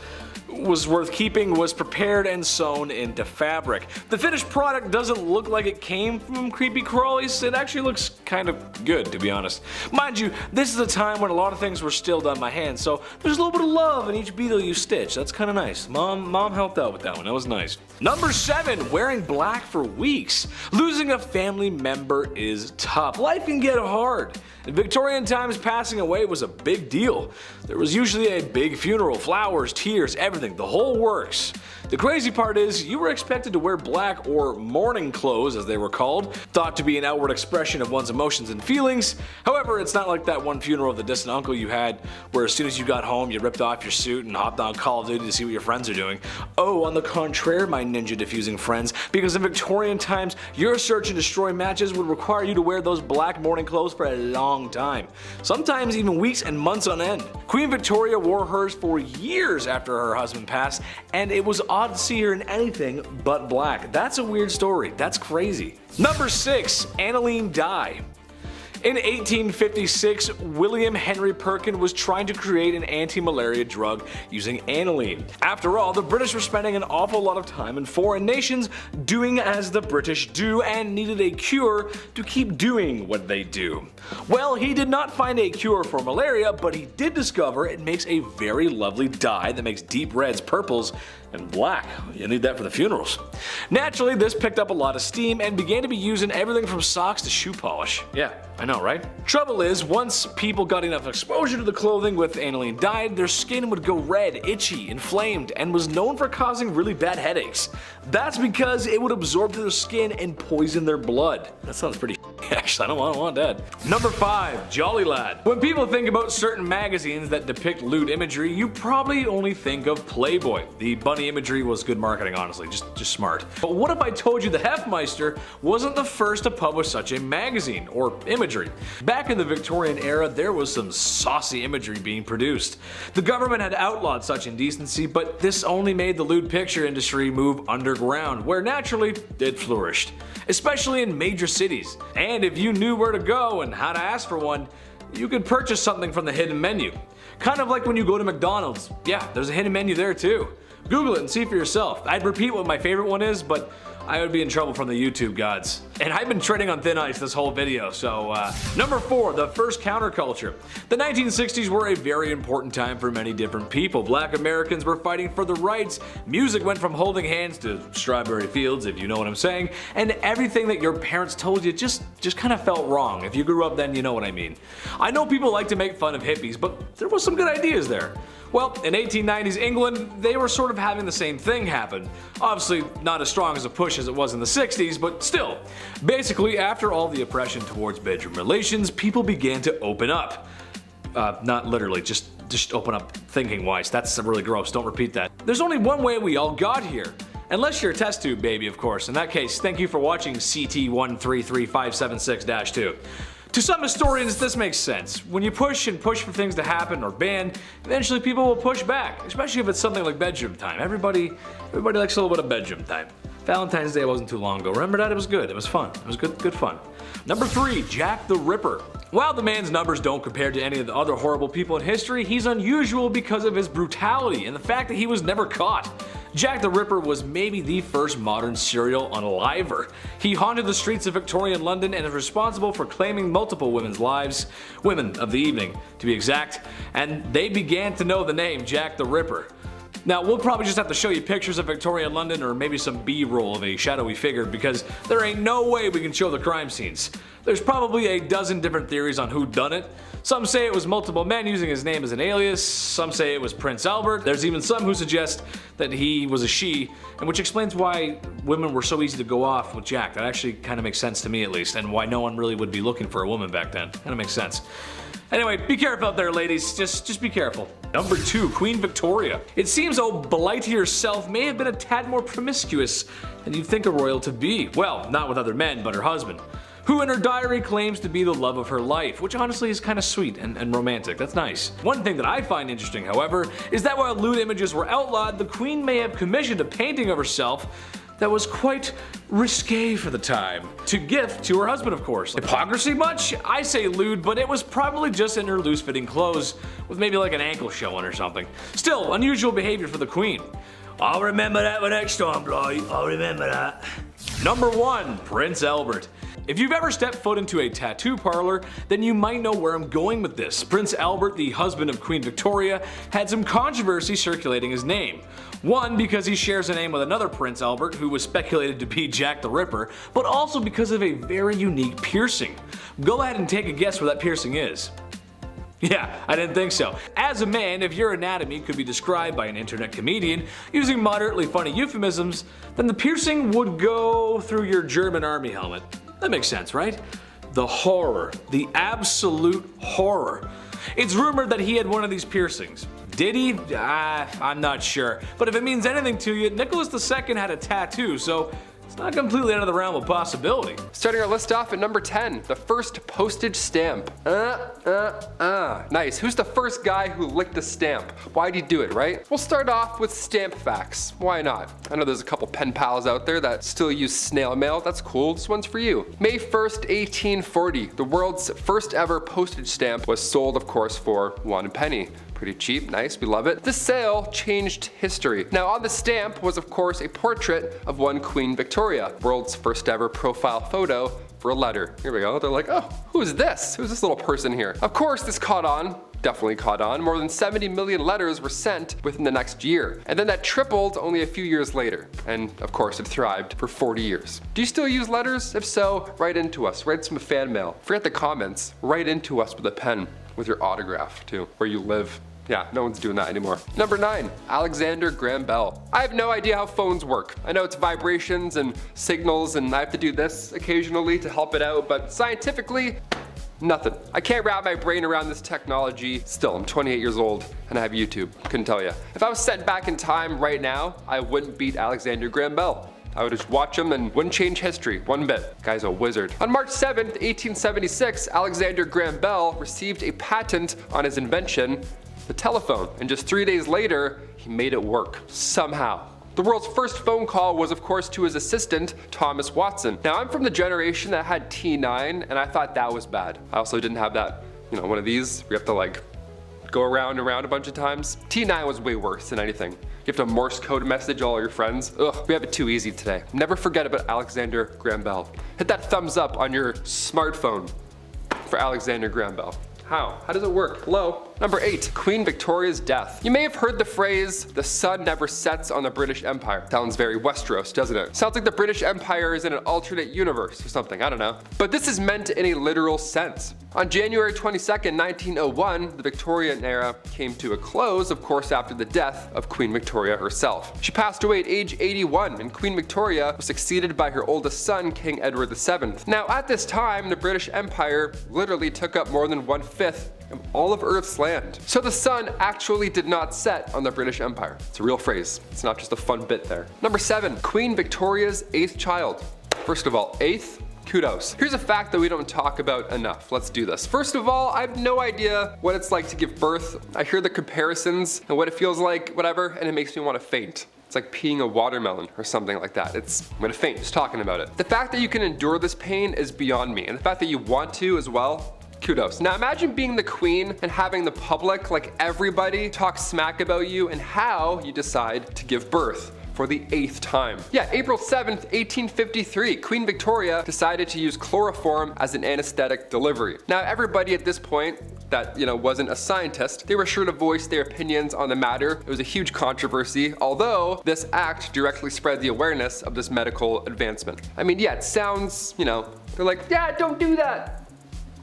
was worth keeping was prepared and sewn into fabric. The finished product doesn't look like it came from creepy crawlies. It actually looks kind of good, to be honest. Mind you, this is a time when a lot of things were still done by hand, so there's a little bit of love in each beetle you stitch. That's kind of nice. Mom helped out with that one. That was nice. Number 7. Wearing black for weeks. Losing a family member is tough. Life can get hard. In Victorian times, passing away was a big deal. There was usually a big funeral, flowers, tears, everything, the whole works. The crazy part is, you were expected to wear black, or mourning clothes as they were called, thought to be an outward expression of one's emotions and feelings. However, it's not like that one funeral of the distant uncle you had, where as soon as you got home you ripped off your suit and hopped on Call of Duty to see what your friends are doing. Oh, on the contrary, my ninja diffusing friends, because in Victorian times, your search and destroy matches would require you to wear those black mourning clothes for a long time. Sometimes even weeks and months on end. Queen Victoria wore hers for years after her husband passed, and it was odd to see her in anything but black. That's a weird story. That's crazy. Number 6. Aniline dye. In 1856, William Henry Perkin was trying to create an anti-malaria drug using aniline. After all, the British were spending an awful lot of time in foreign nations doing as the British do and needed a cure to keep doing what they do. Well, he did not find a cure for malaria, but he did discover it makes a very lovely dye that makes deep reds, purples, and black. You need that for the funerals. Naturally, this picked up a lot of steam and began to be used in everything from socks to shoe polish. Yeah, I know, right? Trouble is, once people got enough exposure to the clothing with aniline dye, their skin would go red, itchy, inflamed, and was known for causing really bad headaches. That's because it would absorb to their skin and poison their blood. That sounds pretty actually, I don't want that. Number 5. Jolly Lad. When people think about certain magazines that depict lewd imagery, you probably only think of Playboy. The bunny imagery was good marketing, honestly, just smart. But what if I told you the Hefmeister wasn't the first to publish such a magazine, or imagery? Back in the Victorian era, there was some saucy imagery being produced. The government had outlawed such indecency, but this only made the lewd picture industry move underground, where naturally it flourished, especially in major cities. And if you knew where to go and how to ask for one, you could purchase something from the hidden menu. Kind of like when you go to McDonald's. Yeah, there's a hidden menu there too. Google it and see for yourself. I'd repeat what my favorite one is, but I would be in trouble from the YouTube gods. And I've been treading on thin ice this whole video, so Number 4, the first counterculture. The 1960s were a very important time for many different people. Black Americans were fighting for their rights, music went from holding hands to strawberry fields, if you know what I'm saying, and everything that your parents told you just kind of felt wrong. If you grew up then, you know what I mean. I know people like to make fun of hippies, but there was some good ideas there. Well, in 1890s England, they were sort of having the same thing happen. Obviously not as strong as a push as it was in the 60s, but still. Basically, after all the oppression towards bedroom relations, people began to open up. Not literally, just open up thinking wise. That's really gross, don't repeat that. There's only one way we all got here. Unless you're a test tube baby, of course. In that case, thank you for watching CT133576-2. To some historians, this makes sense. When you push and push for things to happen or ban, eventually people will push back, especially if it's something like bedroom time. Everybody likes a little bit of bedroom time. Valentine's Day wasn't too long ago. Remember that? It was good. It was fun. It was good fun. Number 3, Jack the Ripper. While the man's numbers don't compare to any of the other horrible people in history, he's unusual because of his brutality and the fact that he was never caught. Jack the Ripper was maybe the first modern serial unaliver. He haunted the streets of Victorian London and is responsible for claiming multiple women's lives, women of the evening to be exact, and they began to know the name Jack the Ripper. Now, we'll probably just have to show you pictures of Victorian London or maybe some B-roll of a shadowy figure because there ain't no way we can show the crime scenes. There's probably a dozen different theories on who done it. Some say it was multiple men using his name as an alias, some say it was Prince Albert, there's even some who suggest that he was a she, and which explains why women were so easy to go off with Jack. That actually kind of makes sense to me at least, and why no one really would be looking for a woman back then. Kind of makes sense. Anyway, be careful out there, ladies. Just be careful. Number 2, Queen Victoria. It seems old Blighty herself may have been a tad more promiscuous than you'd think a royal to be. Well, not with other men, but her husband, who in her diary claims to be the love of her life, which honestly is kind of sweet and romantic. That's nice. One thing that I find interesting, however, is that while lewd images were outlawed, the Queen may have commissioned a painting of herself that was quite risque for the time, to gift to her husband, of course. Hypocrisy much? I say lewd, but it was probably just in her loose-fitting clothes, with maybe like an ankle showing or something. Still, unusual behavior for the Queen. I'll remember that for next time, Blight. I'll remember that. Number 1, Prince Albert. If you've ever stepped foot into a tattoo parlor, then you might know where I'm going with this. Prince Albert, the husband of Queen Victoria, had some controversy circulating his name. One, because he shares a name with another Prince Albert who was speculated to be Jack the Ripper, but also because of a very unique piercing. Go ahead and take a guess where that piercing is. Yeah, I didn't think so. As a man, if your anatomy could be described by an internet comedian using moderately funny euphemisms, then the piercing would go through your German army helmet. That makes sense, right? The horror. The absolute horror. It's rumored that he had one of these piercings. Did he? I'm not sure. But if it means anything to you, Nicholas II had a tattoo, so it's not completely out of the realm of possibility. Starting our list off at number 10, the first postage stamp. Nice. Who's the first guy who licked a stamp? Why'd he do it, right? We'll start off with stamp facts. Why not? I know there's a couple pen pals out there that still use snail mail. That's cool. This one's for you. May 1st, 1840, the world's first ever postage stamp was sold, of course, for 1 penny. Pretty cheap, nice, we love it. This sale changed history. Now on the stamp was of course a portrait of one Queen Victoria, world's first ever profile photo for a letter. Here we go, they're like, oh, who's this? Who's this little person here? Of course this caught on. Definitely caught on. More than 70 million letters were sent within the next year. And then that tripled only a few years later. And of course it thrived for 40 years. Do you still use letters? If so, write into us. Write some fan mail. Forget the comments. Write into us with a pen. With your autograph too, where you live. Yeah, no one's doing that anymore. Number 9, Alexander Graham Bell. I have no idea how phones work. I know it's vibrations and signals and I have to do this occasionally to help it out, but scientifically, nothing. I can't wrap my brain around this technology. Still, I'm 28 years old and I have YouTube. Couldn't tell you. If I was sent back in time right now, I wouldn't beat Alexander Graham Bell. I would just watch him and wouldn't change history one bit. Guy's a wizard. On March 7th, 1876, Alexander Graham Bell received a patent on his invention, the telephone, and just 3 days later, he made it work. Somehow. The world's first phone call was of course to his assistant, Thomas Watson. Now I'm from the generation that had T9 and I thought that was bad. I also didn't have that, one of these where you have to like go around and around a bunch of times. T9 was way worse than anything. You have to Morse code message all your friends. Ugh, we have it too easy today. Never forget about Alexander Graham Bell. Hit that thumbs up on your smartphone for Alexander Graham Bell. How? How does it work? Hello? Number 8, Queen Victoria's death. You may have heard the phrase, the sun never sets on the British Empire. Sounds very Westeros, doesn't it? Sounds like the British Empire is in an alternate universe or something, I don't know. But this is meant in a literal sense. On January 22nd, 1901, the Victorian era came to a close, of course, after the death of Queen Victoria herself. She passed away at age 81, and Queen Victoria was succeeded by her oldest son, King Edward VII. Now, at this time, the British Empire literally took up more than 1/5 of all of Earth's land. So the sun actually did not set on the British Empire. It's a real phrase. It's not just a fun bit there. Number 7, Queen Victoria's 8th child. First of all, 8th? Kudos. Here's a fact that we don't talk about enough. Let's do this. First of all, I have no idea what it's like to give birth. I hear the comparisons and what it feels like, whatever, and it makes me want to faint. It's like peeing a watermelon or something like that. I'm gonna faint just talking about it. The fact that you can endure this pain is beyond me, and the fact that you want to as well, kudos. Now imagine being the queen and having the public, like everybody, talk smack about you and how you decide to give birth for the 8th time. Yeah, April 7th, 1853, Queen Victoria decided to use chloroform as an anesthetic delivery. Now everybody at this point that, wasn't a scientist, they were sure to voice their opinions on the matter. It was a huge controversy, although this act directly spread the awareness of this medical advancement. I mean, yeah, it sounds, they're like, yeah, don't do that.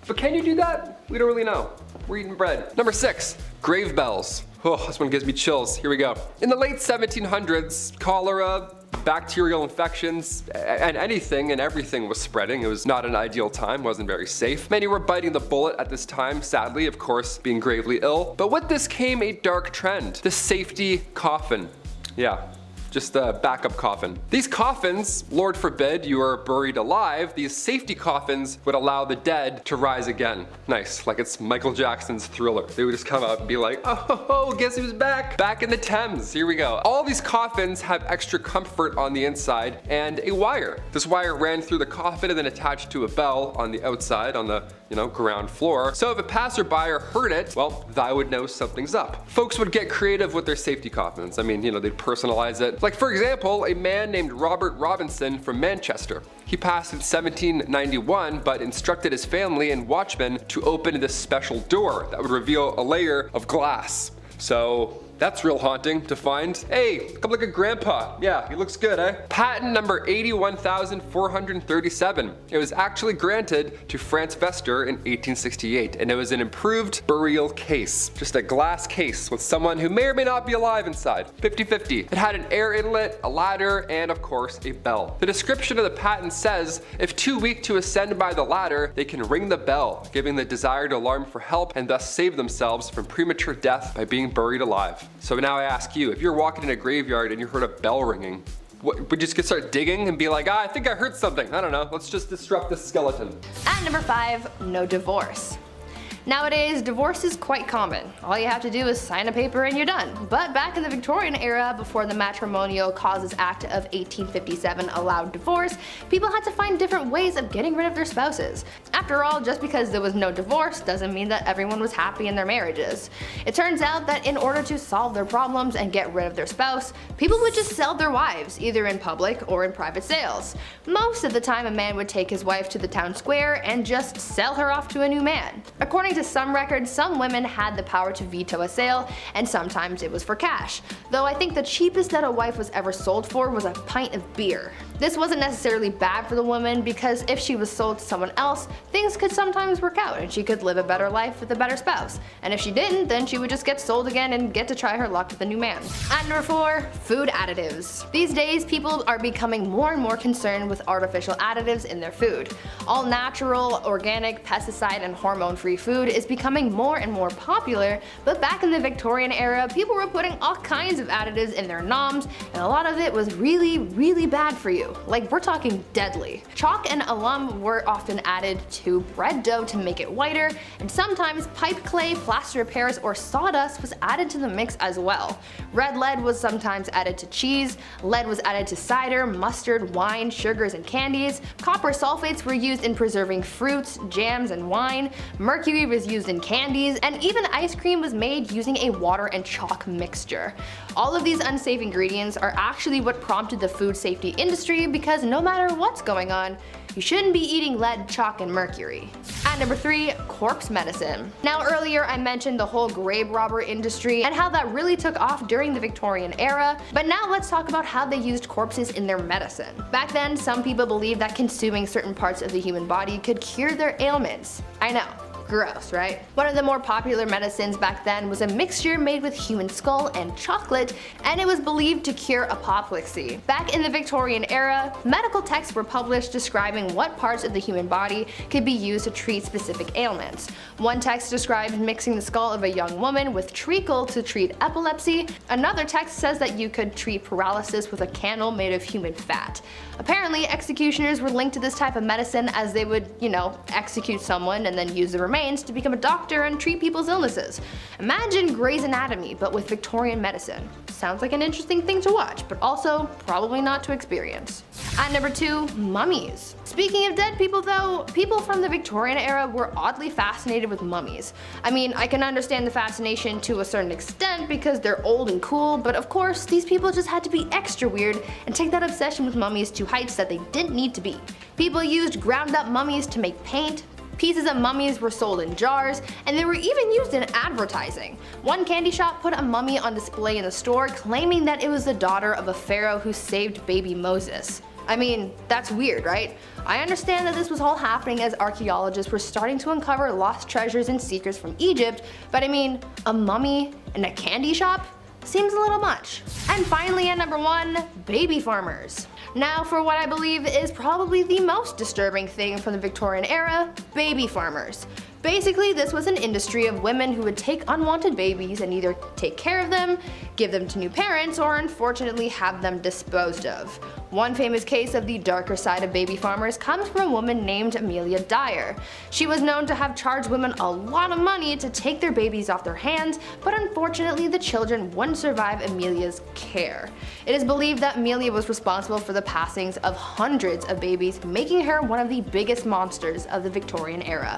But can you do that? We don't really know. We're eating bread. Number 6, grave bells. Oh, this one gives me chills. Here we go. In the late 1700s, cholera, bacterial infections, and anything and everything was spreading. It was not an ideal time, wasn't very safe. Many were biting the bullet at this time, sadly, of course, being gravely ill. But with this came a dark trend, the safety coffin. Yeah. Just a backup coffin. These coffins, Lord forbid you are buried alive, these safety coffins would allow the dead to rise again. Nice, like it's Michael Jackson's Thriller. They would just come out and be like, oh, guess who's back? Back in the Thames, here we go. All these coffins have extra comfort on the inside and a wire. This wire ran through the coffin and then attached to a bell on the outside on the, ground floor. So if a passerby heard it, well, they would know something's up. Folks would get creative with their safety coffins. I mean, they'd personalize it. Like for example, a man named Robert Robinson from Manchester. He passed in 1791, but instructed his family and watchmen to open this special door that would reveal a layer of glass. So that's real haunting to find. Hey, come look at Grandpa. Yeah, he looks good, eh? Patent number 81,437. It was actually granted to Franz Vester in 1868, and it was an improved burial case. Just a glass case with someone who may or may not be alive inside. 50-50. It had an air inlet, a ladder, and of course, a bell. The description of the patent says, if too weak to ascend by the ladder, they can ring the bell, giving the desired alarm for help and thus save themselves from premature death by being buried alive. So now I ask you, if you're walking in a graveyard and you heard a bell ringing, would you just start digging and be like, I think I heard something. I don't know, let's just disrupt this skeleton. At number 5, no divorce. Nowadays, divorce is quite common. All you have to do is sign a paper and you're done. But back in the Victorian era, before the Matrimonial Causes Act of 1857 allowed divorce, people had to find different ways of getting rid of their spouses. After all, just because there was no divorce doesn't mean that everyone was happy in their marriages. It turns out that in order to solve their problems and get rid of their spouse, people would just sell their wives, either in public or in private sales. Most of the time, a man would take his wife to the town square and just sell her off to a new man. According to some records, some women had the power to veto a sale, and sometimes it was for cash. Though I think the cheapest that a wife was ever sold for was a pint of beer. This wasn't necessarily bad for the woman, because if she was sold to someone else, things could sometimes work out and she could live a better life with a better spouse. And if she didn't, then she would just get sold again and get to try her luck with a new man. At number 4, food additives. These days, people are becoming more and more concerned with artificial additives in their food. All natural, organic, pesticide, and hormone-free food is becoming more and more popular, but back in the Victorian era, people were putting all kinds of additives in their noms, and a lot of it was really, really bad for you. Like, we're talking deadly. Chalk and alum were often added to bread dough to make it whiter, and sometimes pipe clay, plaster of Paris, or sawdust was added to the mix as well. Red lead was sometimes added to cheese, lead was added to cider, mustard, wine, sugars, and candies, copper sulfates were used in preserving fruits, jams, and wine, mercury was used in candies, and even ice cream was made using a water and chalk mixture. All of these unsafe ingredients are actually what prompted the food safety industry, because no matter what's going on, you shouldn't be eating lead, chalk, and mercury. At number 3, corpse medicine. Now earlier I mentioned the whole grave robber industry and how that really took off during the Victorian era, but now let's talk about how they used corpses in their medicine. Back then, some people believed that consuming certain parts of the human body could cure their ailments. I know. Gross, right? One of the more popular medicines back then was a mixture made with human skull and chocolate, and it was believed to cure apoplexy. Back in the Victorian era, medical texts were published describing what parts of the human body could be used to treat specific ailments. One text described mixing the skull of a young woman with treacle to treat epilepsy. Another text says that you could treat paralysis with a candle made of human fat. Apparently, executioners were linked to this type of medicine as they would, execute someone and then use the remains to become a doctor and treat people's illnesses. Imagine Grey's Anatomy, but with Victorian medicine. Sounds like an interesting thing to watch, but also probably not to experience. At number 2, mummies. Speaking of dead people though, people from the Victorian era were oddly fascinated with mummies. I mean, I can understand the fascination to a certain extent because they're old and cool, but of course, these people just had to be extra weird and take that obsession with mummies to heights that they didn't need to be. People used ground up mummies to make paint. Pieces of mummies were sold in jars, and they were even used in advertising. One candy shop put a mummy on display in the store, claiming that it was the daughter of a pharaoh who saved baby Moses. I mean, that's weird, right? I understand that this was all happening as archaeologists were starting to uncover lost treasures and secrets from Egypt, but I mean, a mummy in a candy shop? Seems a little much. And finally at number 1, baby farmers. Now for what I believe is probably the most disturbing thing from the Victorian era, baby farmers. Basically, this was an industry of women who would take unwanted babies and either take care of them, give them to new parents, or unfortunately have them disposed of. One famous case of the darker side of baby farmers comes from a woman named Amelia Dyer. She was known to have charged women a lot of money to take their babies off their hands, but unfortunately the children wouldn't survive Amelia's care. It is believed that Amelia was responsible for the passings of hundreds of babies, making her one of the biggest monsters of the Victorian era.